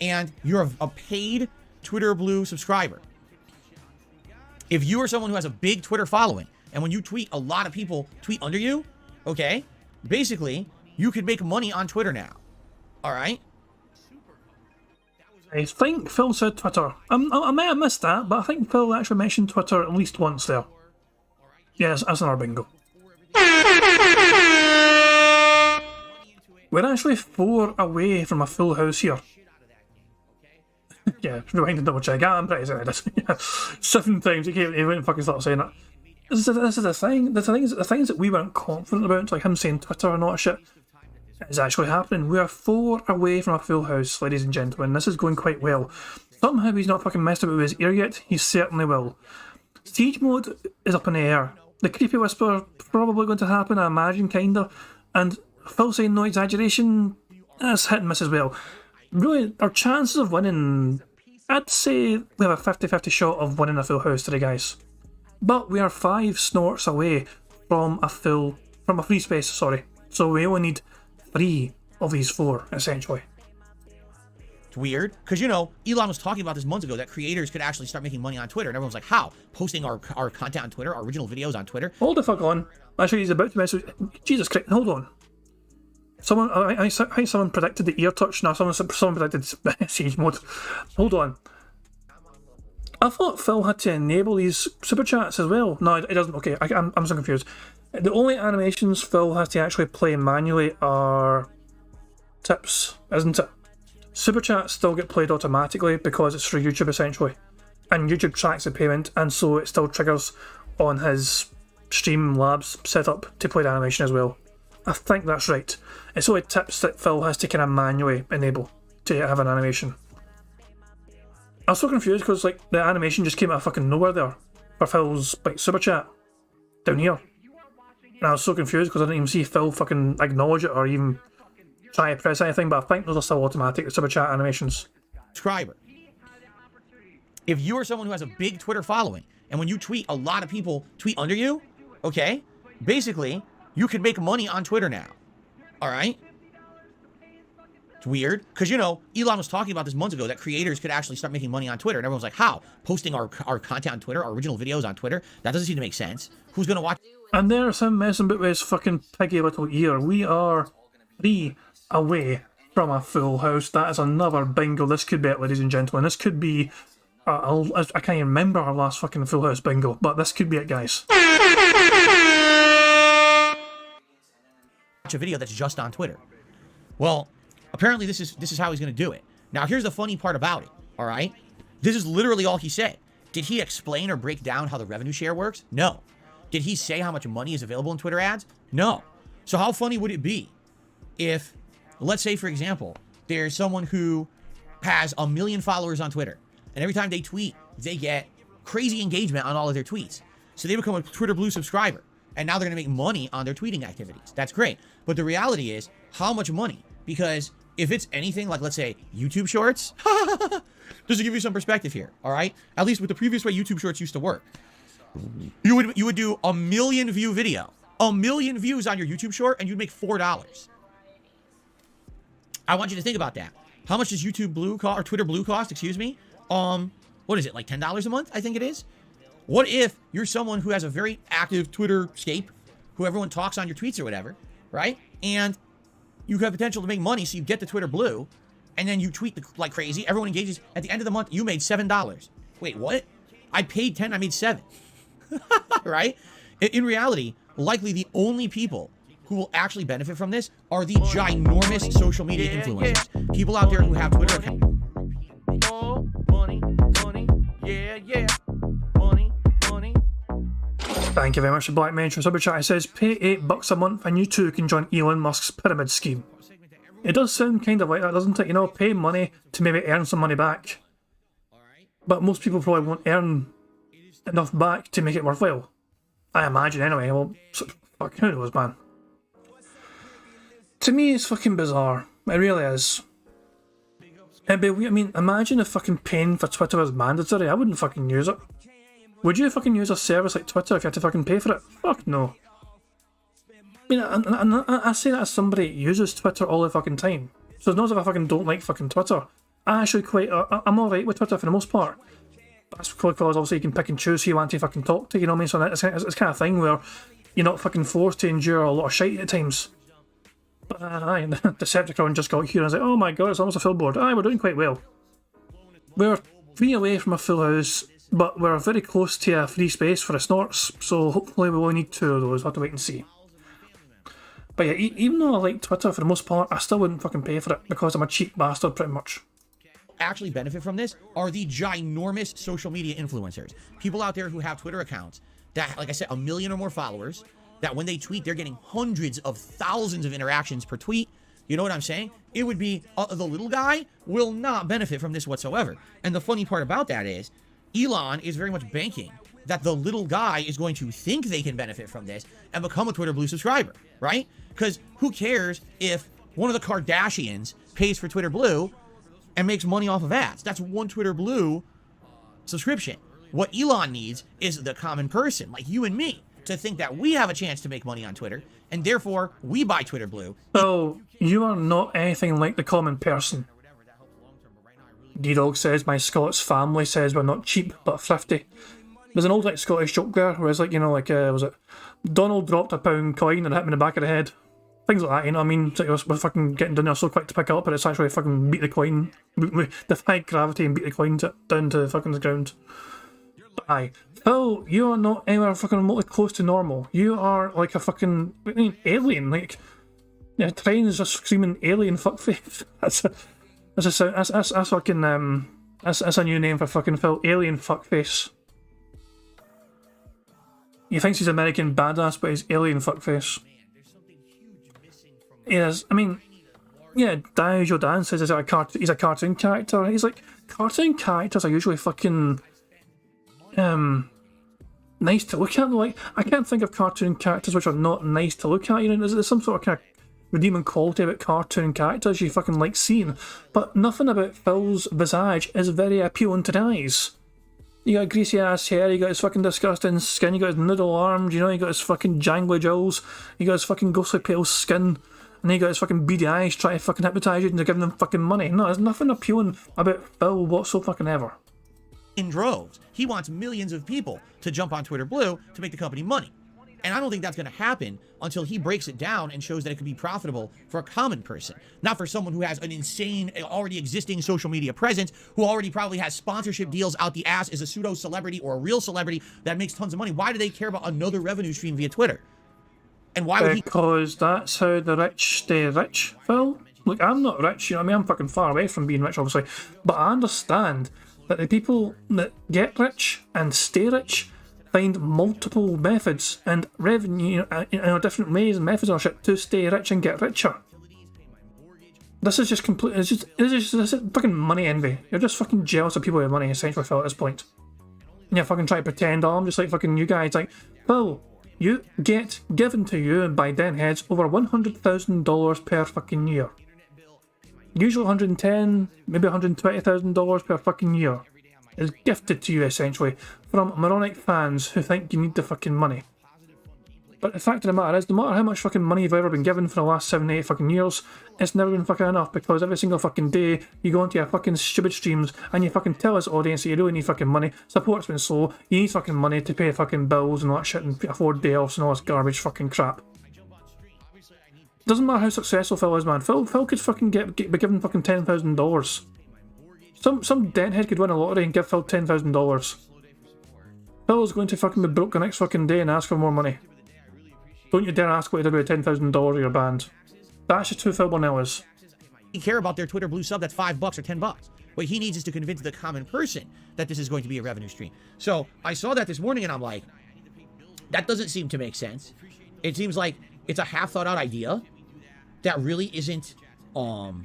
and you're a paid Twitter Blue subscriber, if you are someone who has a big Twitter following and when you tweet, a lot of people tweet under you, okay, basically, you could make money on Twitter now. All right? I think Phil said Twitter. I may have missed that, but I think Phil actually mentioned Twitter at least once there. Yes, that's another bingo. We're actually 4 away from a full house here. Yeah, rewind and double check. I'm pretty certain I did. 7 times. He wouldn't fucking start saying that. This is the thing. The things that we weren't confident about, like him saying Twitter and all that shit, is actually happening. We are 4 away from a full house, ladies and gentlemen. This is going quite well. Somehow he's not fucking messed about with his ear yet. He certainly will. Siege mode is up in the air. The creepy whisper probably going to happen, I imagine, kinda. And Phil saying no exaggeration, that's hit and miss as well. Really, our chances of winning, I'd say we have a 50-50 shot of winning a full house today, guys. But we are 5 snorts away from a free space, sorry. So we only need 3 of these 4, essentially. It's weird, because, you know, Elon was talking about this months ago, that creators could actually start making money on Twitter, and everyone's like, how? Posting our content on Twitter, our original videos on Twitter? Hold the fuck on. Actually, he's about to message. Jesus Christ, hold on. I think someone predicted the ear touch. No, someone predicted siege mode. Hold on. I thought Phil had to enable these super chats as well. No, it doesn't. Okay, I'm so confused. The only animations Phil has to actually play manually are tips, isn't it? Super chats still get played automatically because it's for YouTube essentially, and YouTube tracks the payment, and so it still triggers on his Streamlabs setup to play the animation as well. I think that's right. It's only tips that Phil has to kind of manually enable to have an animation. I was so confused because like the animation just came out of fucking nowhere there for Phil's like super chat down here, and I was so confused because I didn't even see Phil fucking acknowledge it or even try to press anything. But I think those are still automatic, the super chat animations. Subscriber. If you are someone who has a big Twitter following and when you tweet, a lot of people tweet under you, okay, basically you can make money on Twitter now. All right? It's weird, because, you know, Elon was talking about this months ago, that creators could actually start making money on Twitter, and everyone's like, how? Posting our content on Twitter, our original videos on Twitter? That doesn't seem to make sense. Who's going to watch? And there's him messing about with his fucking piggy little ear. We are 3 away from a full house. That is another bingo. This could be it, ladies and gentlemen. This could be... I can't even remember our last fucking full house bingo, but this could be it, guys. A video that's just on Twitter. Well, apparently this is how he's going to do it. Now, here's the funny part about it, all right? This is literally all he said. Did he explain or break down how the revenue share works? No. Did he say how much money is available in Twitter ads? No. So how funny would it be if, let's say, for example, there's someone who has 1 million followers on Twitter, and every time they tweet, they get crazy engagement on all of their tweets. So they become a Twitter Blue subscriber, and now they're going to make money on their tweeting activities. That's great. But the reality is, how much money? Because if it's anything like, let's say, YouTube Shorts, just to give you some perspective here, all right? At least with the previous way YouTube Shorts used to work, you would do 1 million view video, 1 million views on your YouTube Short, and you'd make $4. I want you to think about that. How much does YouTube Blue cost, or Twitter Blue cost? Excuse me. What is it, like $10 a month? I think it is. What if you're someone who has a very active Twitter scape, who everyone talks on your tweets or whatever, right? And you have potential to make money, so you get the Twitter Blue, and then you tweet like crazy. Everyone engages. At the end of the month, you made $7. Wait, what? I paid 10, I made 7. Right? In reality, likely the only people who will actually benefit from this are the ginormous social media influencers. People out there who have Twitter accounts. Oh, money, money, yeah, money, money. Thank you very much to Black Mention Super Chat. It says, pay $8 a month and you too can join Elon Musk's pyramid scheme. It does sound kind of like that, doesn't it? You know, pay money to maybe earn some money back. But most people probably won't earn enough back to make it worthwhile. I imagine anyway. Well, fuck, who knows, man. To me, it's fucking bizarre. It really is. It'd be weird. I mean, imagine if fucking paying for Twitter was mandatory. I wouldn't fucking use it. Would you fucking use a service like Twitter if you had to fucking pay for it? Fuck no. I mean, I say that as somebody who uses Twitter all the fucking time. So it's not as if I fucking don't like fucking Twitter. I actually quite, I'm alright with Twitter for the most part. That's because obviously you can pick and choose who you want to fucking talk to, you know what I mean? So it's kind of thing where you're not fucking forced to endure a lot of shite at times. But aye, the Decepticon just got here and I was like, oh my god, it's almost a full board. Aye, we're doing quite well. We're 3 away from a full house, but we're very close to a free space for a snorts, so hopefully we will need 2 of those. We'll have to wait and see. But yeah, even though I like Twitter for the most part, I still wouldn't fucking pay for it because I'm a cheap bastard pretty much. Actually benefit from this are the ginormous social media influencers. People out there who have Twitter accounts that, like I said, 1 million or more followers, that when they tweet, they're getting hundreds of thousands of interactions per tweet. You know what I'm saying? It would be, the little guy will not benefit from this whatsoever. And the funny part about that is, Elon is very much banking that the little guy is going to think they can benefit from this and become a Twitter Blue subscriber, right? Because who cares if one of the Kardashians pays for Twitter Blue and makes money off of ads? That's one Twitter Blue subscription. What Elon needs is the common person, like you and me, to think that we have a chance to make money on Twitter, and therefore we buy Twitter Blue. So, you are not anything like the common person. D-Dog says, my Scots family says we're not cheap, but thrifty. There's an old like Scottish joke there, where it's like, you know, like, was it Donald dropped a £1 coin and hit him in the back of the head. Things like that, you know what I mean? It's like we're fucking getting down there so quick to pick up, but it's actually fucking beat the coin. We defied gravity and beat the coin down to fucking the ground. But aye. Phil, you are not anywhere fucking remotely close to normal. You are like a fucking alien. Like, yeah, train is just screaming alien fuckface. That's a new name for fucking Phil. Alien fuckface. He thinks he's American badass, but he's alien fuckface. Yes, I mean, yeah, Daijo Dan says he's a cartoon character. He's like, cartoon characters are usually fucking nice to look at. Like, I can't think of cartoon characters which are not nice to look at. You know, there's some sort of kind of redeeming quality about cartoon characters you fucking like seeing, but nothing about Phil's visage is very appealing to the eyes. You got greasy ass hair, you got his fucking disgusting skin, you got his noodle arms, you know, you got his fucking jangly jowls, you got his fucking ghostly pale skin, and then you got his fucking beady eyes trying to fucking hypnotise you into giving them fucking money. No, there's nothing appealing about Phil whatsoever. In droves. He wants millions of people to jump on Twitter Blue to make the company money. And I don't think that's going to happen until he breaks it down and shows that it could be profitable for a common person, not for someone who has an insane, already existing social media presence, who already probably has sponsorship deals out the ass, is a pseudo celebrity or a real celebrity that makes tons of money. Why do they care about another revenue stream via Twitter? And why would he? Because that's how the rich stay rich, Phil. Look, I'm not rich, you know what I mean? I'm fucking far away from being rich, obviously. But I understand that the people that get rich and stay rich find multiple methods and revenue, different ways and methods or shit to stay rich and get richer. This is just complete. This is fucking money envy. You're just fucking jealous of people with money, essentially, Phil, at this point. And you're fucking trying to pretend, oh, I'm just like fucking you guys. Like, Phil, you get given to you by den heads over $100,000 per fucking year. Usually $110,000, maybe $120,000 per fucking year is gifted to you essentially from moronic fans who think you need the fucking money. But the fact of the matter is, no matter how much fucking money you've ever been given for the last 7, 8 fucking years, it's never been fucking enough, because every single fucking day you go into your fucking stupid streams and you fucking tell this audience that you really need fucking money, support's been slow, you need fucking money to pay fucking bills and all that shit and afford day offs and all this garbage fucking crap. Doesn't matter how successful Phil is, man. Phil could fucking be given fucking $10,000. Some denthead could win a lottery and give Phil $10,000. Phil's going to fucking be broke the next fucking day and ask for more money. Don't you dare ask what he did with $10,000 of your band. That's just who Phil Bonnell is. He care about their Twitter blue sub that's $5 or $10. What he needs is to convince the common person that this is going to be a revenue stream. So I saw that this morning and I'm like, that doesn't seem to make sense. It seems like it's a half thought out idea that really isn't, how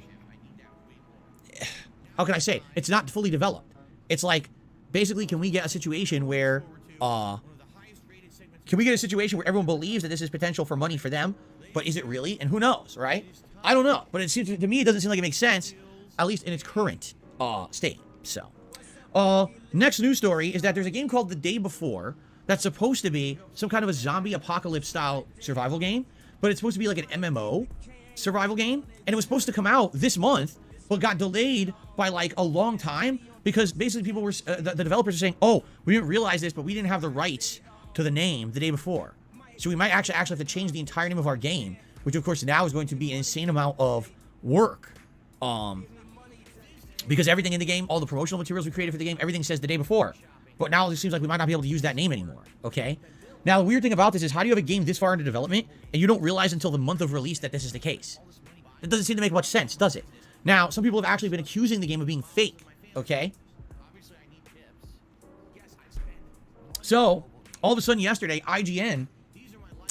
can I say? It's not fully developed. It's like, basically, can we get a situation where everyone believes that this is potential for money for them, but is it really? And who knows, right? I don't know, but it seems to me it doesn't seem like it makes sense, at least in its current state. So, next news story is that there's a game called The Day Before that's supposed to be some kind of a zombie apocalypse style survival game, but it's supposed to be like an MMO survival game, and it was supposed to come out this month, but got delayed by like a long time because basically people were the developers are saying, oh, we didn't realize this, but we didn't have the rights to the name The Day Before, so we might actually have to change the entire name of our game, which of course now is going to be an insane amount of work, because everything in the game, all the promotional materials we created for the game, everything says The Day Before, but now it seems like we might not be able to use that name anymore. Okay, now the weird thing about this is, how do you have a game this far into development and you don't realize until the month of release that this is the case? It doesn't seem to make much sense, does it? Now, some people have actually been accusing the game of being fake, okay? So, all of a sudden yesterday, IGN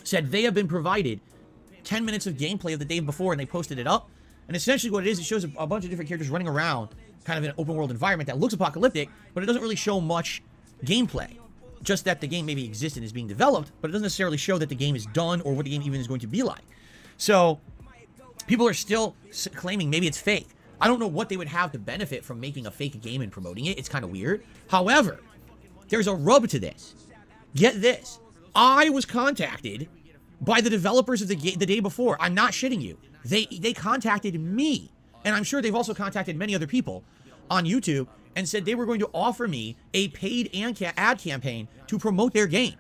said they have been provided 10 minutes of gameplay of The Day Before, and they posted it up. And essentially what it is, it shows a bunch of different characters running around, kind of in an open world environment that looks apocalyptic, but it doesn't really show much gameplay. Just that the game maybe exists and is being developed, but it doesn't necessarily show that the game is done or what the game even is going to be like. So, people are still claiming maybe it's fake. I don't know what they would have to benefit from making a fake game and promoting it. It's kind of weird. However, there's a rub to this. Get this. I was contacted by the developers of the Day Before. I'm not shitting you. They contacted me. And I'm sure they've also contacted many other people on YouTube and said they were going to offer me a paid ad campaign to promote their game.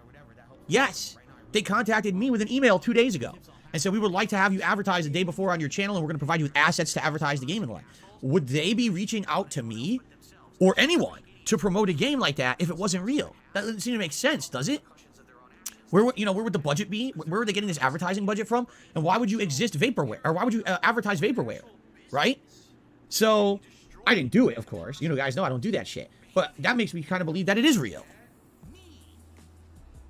Yes, they contacted me with an email 2 days ago and said, we would like to have you advertise The Day Before on your channel, and we're going to provide you with assets to advertise the game and the like. Would they be reaching out to me or anyone to promote a game like that if it wasn't real? That doesn't seem to make sense, does it? Where would the budget be? Where are they getting this advertising budget from? And why would you exist vaporware? Or why would you advertise vaporware? Right? So, I didn't do it, of course. You know, guys know I don't do that shit. But that makes me kind of believe that it is real.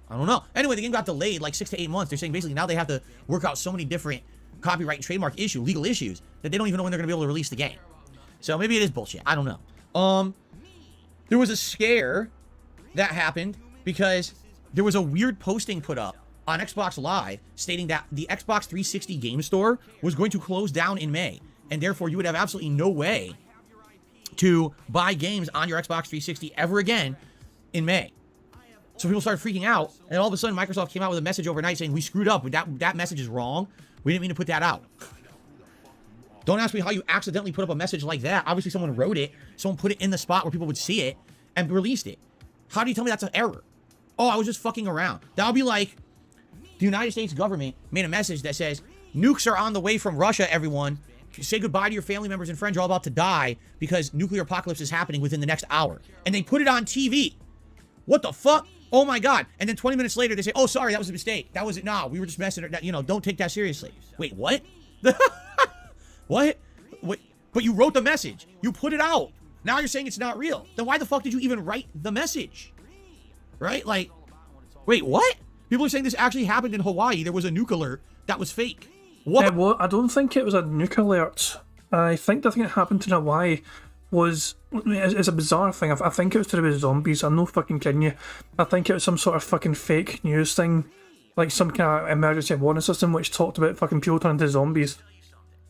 I don't know. Anyway, the game got delayed like 6 to 8 months. They're saying basically now they have to work out so many different copyright and trademark legal issues, that they don't even know when they're going to be able to release the game. So maybe it is bullshit. I don't know. There was a scare that happened because there was a weird posting put up on Xbox Live stating that the Xbox 360 game store was going to close down in May, and therefore you would have absolutely no way to buy games on your Xbox 360 ever again in May. So people started freaking out, and all of a sudden Microsoft came out with a message overnight saying, we screwed up, that message is wrong, we didn't mean to put that out. Don't ask me how you accidentally put up a message like that. Obviously someone wrote it, someone put it in the spot where people would see it, and released it. How do you tell me that's an error? Oh, I was just fucking around. That would be like, the United States government made a message that says, nukes are on the way from Russia, everyone. Say goodbye to your family members and friends, you're all about to die because nuclear apocalypse is happening within the next hour. And they put it on TV. What the fuck? Oh my God. And then 20 minutes later, they say, oh, sorry, that was a mistake. That wasn't, no, we were just messing, you know, don't take that seriously. Wait, what? What? But you wrote the message. You put it out. Now you're saying it's not real. Then why the fuck did you even write the message? Right? Like, wait, what? People are saying this actually happened in Hawaii. There was a nuke alert that was fake. What? Well, I don't think it was a nuke alert. I think the thing that happened in Hawaii was, it's a bizarre thing. I think it was to do with zombies. I'm no fucking kidding you. I think it was some sort of fucking fake news thing, like some kind of emergency warning system which talked about fucking people turning into zombies.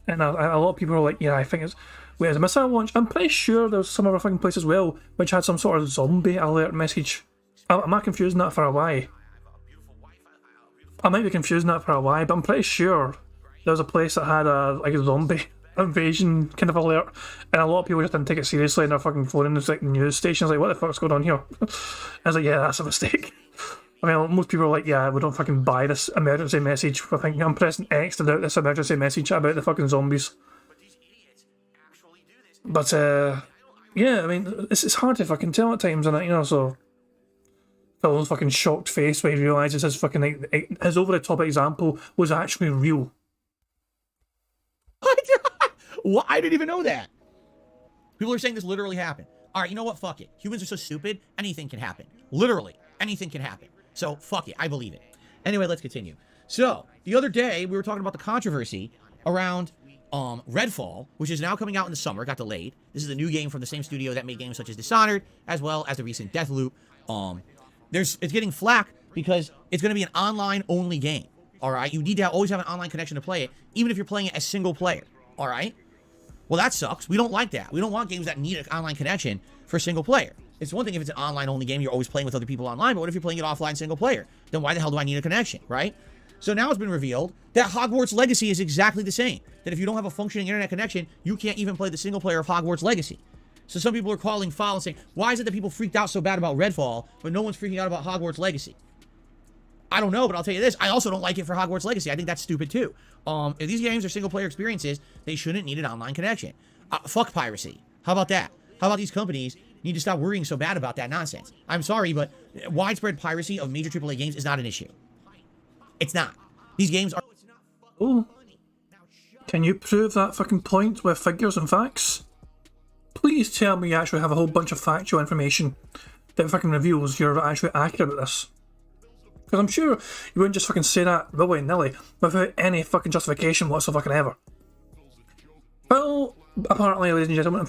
And a lot of people are like, yeah, I think it's, wait, it's a missile launch. I'm pretty sure there's some other fucking place as well which had some sort of zombie alert message. Am I confusing that for Hawaii? I might be confusing that for a while, but I'm pretty sure there was a place that had a zombie invasion kind of alert, and a lot of people just didn't take it seriously, and they're fucking phoning the like news stations like, what the fuck's going on here? I was like, yeah, that's a mistake. I mean, most people are like, yeah, we don't fucking buy this emergency message. I think I'm pressing X to doubt this emergency message about the fucking zombies. But yeah, I mean, it's hard to fucking tell at times, and you know, so Phil's fucking shocked face when he realises his fucking like, his over the top example was actually real. What? I didn't even know that. People are saying this literally happened. All right, you know what? Fuck it. Humans are so stupid. Anything can happen. Literally, anything can happen. So fuck it. I believe it. Anyway, let's continue. So the other day we were talking about the controversy around Redfall, which is now coming out in the summer. Got delayed. This is a new game from the same studio that made games such as Dishonored, as well as the recent Deathloop. It's getting flack because it's going to be an online-only game. All right, you need to always have an online connection to play it, even if you're playing it as single player. All right. Well, that sucks. We don't like that. We don't want games that need an online connection for single player. It's one thing if it's an online-only game, you're always playing with other people online, but what if you're playing it offline single player? Then why the hell do I need a connection, right? So now it's been revealed that Hogwarts Legacy is exactly the same. That if you don't have a functioning internet connection, you can't even play the single player of Hogwarts Legacy. So some people are calling foul and saying, why is it that people freaked out so bad about Redfall, but no one's freaking out about Hogwarts Legacy? I don't know, but I'll tell you this. I also don't like it for Hogwarts Legacy. I think that's stupid too. If these games are single-player experiences, they shouldn't need an online connection. Fuck piracy. How about that? How about these companies need to stop worrying so bad about that nonsense? I'm sorry, but widespread piracy of major AAA games is not an issue. It's not. These games are... Oh. Can you prove that fucking point with figures and facts? Please tell me you actually have a whole bunch of factual information that fucking reveals you're actually accurate about this. Because I'm sure you wouldn't just fucking say that willy-nilly without any fucking justification whatsoever. Well, apparently, ladies and gentlemen,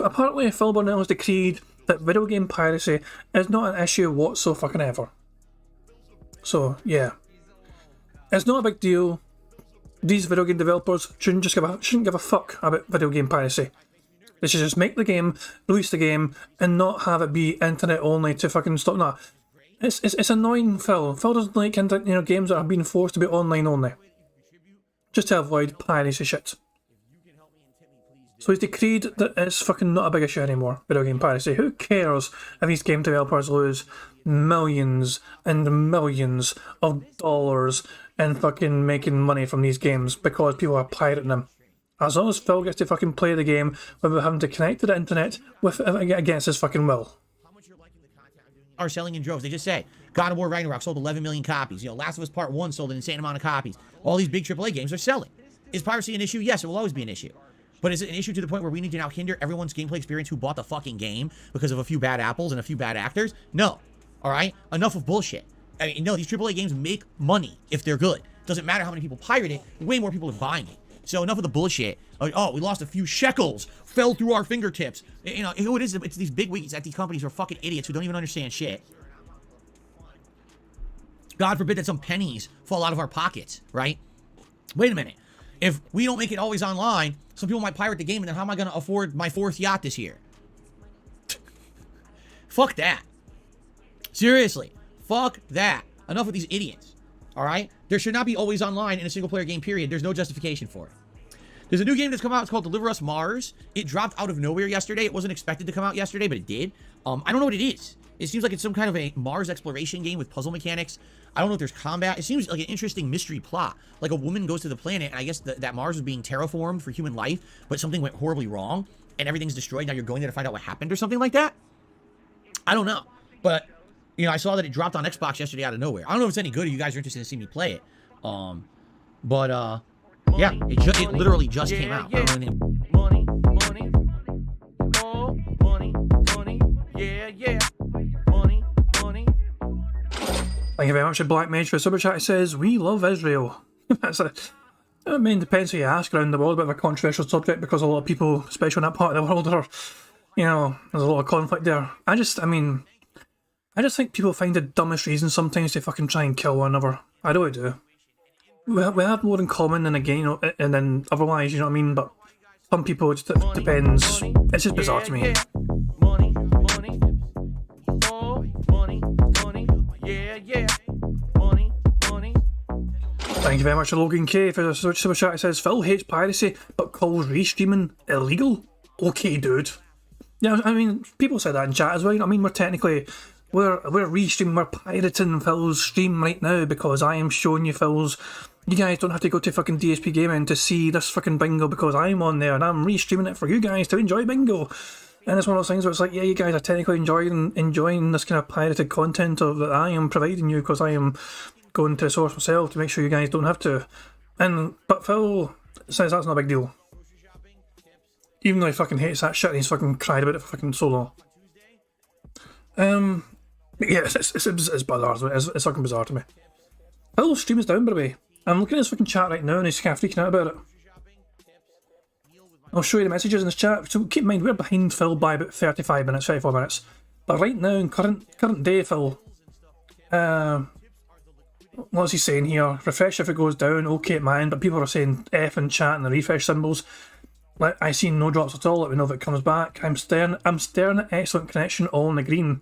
Phil Burnell has decreed that video game piracy is not an issue whatsoever. So, yeah. It's not a big deal. These video game developers shouldn't give a fuck about video game piracy. They should just make the game, release the game, and not have it be internet only to fucking stop that. It's annoying, Phil. Phil doesn't like games that are being forced to be online only, just to avoid piracy shit. So he's decreed that it's fucking not a big issue anymore, video game piracy. Who cares if these game developers lose millions and millions of dollars in fucking making money from these games because people are pirating them? As long as Phil gets to fucking play the game without having to connect to the internet against his fucking will. Are selling in droves. They just say God of War Ragnarok sold 11 million copies. Last of Us Part 1 sold an insane amount of copies. All these big AAA games are selling. Is piracy an issue? Yes, it will always be an issue. But is it an issue to the point where we need to now hinder everyone's gameplay experience who bought the fucking game because of a few bad apples and a few bad actors? No. All right? Enough of bullshit. I mean, no, these AAA games make money if they're good. Doesn't matter how many people pirate it. Way more people are buying it. So enough of the bullshit. Oh, we lost a few shekels. Fell through our fingertips. Who it is? It's these big wigs at these companies who are fucking idiots who don't even understand shit. God forbid that some pennies fall out of our pockets, right? Wait a minute. If we don't make it always online, some people might pirate the game, and then how am I going to afford my 4th yacht this year? Fuck that. Seriously. Fuck that. Enough with these idiots. All right? There should not be always online in a single-player game, period. There's no justification for it. There's a new game that's come out. It's called Deliver Us Mars. It dropped out of nowhere yesterday. It wasn't expected to come out yesterday, but it did. I don't know what it is. It seems like it's some kind of a Mars exploration game with puzzle mechanics. I don't know if there's combat. It seems like an interesting mystery plot. Like a woman goes to the planet, and I guess that Mars was being terraformed for human life, but something went horribly wrong, and everything's destroyed. Now you're going there to find out what happened or something like that? I don't know. But, I saw that it dropped on Xbox yesterday out of nowhere. I don't know if it's any good or you guys are interested in seeing me play it. Yeah, it literally just came out. Yeah. Money, oh, money, yeah. Money. Thank you very much, Black Mage, for Super Chat. It says, we love Israel. I mean, depends who you ask around the world. A bit of a controversial subject because a lot of people, especially in that part of the world, are, there's a lot of conflict there. I just think people find the dumbest reasons sometimes to fucking try and kill one another. I really do. We have more in common than again, and then otherwise, you know what I mean? But some people, it just depends. It's just bizarre to me. Money, oh, money, yeah. Money. Thank you very much to Logan K for the super chat. It says, Phil hates piracy, but calls restreaming illegal? Okay, dude. Yeah, I mean, people said that in chat as well. You know what I mean? We're technically, we're restreaming, we're pirating Phil's stream right now because I am showing you Phil's. You guys don't have to go to fucking DSP Gaming to see this fucking bingo because I'm on there and I'm restreaming it for you guys to enjoy bingo. And it's one of those things where it's like, yeah, you guys are technically enjoying this kind of pirated content that I am providing you because I am going to the source myself to make sure you guys don't have to. But Phil says that's not a big deal. Even though he fucking hates that shit and he's fucking cried about it for fucking so long. But yeah, it's bizarre. It's fucking bizarre to me. Phil's stream is down, by the way. I'm looking at his fucking chat right now and he's kind of freaking out about it. I'll show you the messages in this chat. So keep in mind, we're behind Phil by about 35 minutes, 34 minutes. But right now, in current day, Phil, what's he saying here? Refresh if it goes down, okay at mine, but people are saying F in chat and the refresh symbols. Like, I see no drops at all, let me know if it comes back. I'm staring at excellent connection, all in the green.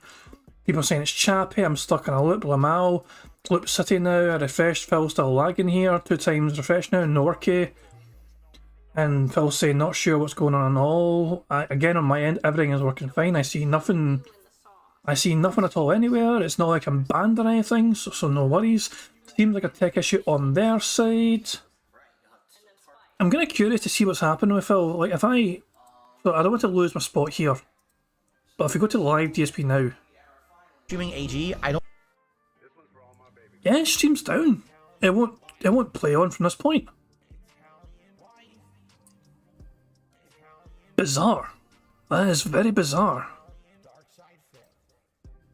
People are saying it's chappy, I'm stuck in a loop, Lamal, loop city now, I refreshed, Phil still lagging here, 2 times refresh now, no okay. And Phil's saying not sure what's going on at all. Again, on my end, everything is working fine, I see nothing at all anywhere, it's not like I'm banned or anything, so no worries. Seems like a tech issue on their side. I'm kind of curious to see what's happening with Phil. Like, so I don't want to lose my spot here, but if we go to live DSP now, Streaming AG, I don't. yeah, it stream's down. It won't play on from this point. Bizarre. That is very bizarre.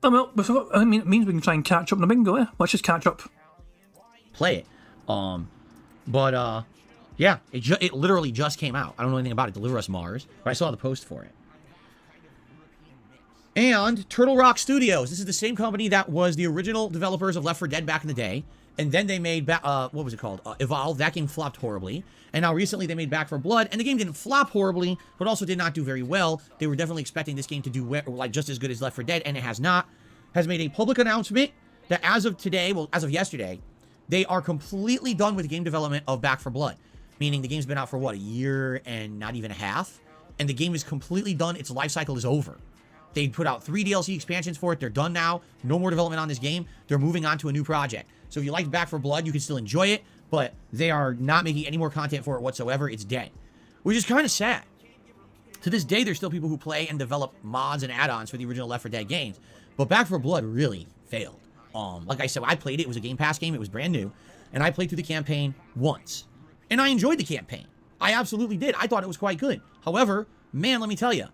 Oh, well, I mean, it means we can try and catch up on the bingo, eh? Let's just catch up. Play it. Yeah, it literally just came out. I don't know anything about it. Deliver Us Mars, but I saw the post for it. And Turtle Rock Studios. This is the same company that was the original developers of Left 4 Dead back in the day. And then they made, what was it called? Evolve. That game flopped horribly. And now recently they made Back 4 Blood. And the game didn't flop horribly, but also did not do very well. They were definitely expecting this game to do like just as good as Left 4 Dead, and it has not. Has made a public announcement that as of today, well, as of yesterday, they are completely done with game development of Back 4 Blood. Meaning the game's been out for, what, a year and not even a half? And the game is completely done. Its life cycle is over. They put out 3 DLC expansions for it. They're done now. No more development on this game. They're moving on to a new project. So if you liked Back 4 Blood, you can still enjoy it, but they are not making any more content for it whatsoever. It's dead. Which is kind of sad. To this day, there's still people who play and develop mods and add-ons for the original Left 4 Dead games. But Back 4 Blood really failed. Like I said, I played it. It was a Game Pass game. It was brand new. And I played through the campaign once. And I enjoyed the campaign. I absolutely did. I thought it was quite good. However, man, let me tell you,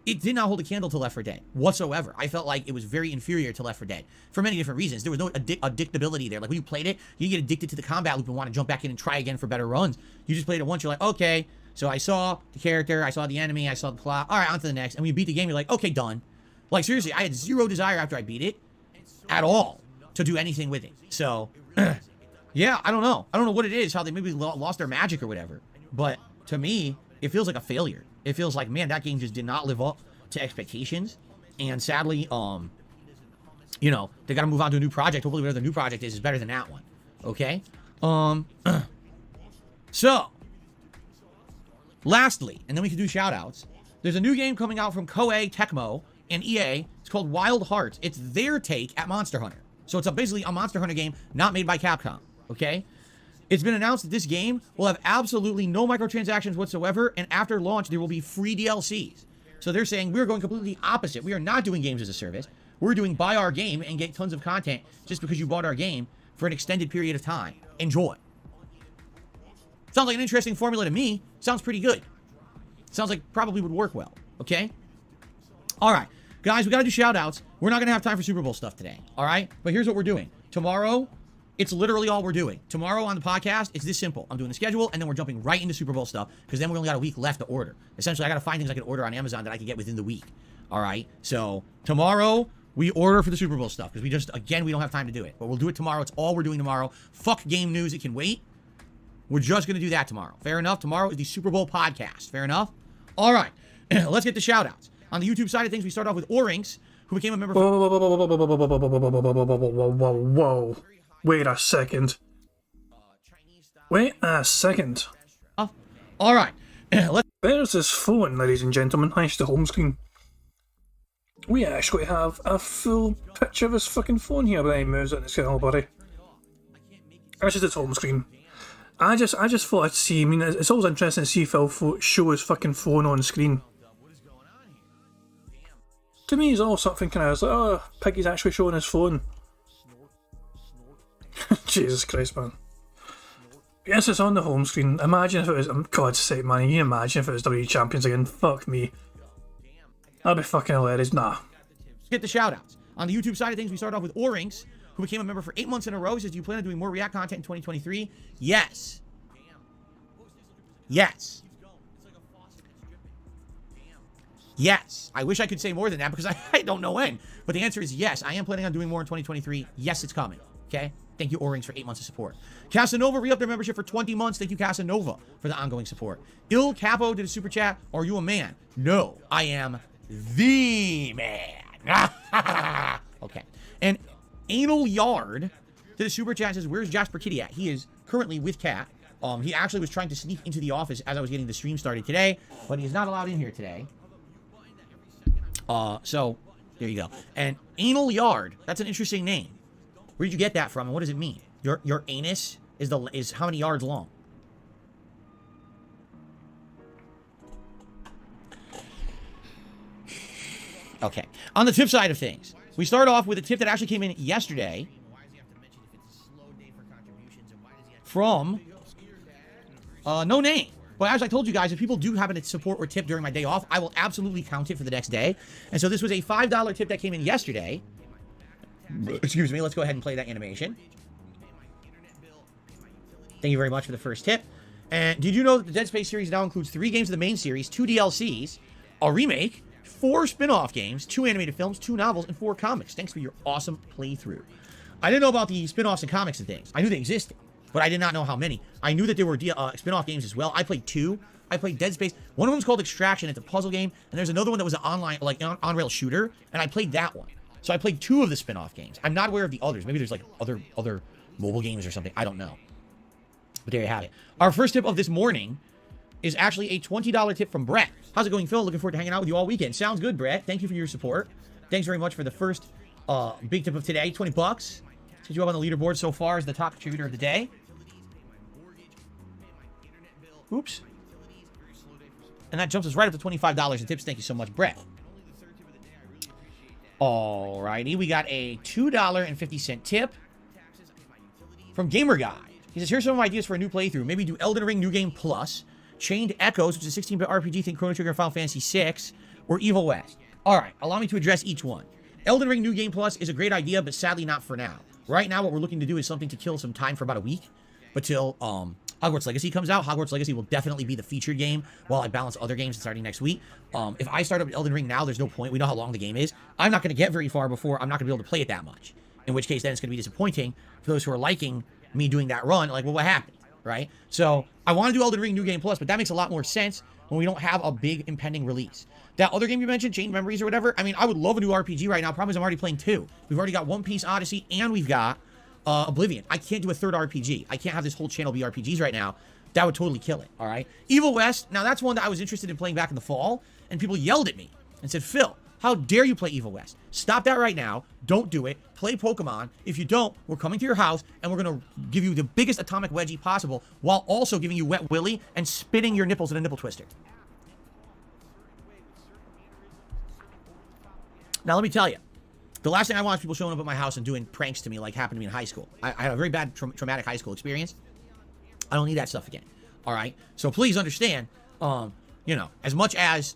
it did not hold a candle to Left 4 Dead whatsoever. I felt like it was very inferior to Left 4 Dead for many different reasons. There was no addictability there. Like when you played it, you get addicted to the combat loop and want to jump back in and try again for better runs. You just played it once, you're like, okay, so I saw the character, I saw the enemy, I saw the plot. All right, on to the next. And when you beat the game, you're like, okay, done. Like seriously, I had zero desire after I beat it at all to do anything with it. So, yeah, I don't know. I don't know what it is, how they maybe lost their magic or whatever. But to me, it feels like a failure. It feels like, man, that game just did not live up to expectations. And sadly, you know, they got to move on to a new project. Hopefully whatever the new project is better than that one. Okay? So, lastly, and then we can do shout-outs. There's a new game coming out from Koei Tecmo and EA. It's called Wild Hearts. It's their take at Monster Hunter. So it's basically a Monster Hunter game not made by Capcom. Okay? It's been announced that this game will have absolutely no microtransactions whatsoever, and after launch, there will be free DLCs. So they're saying we're going completely opposite. We are not doing games as a service. We're doing buy our game and get tons of content just because you bought our game for an extended period of time. Enjoy. Sounds like an interesting formula to me. Sounds pretty good. Sounds like probably would work well. Okay? All right. Guys, we got to do shout-outs. We're not going to have time for Super Bowl stuff today. All right? But here's what we're doing. Tomorrow, it's literally all we're doing. Tomorrow on the podcast, it's this simple. I'm doing the schedule, and then we're jumping right into Super Bowl stuff, because then we only got a week left to order. Essentially, I got to find things I can order on Amazon that I can get within the week. All right? So, tomorrow, we order for the Super Bowl stuff, because we don't have time to do it. But we'll do it tomorrow. It's all we're doing tomorrow. Fuck game news. It can wait. We're just going to do that tomorrow. Fair enough? Tomorrow is the Super Bowl podcast. Fair enough? All right. Let's get the shout-outs. On the YouTube side of things, we start off with Orinks, who became a member... Whoa. Wait a second. Wait a second. All right. Let's. There's his phone, ladies and gentlemen. Here's the home screen. We actually have a full picture of his fucking phone here, but he moves it and it's got all buddy. This is his home screen. I just thought I'd see. I mean, it's always interesting to see Phil show his fucking phone on screen. To me, it's all something kind of like, oh, Piggy's actually showing his phone. Jesus Christ, man. Yes, it's on the home screen. Imagine if it was, God's sake, man, you imagine if it was WWE Champions again. Fuck me. That'd be fucking hilarious. Nah. Get the shoutouts. On the YouTube side of things, we start off with Errands, who became a member for 8 months in a row. He says, do you plan on doing more React content in 2023? Yes. Yes. Yes. I wish I could say more than that because I don't know when. But the answer is yes. I am planning on doing more in 2023. Yes, it's coming. Okay? Thank you, O-Rings, for 8 months of support. Casanova re-upped their membership for 20 months. Thank you, Casanova, for the ongoing support. Il Capo did a super chat. Are you a man? No, I am the man. Okay. And Anal Yard did a super chat. Says, where's Jasper Kitty at? He is currently with Cat. He actually was trying to sneak into the office as I was getting the stream started today, but he is not allowed in here today. So there you go. And Anal Yard, that's an interesting name. Where did you get that from, and what does it mean? Your anus is how many yards long? Okay. On the tip side of things, we start off with a tip that actually came in yesterday from no name. But as I told you guys, if people do happen to support or tip during my day off, I will absolutely count it for the next day. And so this was a $5 tip that came in yesterday. Excuse me, let's go ahead and play that animation. Thank you very much for the first tip. And did you know that the Dead Space series now includes 3 games of the main series, 2 DLCs, a remake, 4 spin-off games, 2 animated films, 2 novels, and 4 comics. Thanks for your awesome playthrough. I didn't know about the spin-offs and comics and things. I knew they existed, but I did not know how many. I knew that there were spin-off games as well. I played 2. I played Dead Space. One of them's called Extraction. It's a puzzle game. And there's another one that was an online, like on-rail shooter. And I played that one. So I played 2 of the spin-off games. I'm not aware of the others. Maybe there's like other mobile games or something. I don't know. But there you have it. Our first tip of this morning is actually a $20 tip from Brett. How's it going, Phil? Looking forward to hanging out with you all weekend. Sounds good, Brett. Thank you for your support. Thanks very much for the first big tip of today. $20. Set you up on the leaderboard so far as the top contributor of the day. Oops. And that jumps us right up to $25 in tips. Thank you so much, Brett. Alrighty, we got a $2.50 tip from Gamer Guy. He says, here's some ideas for a new playthrough. Maybe do Elden Ring New Game Plus, Chained Echoes, which is a 16-bit RPG, think Chrono Trigger and Final Fantasy VI, or Evil West. Alright, allow me to address each one. Elden Ring New Game Plus is a great idea, but sadly not for now. Right now, what we're looking to do is something to kill some time for about a week, but till Hogwarts Legacy comes out. Hogwarts Legacy will definitely be the featured game while I balance other games starting next week. If I start up Elden Ring now, there's no point. We know how long the game is. I'm not going to get very far before I'm not going to be able to play it that much. In which case, then it's going to be disappointing for those who are liking me doing that run. Like, well, what happened, right? So I want to do Elden Ring New Game Plus, but that makes a lot more sense when we don't have a big impending release. That other game you mentioned, Chained Memories or whatever, I mean, I would love a new RPG right now. Problem is I'm already playing 2. We've already got One Piece Odyssey, and we've got Oblivion. I can't do a third RPG. I can't have this whole channel be RPGs right now. That would totally kill it, all right? Evil West, now that's one that I was interested in playing back in the fall, and people yelled at me and said, Phil, how dare you play Evil West? Stop that right now. Don't do it. Play Pokemon. If you don't, we're coming to your house, and we're going to give you the biggest atomic wedgie possible while also giving you Wet Willy and spitting your nipples in a nipple twister. Now, let me tell you, the last thing I want is people showing up at my house and doing pranks to me like happened to me in high school. I had a very bad traumatic high school experience. I don't need that stuff again. All right? So please understand, you know, as much as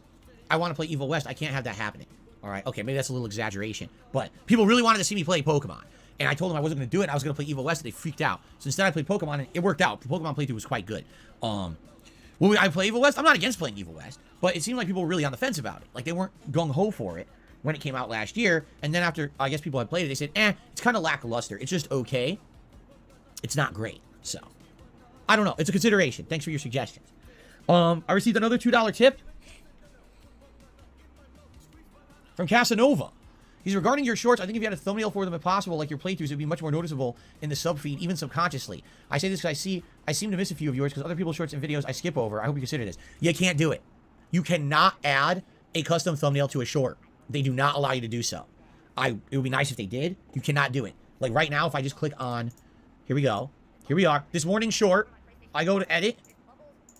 I want to play Evil West, I can't have that happening. All right? Okay, maybe that's a little exaggeration. But people really wanted to see me play Pokemon. And I told them I wasn't going to do it. I was going to play Evil West, and they freaked out. So instead I played Pokemon, and it worked out. The Pokemon playthrough was quite good. Will I play Evil West? I'm not against playing Evil West. But it seemed like people were really on the fence about it. Like, they weren't gung-ho for it when it came out last year. And then after, I guess, people had played it, they said, it's kind of lackluster. It's just okay. It's not great. So I don't know. It's a consideration. Thanks for your suggestions. I received another $2 tip from Casanova. He's regarding your shorts. I think if you had a thumbnail for them, if possible, like your playthroughs, it would be much more noticeable in the sub feed, even subconsciously. I say this because I seem to miss a few of yours because other people's shorts and videos I skip over. I hope you consider this. You can't do it. You cannot add a custom thumbnail to a short. They do not allow you to do so. It would be nice if they did. You cannot do it. Like right now, if I just click on, here we go. Here we are. This morning short, I go to edit,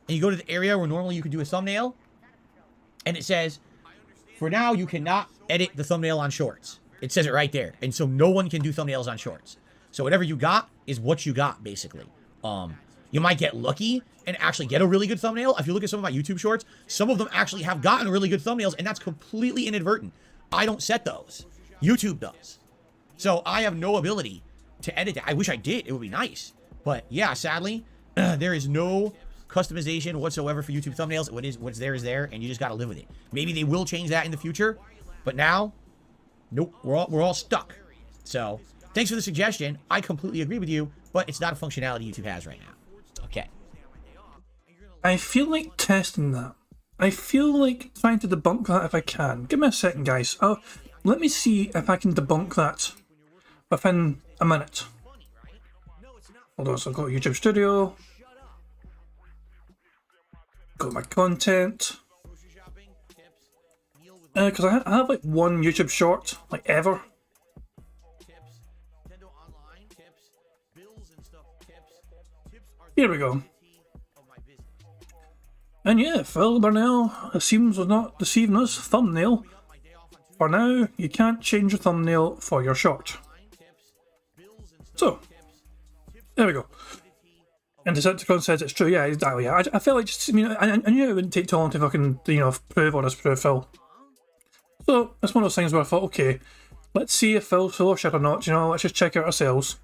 and you go to the area where normally you could do a thumbnail, and it says, for now, you cannot edit the thumbnail on shorts. It says it right there. And so no one can do thumbnails on shorts. So whatever you got is what you got, basically. You might get lucky and actually get a really good thumbnail. If you look at some of my YouTube shorts, some of them actually have gotten really good thumbnails, and that's completely inadvertent. I don't set those. YouTube does. So I have no ability to edit that. I wish I did. It would be nice. But yeah, sadly, there is no customization whatsoever for YouTube thumbnails. What's there is there, and you just got to live with it. Maybe they will change that in the future, but now, nope, we're all stuck. So thanks for the suggestion. I completely agree with you, but it's not a functionality YouTube has right now. Okay. I feel like testing that. I feel like trying to debunk that if I can. Give me a second, guys. Let me see if I can debunk that within a minute. Hold on, so I've got YouTube Studio. Got my content. Because I have like one YouTube short, like ever. Here we go. And yeah, Phil Burnell, it seems, was not deceiving us. Thumbnail. For now, you can't change the thumbnail for your short. So, there we go. And Decepticon says it's true. Yeah, exactly. Yeah. I felt like just, I mean, I knew it wouldn't take too long to fucking, prove or disprove Phil. So, it's one of those things where I thought, okay, let's see if Phil's full of shit or not. Let's just check it ourselves.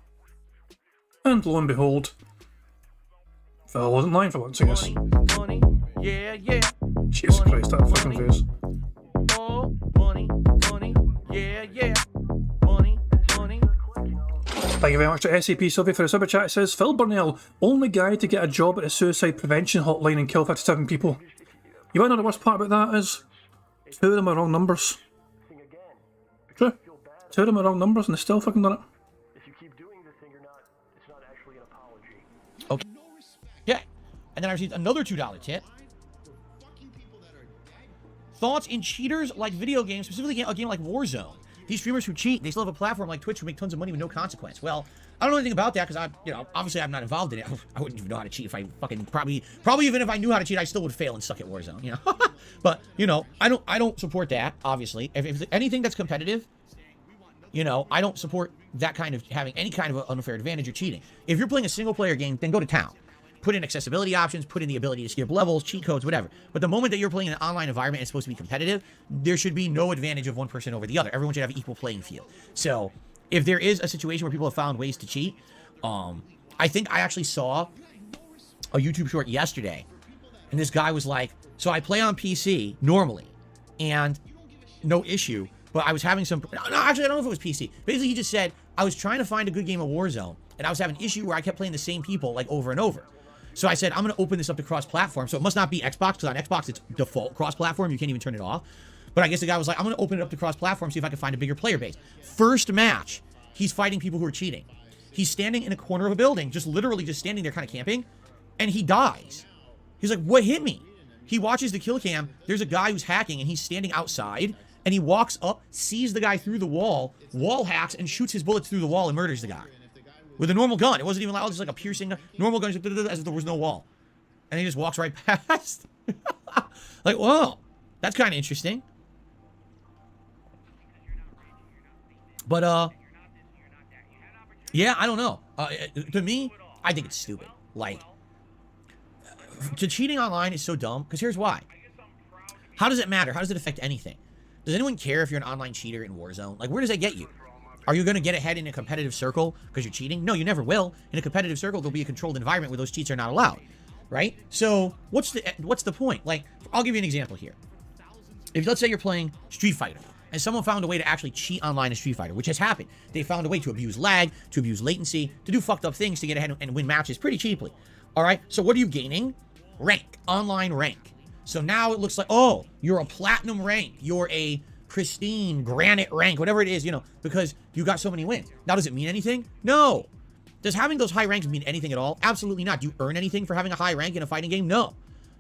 And lo and behold, Phil wasn't lying for once, I guess. Money, yeah, yeah. Jesus Christ, that fucking face. Oh, money, yeah, yeah. Money. Thank you very much to SCP Sylvie for the super chat. It says, Phil Burnell, only guy to get a job at a suicide prevention hotline and kill 57 people. You want to know the worst part about that is? 2 of them are wrong numbers. True. 2 of them are wrong numbers and they still fucking done it. If you keep doing this thing or not, it's not actually an apology. Okay. Yeah. And then I received another $2 tip. Thoughts in cheaters like video games, specifically a game like Warzone. These streamers who cheat, they still have a platform like Twitch who make tons of money with no consequence. Well, I don't know anything about that because obviously I'm not involved in it. I wouldn't even know how to cheat if I fucking probably even if I knew how to cheat, I still would fail and suck at Warzone, But, I don't support that, obviously. If anything that's competitive, I don't support that kind of having any kind of an unfair advantage or cheating. If you're playing a single player game, then go to town. Put in accessibility options, put in the ability to skip levels, cheat codes, whatever. But the moment that you're playing in an online environment and it's supposed to be competitive, there should be no advantage of one person over the other. Everyone should have an equal playing field. So if there is a situation where people have found ways to cheat, I think I actually saw a YouTube short yesterday, and this guy was like, so I play on PC normally, and no issue, but I was having some, no, actually I don't know if it was PC. Basically he just said, I was trying to find a good game of Warzone, and I was having an issue where I kept playing the same people like over and over. So I said, I'm going to open this up to cross-platform. So it must not be Xbox, because on Xbox it's default cross-platform. You can't even turn it off. But I guess the guy was like, I'm going to open it up to cross-platform, see if I can find a bigger player base. First match, he's fighting people who are cheating. He's standing in a corner of a building, just literally just standing there kind of camping, and he dies. He's like, what hit me? He watches the kill cam. There's a guy who's hacking, and he's standing outside, and he walks up, sees the guy through the wall hacks, and shoots his bullets through the wall and murders the guy. With a normal gun. It wasn't even loud, just like a piercing normal gun, as if there was no wall. And he just walks right past. Like, whoa. That's kind of interesting. But, yeah, I don't know. To me, I think it's stupid. Like, cheating online is so dumb, because here's why. How does it matter? How does it affect anything? Does anyone care if you're an online cheater in Warzone? Like, where does that get you? Are you going to get ahead in a competitive circle because you're cheating? No, you never will. In a competitive circle, there'll be a controlled environment where those cheats are not allowed, right? So what's the point? Like, I'll give you an example here. If let's say you're playing Street Fighter and someone found a way to actually cheat online in Street Fighter, which has happened. They found a way to abuse lag, to abuse latency, to do fucked up things to get ahead and win matches pretty cheaply. All right, so what are you gaining? Rank, online rank. So now it looks like, oh, you're a platinum rank. You're a pristine granite rank, whatever it is, you know, because you got so many wins. Now, does it mean anything? No. Does having those high ranks mean anything at all? Absolutely not. Do you earn anything for having a high rank in a fighting game? No.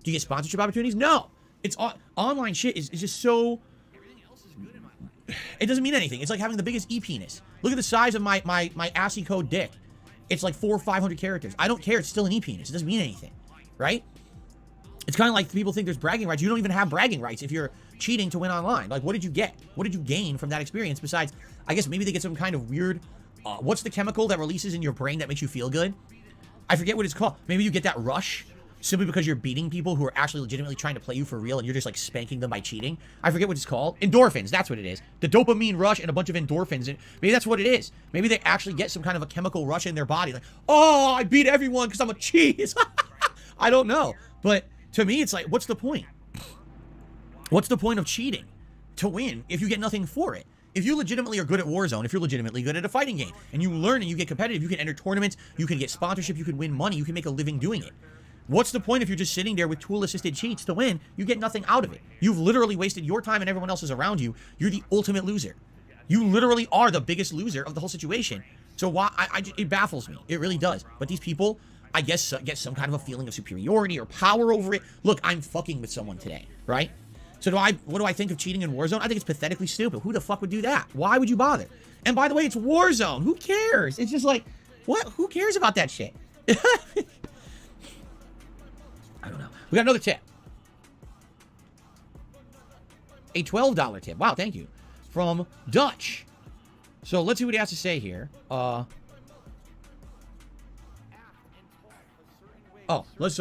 Do you get sponsorship opportunities? No. It's online shit is just so... It doesn't mean anything. It's like having the biggest e-penis. Look at the size of my assy code dick. It's like 400 or 500 characters. I don't care. It's still an e-penis. It doesn't mean anything, right? It's kind of like people think there's bragging rights. You don't even have bragging rights if you're cheating to win online. Like, what did you get? What did you gain from that experience besides, I guess maybe they get some kind of weird, what's the chemical that releases in your brain that makes you feel good? I forget what it's called. Maybe you get that rush simply because you're beating people who are actually legitimately trying to play you for real and you're just like spanking them by cheating. I forget what it's called. Endorphins, that's what it is. The dopamine rush and a bunch of endorphins. And maybe that's what it is. Maybe they actually get some kind of a chemical rush in their body. Like, oh, I beat everyone because I'm a cheese. I don't know. But to me, it's like, what's the point? What's the point of cheating to win if you get nothing for it? If you legitimately are good at Warzone, if you're legitimately good at a fighting game, and you learn and you get competitive, you can enter tournaments, you can get sponsorship, you can win money, you can make a living doing it. What's the point if you're just sitting there with tool-assisted cheats to win? You get nothing out of it. You've literally wasted your time and everyone else's around you. You're the ultimate loser. You literally are the biggest loser of the whole situation. So why? It baffles me. It really does. But these people, I guess, get some kind of a feeling of superiority or power over it. Look, I'm fucking with someone today, right? So what do I think of cheating in Warzone? I think it's pathetically stupid. Who the fuck would do that? Why would you bother? And by the way, it's Warzone. Who cares? It's just like, what? Who cares about that shit? I don't know. We got another tip. A $12 tip. Wow, thank you. From Dutch. So let's see what he has to say here. So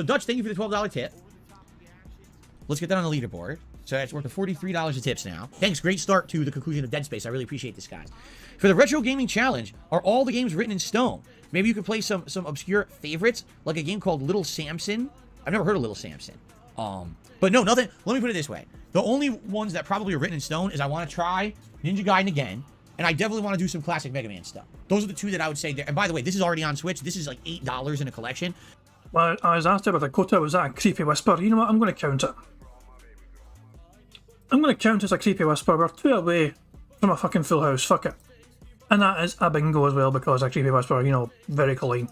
Dutch, thank you for the $12 tip. Let's get that on the leaderboard. So that's worth $43 of tips now. Thanks. Great start to the conclusion of Dead Space. I really appreciate this, guys. For the Retro Gaming Challenge, are all the games written in stone? Maybe you could play some obscure favorites, like a game called Little Samson. I've never heard of Little Samson. But no, nothing. Let me put it this way. The only ones that probably are written in stone is I want to try Ninja Gaiden again, and I definitely want to do some classic Mega Man stuff. Those are the two that I would say there. And by the way, this is already on Switch. This is like $8 in a collection. Well, I was asked about Dakota, was that a creepy whisper? You know what, I'm going to count it. I'm going to count as a creepy whisper. We're 2 away from a fucking full house, fuck it. And that is a bingo as well, because a creepy whisper, you know, very clean.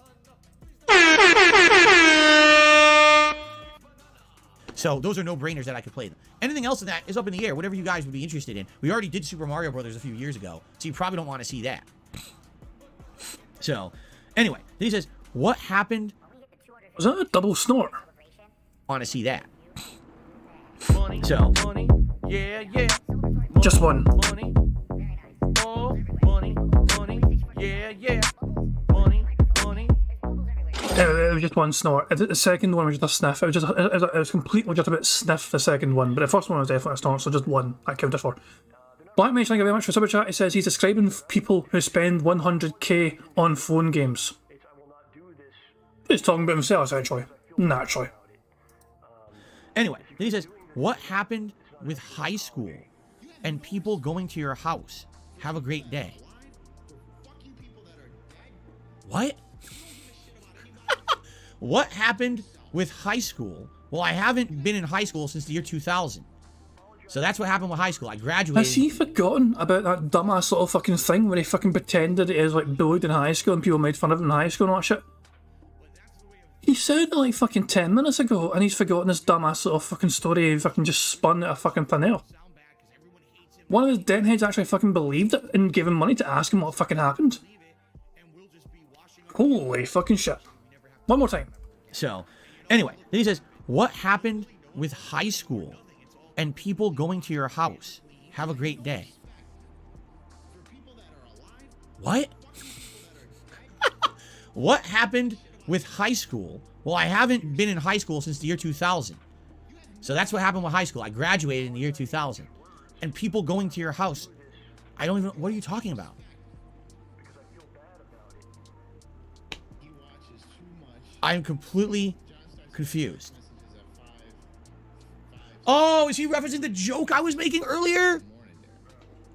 So those are no-brainers that I could play them. Anything else in that is up in the air, whatever you guys would be interested in. We already did Super Mario Brothers a few years ago, so you probably don't want to see that. So, anyway, then he says, what happened? Was that a double snort? Want to see that. Money, So, money, yeah, yeah. Just one. Money, oh, money, money, yeah, yeah. Money, money. It was just one snort. The second one was just a sniff. It was completely just a bit sniff, the second one. But the first one was definitely a snort, so just one. I counted for. Black Mage, thank you very much for Super Chat. He says he's describing people who spend 100k on phone games. He's talking about himself, essentially. Naturally. anyway, then he says, what happened with high school and people going to your house? Have a great day. What? What happened with high school? Well, I haven't been in high school since the year 2000. So that's what happened with high school. I graduated. Has he forgotten about that dumbass little fucking thing where he fucking pretended he was like bullied in high school and people made fun of him in high school and all that shit? He said it like fucking 10 minutes ago and he's forgotten his dumbass little fucking story he fucking just spun out of fucking thin air. One of his deadheads actually fucking believed it and gave him money to ask him what fucking happened. Holy fucking shit. One more time. So, anyway, then he says, what happened with high school and people going to your house? Have a great day. What? What happened with high school? Well, I haven't been in high school since the year 2000. So that's what happened with high school. I graduated in the year 2000. And people going to your house, I don't even, what are you talking about? I'm completely confused. Oh, is he referencing the joke I was making earlier?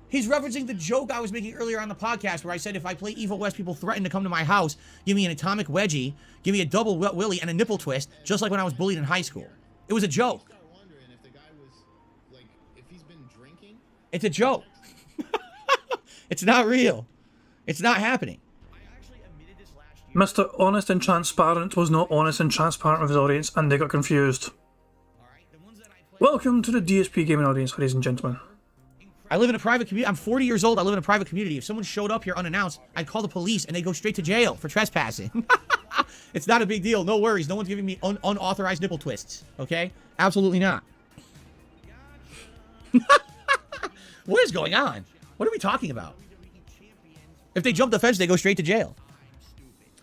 He's referencing the joke I was making earlier on the podcast where I said if I play Evil West, people threaten to come to my house, give me an atomic wedgie, give me a double wet willy, and a nipple twist, just like when I was bullied in high school. It was a joke. It's a joke. It's not real. It's not happening. Mr. Honest and Transparent was not honest and transparent with his audience, and they got confused. Welcome to the DSP gaming audience, ladies and gentlemen. I live in a private community. I'm 40 years old. I live in a private community. If someone showed up here unannounced, I'd call the police and they go straight to jail for trespassing. It's not a big deal. No worries. No one's giving me unauthorized nipple twists. Okay? Absolutely not. What is going on? What are we talking about? If they jump the fence, they go straight to jail.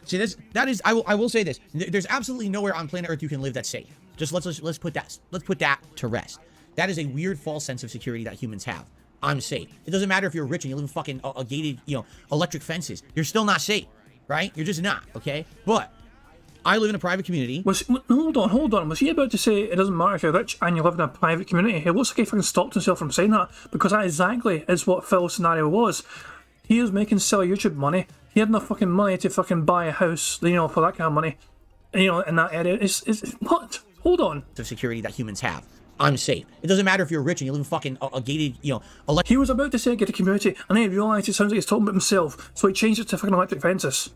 See, that is. I will say this. There's absolutely nowhere on planet Earth you can live that's safe. Just let's put that to rest. That is a weird false sense of security that humans have. I'm safe. It doesn't matter if you're rich and you live in fucking a gated, electric fences. You're still not safe, right? You're just not, okay? But I live in a private community. Hold on. Was he about to say it doesn't matter if you're rich and you live in a private community? It looks like he fucking stopped himself from saying that, because that exactly is what Phil's scenario was. He was making silly YouTube money. He had enough fucking money to fucking buy a house, for that kind of money, in that area. It's what? Hold on. Of security that humans have. I'm safe. It doesn't matter if you're rich and you live in fucking a gated, electric. He was about to say gated community, and then he realised it sounds like he's talking about himself, so he changed it to fucking electric fences.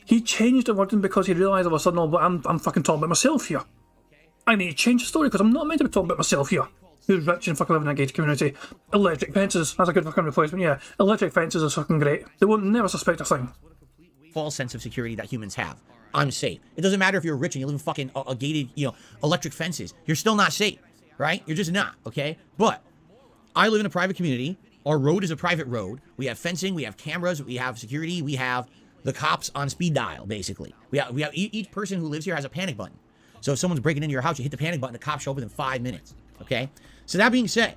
He changed the wording because he realised all of a sudden, oh, but I'm fucking talking about myself here. I need to change the story because I'm not meant to be talking about myself here. Who's rich and fucking living in a gated community. Electric fences, that's a good fucking replacement, yeah. Electric fences are fucking great. They won't never suspect a thing. False sense of security that humans have. I'm safe. It doesn't matter if you're rich and you live in fucking a gated, electric fences. You're still not safe, right? You're just not, okay? But I live in a private community. Our road is a private road. We have fencing, we have cameras, we have security, we have the cops on speed dial, basically. We have each person who lives here has a panic button. So if someone's breaking into your house, you hit the panic button, the cops show up within 5 minutes, okay? So that being said,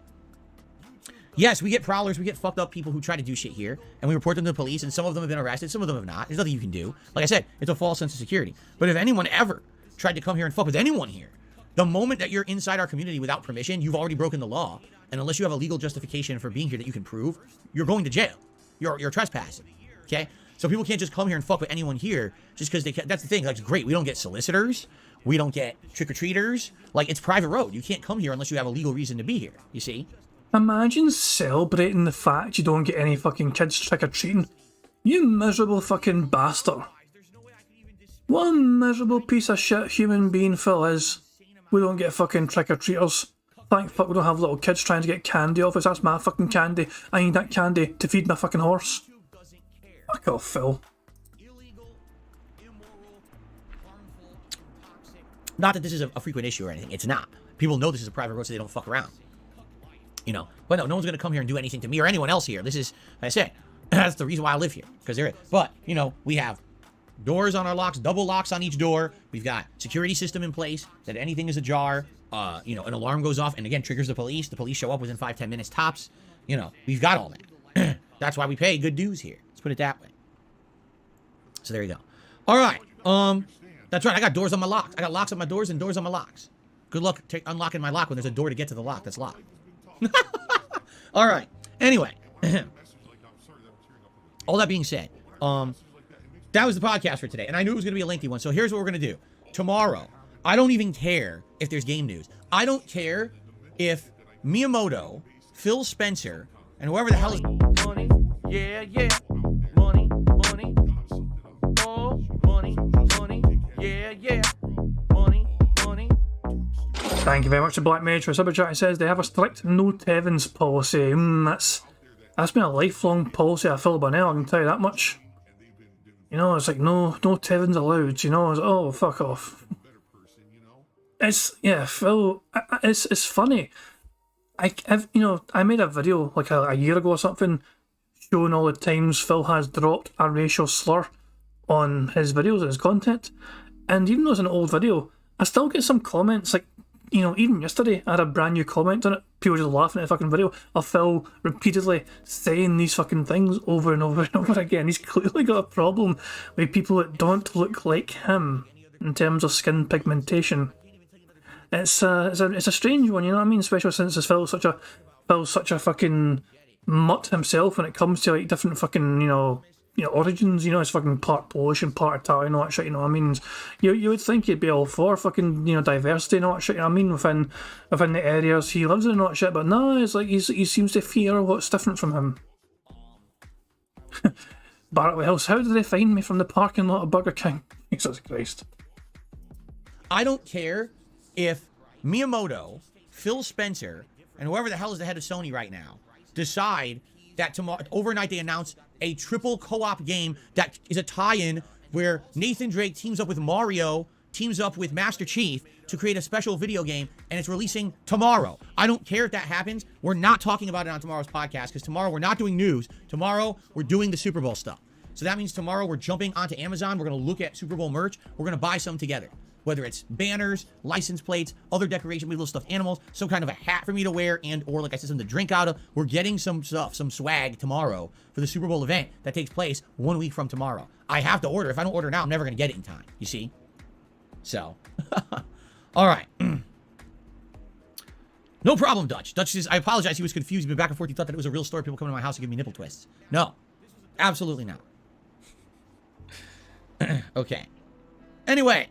yes, we get prowlers, we get fucked up people who try to do shit here, and we report them to the police, and some of them have been arrested, some of them have not. There's nothing you can do. Like I said, it's a false sense of security. But if anyone ever tried to come here and fuck with anyone here, the moment that you're inside our community without permission, you've already broken the law. And unless you have a legal justification for being here that you can prove, you're going to jail. You're trespassing. Okay? So people can't just come here and fuck with anyone here just because they can. That's the thing. Like, it's great. We don't get solicitors. We don't get trick-or-treaters. Like, it's private road. You can't come here unless you have a legal reason to be here. You see? Imagine celebrating the fact you don't get any fucking kids trick-or-treating. You miserable fucking bastard. What a miserable piece of shit human being Phil is. We don't get fucking trick-or-treaters. Thank fuck we don't have little kids trying to get candy off us. That's my fucking candy. I need that candy to feed my fucking horse. Fuck off, Phil. Not that this is a frequent issue or anything. It's not. People know this is a private road so they don't fuck around. But no one's going to come here and do anything to me or anyone else here. This is, like I said, that's the reason why I live here. Because there is. But, we have doors on our locks, double locks on each door. We've got security system in place that anything is ajar. An alarm goes off and again triggers the police. The police show up within 5-10 minutes tops. We've got all that. That's why we pay good dues here. Let's put it that way. So there you go. All right. That's right. I got doors on my locks. I got locks on my doors and doors on my locks. Good luck unlocking my lock when there's a door to get to the lock that's locked. All right. Anyway, all that being said, that was the podcast for today, and I knew it was going to be a lengthy one. So here's what we're going to do tomorrow. I don't even care if there's game news. I don't care if Miyamoto, Phil Spencer, and whoever the hell is Money, yeah, yeah. Money, money. Oh, money, money. Yeah, yeah. Money, money. Thank you very much to Black Mage for Super Chat. It says they have a strict no Tevins policy. That's been a lifelong policy I feel by now, I can tell you that much. It's like no Tevins allowed, it's oh fuck off. Phil, it's funny. I made a video like a year ago or something showing all the times Phil has dropped a racial slur on his videos and his content. And even though it's an old video, I still get some comments like, even yesterday I had a brand new comment on it. People just laughing at the fucking video of Phil repeatedly saying these fucking things over and over and over again. He's clearly got a problem with people that don't look like him in terms of skin pigmentation. It's a strange one, you know what I mean? Especially since Phil's such a fucking mutt himself when it comes to like different fucking origins, it's fucking part Polish and part Italian, all that shit, you know what I mean? You would think he'd be all for fucking, diversity and all that shit, you know what I mean, within the areas he lives in and all that shit, but no, it's like he seems to fear what's different from him. Barrett Wells, how did they find me from the parking lot of Burger King? Jesus Christ. I don't care if Miyamoto, Phil Spencer, and whoever the hell is the head of Sony right now decide that tomorrow, overnight, they announce a triple co-op game that is a tie-in where Nathan Drake teams up with Mario, teams up with Master Chief to create a special video game, and it's releasing tomorrow. I don't care if that happens. We're not talking about it on tomorrow's podcast because tomorrow we're not doing news. Tomorrow we're doing the Super Bowl stuff. So that means tomorrow we're jumping onto Amazon. We're going to look at Super Bowl merch. We're going to buy some together. Whether it's banners, license plates, other decoration, little stuffed animals, some kind of a hat for me to wear, and or like I said, something to drink out of. We're getting some stuff, some swag tomorrow for the Super Bowl event that takes place 1 week from tomorrow. I have to order. If I don't order now, I'm never going to get it in time. You see? So, all right. No problem, Dutch. Dutch says, I apologize. He was confused. He's been back and forth. He thought that it was a real story. People coming to my house to give me nipple twists. No, absolutely not. Okay. Anyway.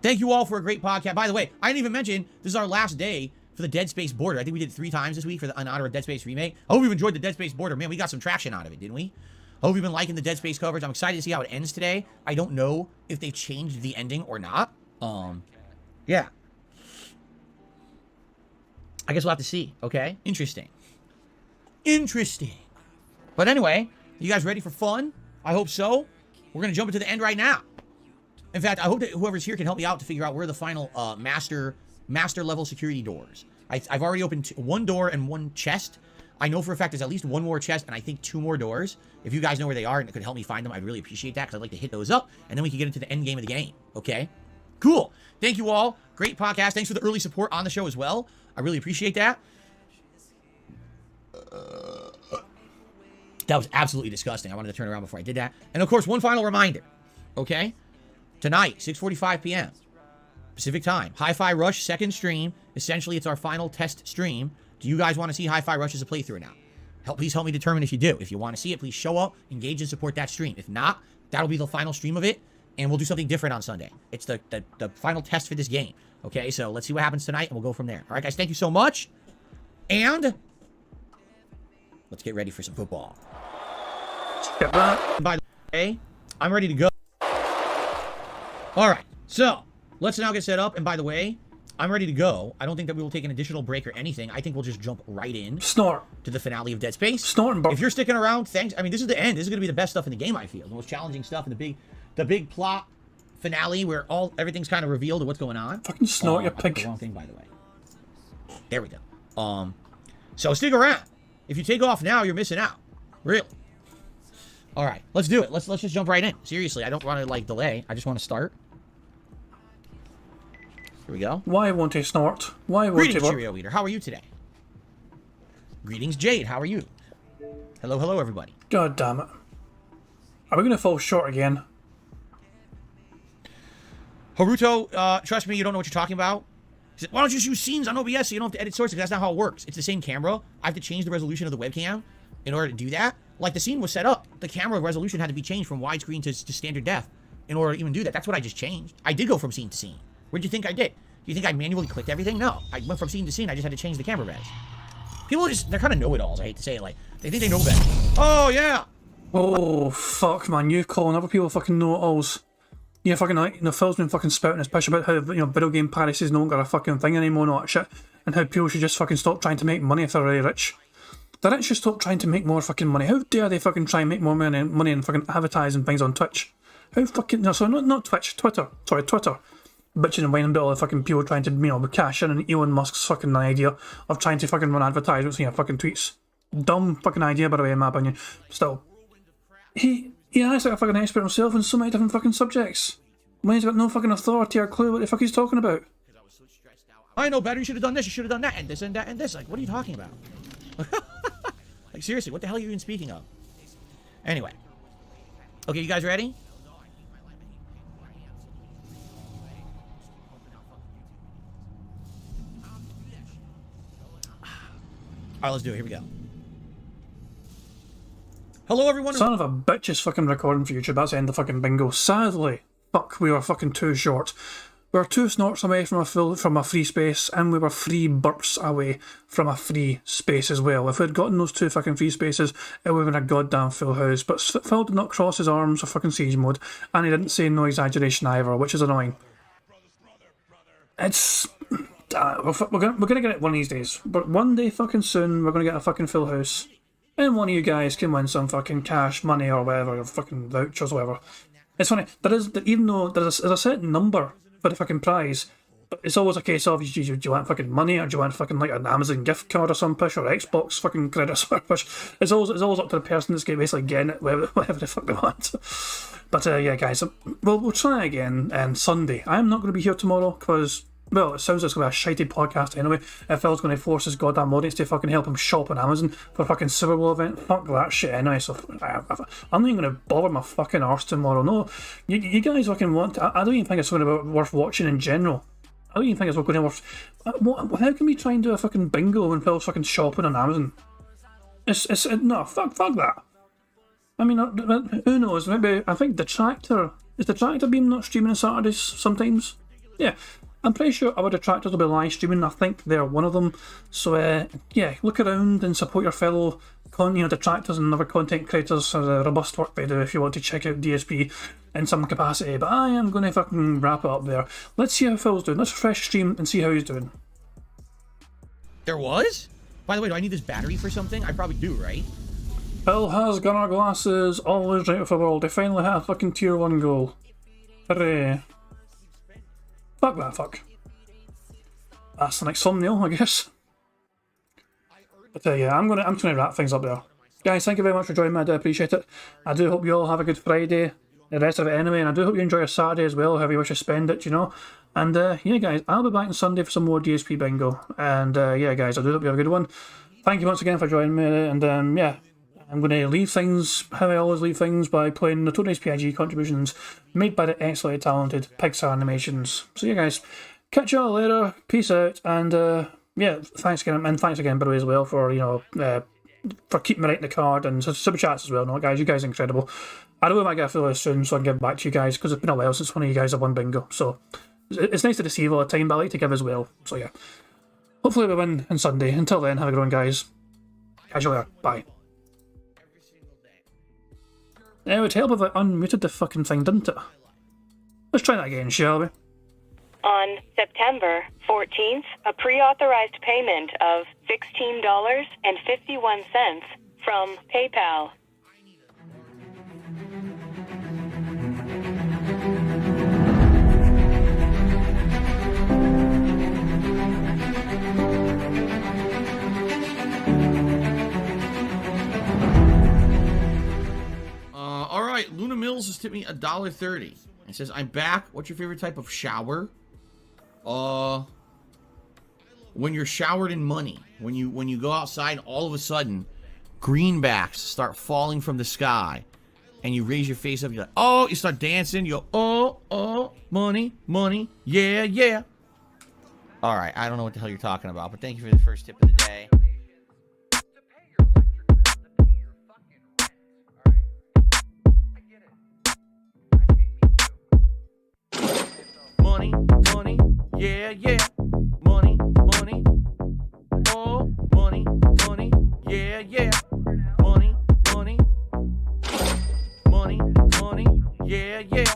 Thank you all for a great podcast. By the way, I didn't even mention this is our last day for the Dead Space border. I think we did it 3 times this week in honor of Dead Space Remake. I hope you've enjoyed the Dead Space border. Man, we got some traction out of it, didn't we? I hope you've been liking the Dead Space coverage. I'm excited to see how it ends today. I don't know if they changed the ending or not. Yeah. I guess we'll have to see, okay? Interesting. But anyway, you guys ready for fun? I hope so. We're going to jump into the end right now. In fact, I hope that whoever's here can help me out to figure out where are the final master level security doors. I've already opened 1 door and 1 chest. I know for a fact there's at least 1 more chest and I think 2 more doors. If you guys know where they are and it could help me find them, I'd really appreciate that because I'd like to hit those up and then we can get into the end game of the game. Okay? Cool. Thank you all. Great podcast. Thanks for the early support on the show as well. I really appreciate that. That was absolutely disgusting. I wanted to turn around before I did that. And of course, one final reminder. Okay? Tonight, 6:45 p.m. Pacific time. Hi-Fi Rush second stream. Essentially, it's our final test stream. Do you guys want to see Hi-Fi Rush as a playthrough or not? Please help me determine if you do. If you want to see it, please show up, engage, and support that stream. If not, that'll be the final stream of it, and we'll do something different on Sunday. It's the final test for this game. Okay, so let's see what happens tonight, and we'll go from there. All right, guys, thank you so much. And let's get ready for some football. By the way, I'm ready to go. All right, so let's now get set up. And by the way, I'm ready to go. I don't think that we will take an additional break or anything. I think we'll just jump right in. Snort. To the finale of Dead Space. Snorting, bro. If you're sticking around, thanks. I mean, this is the end. This is going to be the best stuff in the game, I feel. The most challenging stuff and the big plot finale where everything's kind of revealed of what's going on. Fucking snort, you pig. The wrong thing, by the way. There we go. So stick around. If you take off now, you're missing out. Really. All right, let's do it. Let's just jump right in. Seriously, I don't want to delay. I just want to start. Here we go. Why won't he snort? Why won't Greetings, he? Cheerio Eater. How are you today? Greetings, Jade. How are you? Hello, everybody. God damn it. Are we going to fall short again? Haruto, trust me, you don't know what you're talking about. He said, why don't you just use scenes on OBS so you don't have to edit sources? That's not how it works. It's the same camera. I have to change the resolution of the webcam in order to do that. Like, the scene was set up. The camera resolution had to be changed from widescreen to standard def in order to even do that. That's what I just changed. I did go from scene to scene. What did you think I did? Do you think I manually clicked everything? No. I went from scene to scene. I just had to change the camera res. People they're kind of know-it-alls, I hate to say it. Like, they think they know better. Oh, yeah! Oh, fuck, man. You calling other people fucking know-it-alls. Fucking, Phil's been fucking spouting his piss about how, video game piracy is no longer a fucking thing anymore and all that shit. And how people should just fucking stop trying to make money if they're really rich. The rich should stop trying to make more fucking money. How dare they fucking try and make more money and fucking advertising things on Twitch? How fucking... No, sorry, not Twitch. Twitter. Sorry, Twitter. Bitching and whining about all the fucking people trying to, cash in and Elon Musk's fucking idea of trying to fucking run advertisements and fucking tweets. Dumb fucking idea, by the way, in my opinion. Still. He acts like a fucking expert himself in so many different fucking subjects. When he's got no fucking authority or clue what the fuck he's talking about. I know better, you should have done this, you should have done that, and this and that and this. Like, what are you talking about? Like, seriously, what the hell are you even speaking of? Anyway. Okay, you guys ready? Alright, let's do it. Here we go. Hello, everyone. Son of a bitch is fucking recording for YouTube. That's the end of fucking bingo. Sadly, fuck, we were fucking too short. We were 2 snorts away from a free space, and we were 3 burps away from a free space as well. If we had gotten those 2 fucking free spaces, it would have been a goddamn full house. But Phil did not cross his arms for fucking siege mode, and he didn't say no exaggeration either, which is annoying. It's... we're gonna get it one of these days. But one day fucking soon, we're gonna get a fucking full house. And one of you guys can win some fucking cash, money, or whatever, or fucking vouchers, or whatever. It's funny, even though there's a set number for the fucking prize, but it's always a case of, do you want fucking money, or do you want fucking like an Amazon gift card or some push, or Xbox fucking credits or push. It's always up to the person that's basically getting it, whatever the fuck they want. But yeah, guys, we'll try again on Sunday. I'm not going to be here tomorrow, because... well, it sounds like it's going to be a shitey podcast anyway. If Phil's going to force his goddamn audience to fucking help him shop on Amazon for a fucking Super Bowl event, fuck that shit anyway, so I'm not even going to bother my fucking arse tomorrow. No, you guys fucking want... I don't even think it's going to be worth watching in general. I don't even think it's going to be worth... how can we try and do a fucking bingo when Phil's fucking shopping on Amazon? No, fuck that. I mean, who knows, maybe... I think Detractor... Is Detractor Beam not streaming on Saturdays sometimes? Yeah. I'm pretty sure our detractors will be live streaming. I think they're one of them. So yeah, look around and support your fellow detractors and other content creators for the robust work they do if you want to check out DSP in some capacity. But I am going to fucking wrap it up there. Let's see how Phil's doing. Let's refresh stream and see how he's doing. There was? By the way, do I need this battery for something? I probably do, right? Phil has gunner glasses, always right with the world. They finally had a fucking tier 1 goal. Hooray. Fuck that, fuck. That's the next thumbnail, I guess. But yeah, I'm gonna wrap things up there. Guys, thank you very much for joining me, I do appreciate it. I do hope you all have a good Friday, the rest of it anyway, and I do hope you enjoy your Saturday as well, however you wish to spend it, And yeah guys, I'll be back on Sunday for some more DSP Bingo. And yeah guys, I do hope you have a good one. Thank you once again for joining me, and yeah. I'm going to leave things how I always leave things, by playing the Tony's PIG contributions made by the excellently talented Pixar Animations. So yeah guys, catch you all later, peace out, and yeah, thanks again, by the way as well for, for keeping me right in the card, and super chats as well. No guys, you guys are incredible. I know we might get a full soon, so I can give back to you guys, because it's been a while since one of you guys have won bingo, so it's nice to receive all the time, but I like to give as well. So yeah, hopefully we win on Sunday. Until then, have a good one guys. Catch you later, bye. It would help if I unmuted the fucking thing, didn't it? Let's try that again, shall we? On September 14th, a pre-authorized payment of $16.51 from PayPal. Alright, Luna Mills has tipped me $1.30. It says, I'm back. What's your favorite type of shower? When you're showered in money. When you go outside and all of a sudden, greenbacks start falling from the sky. And you raise your face up, you're like, oh, you start dancing, you go, oh, money, money, yeah, yeah. Alright, I don't know what the hell you're talking about, but thank you for the first tip of the day. Money, money, yeah, yeah. Money, money. Oh, money, money, yeah, yeah. Money, money. Money, money, yeah, yeah.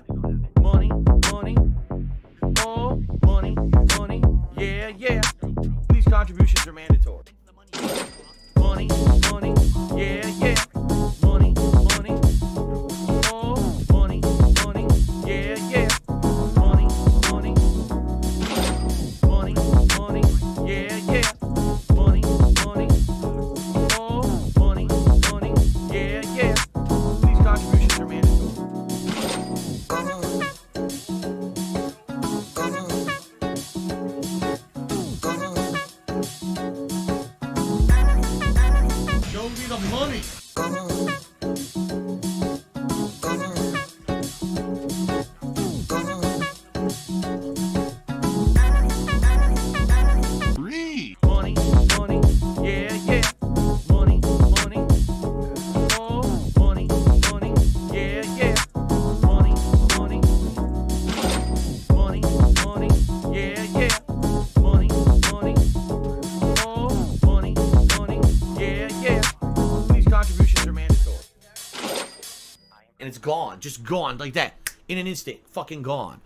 Money, money. Oh, money, money, yeah, yeah. These contributions are mandatory. Money, money, yeah, yeah. Money, money. Oh, money, money, yeah, yeah. Money, money. Money, money, yeah, yeah. Money, money. Oh, money, money, yeah, yeah. These contributions are mandatory. Show me the money. Money, money, yeah, yeah. Money, money. Oh, money. it's gone. Just gone like that. In an instant. Fucking gone.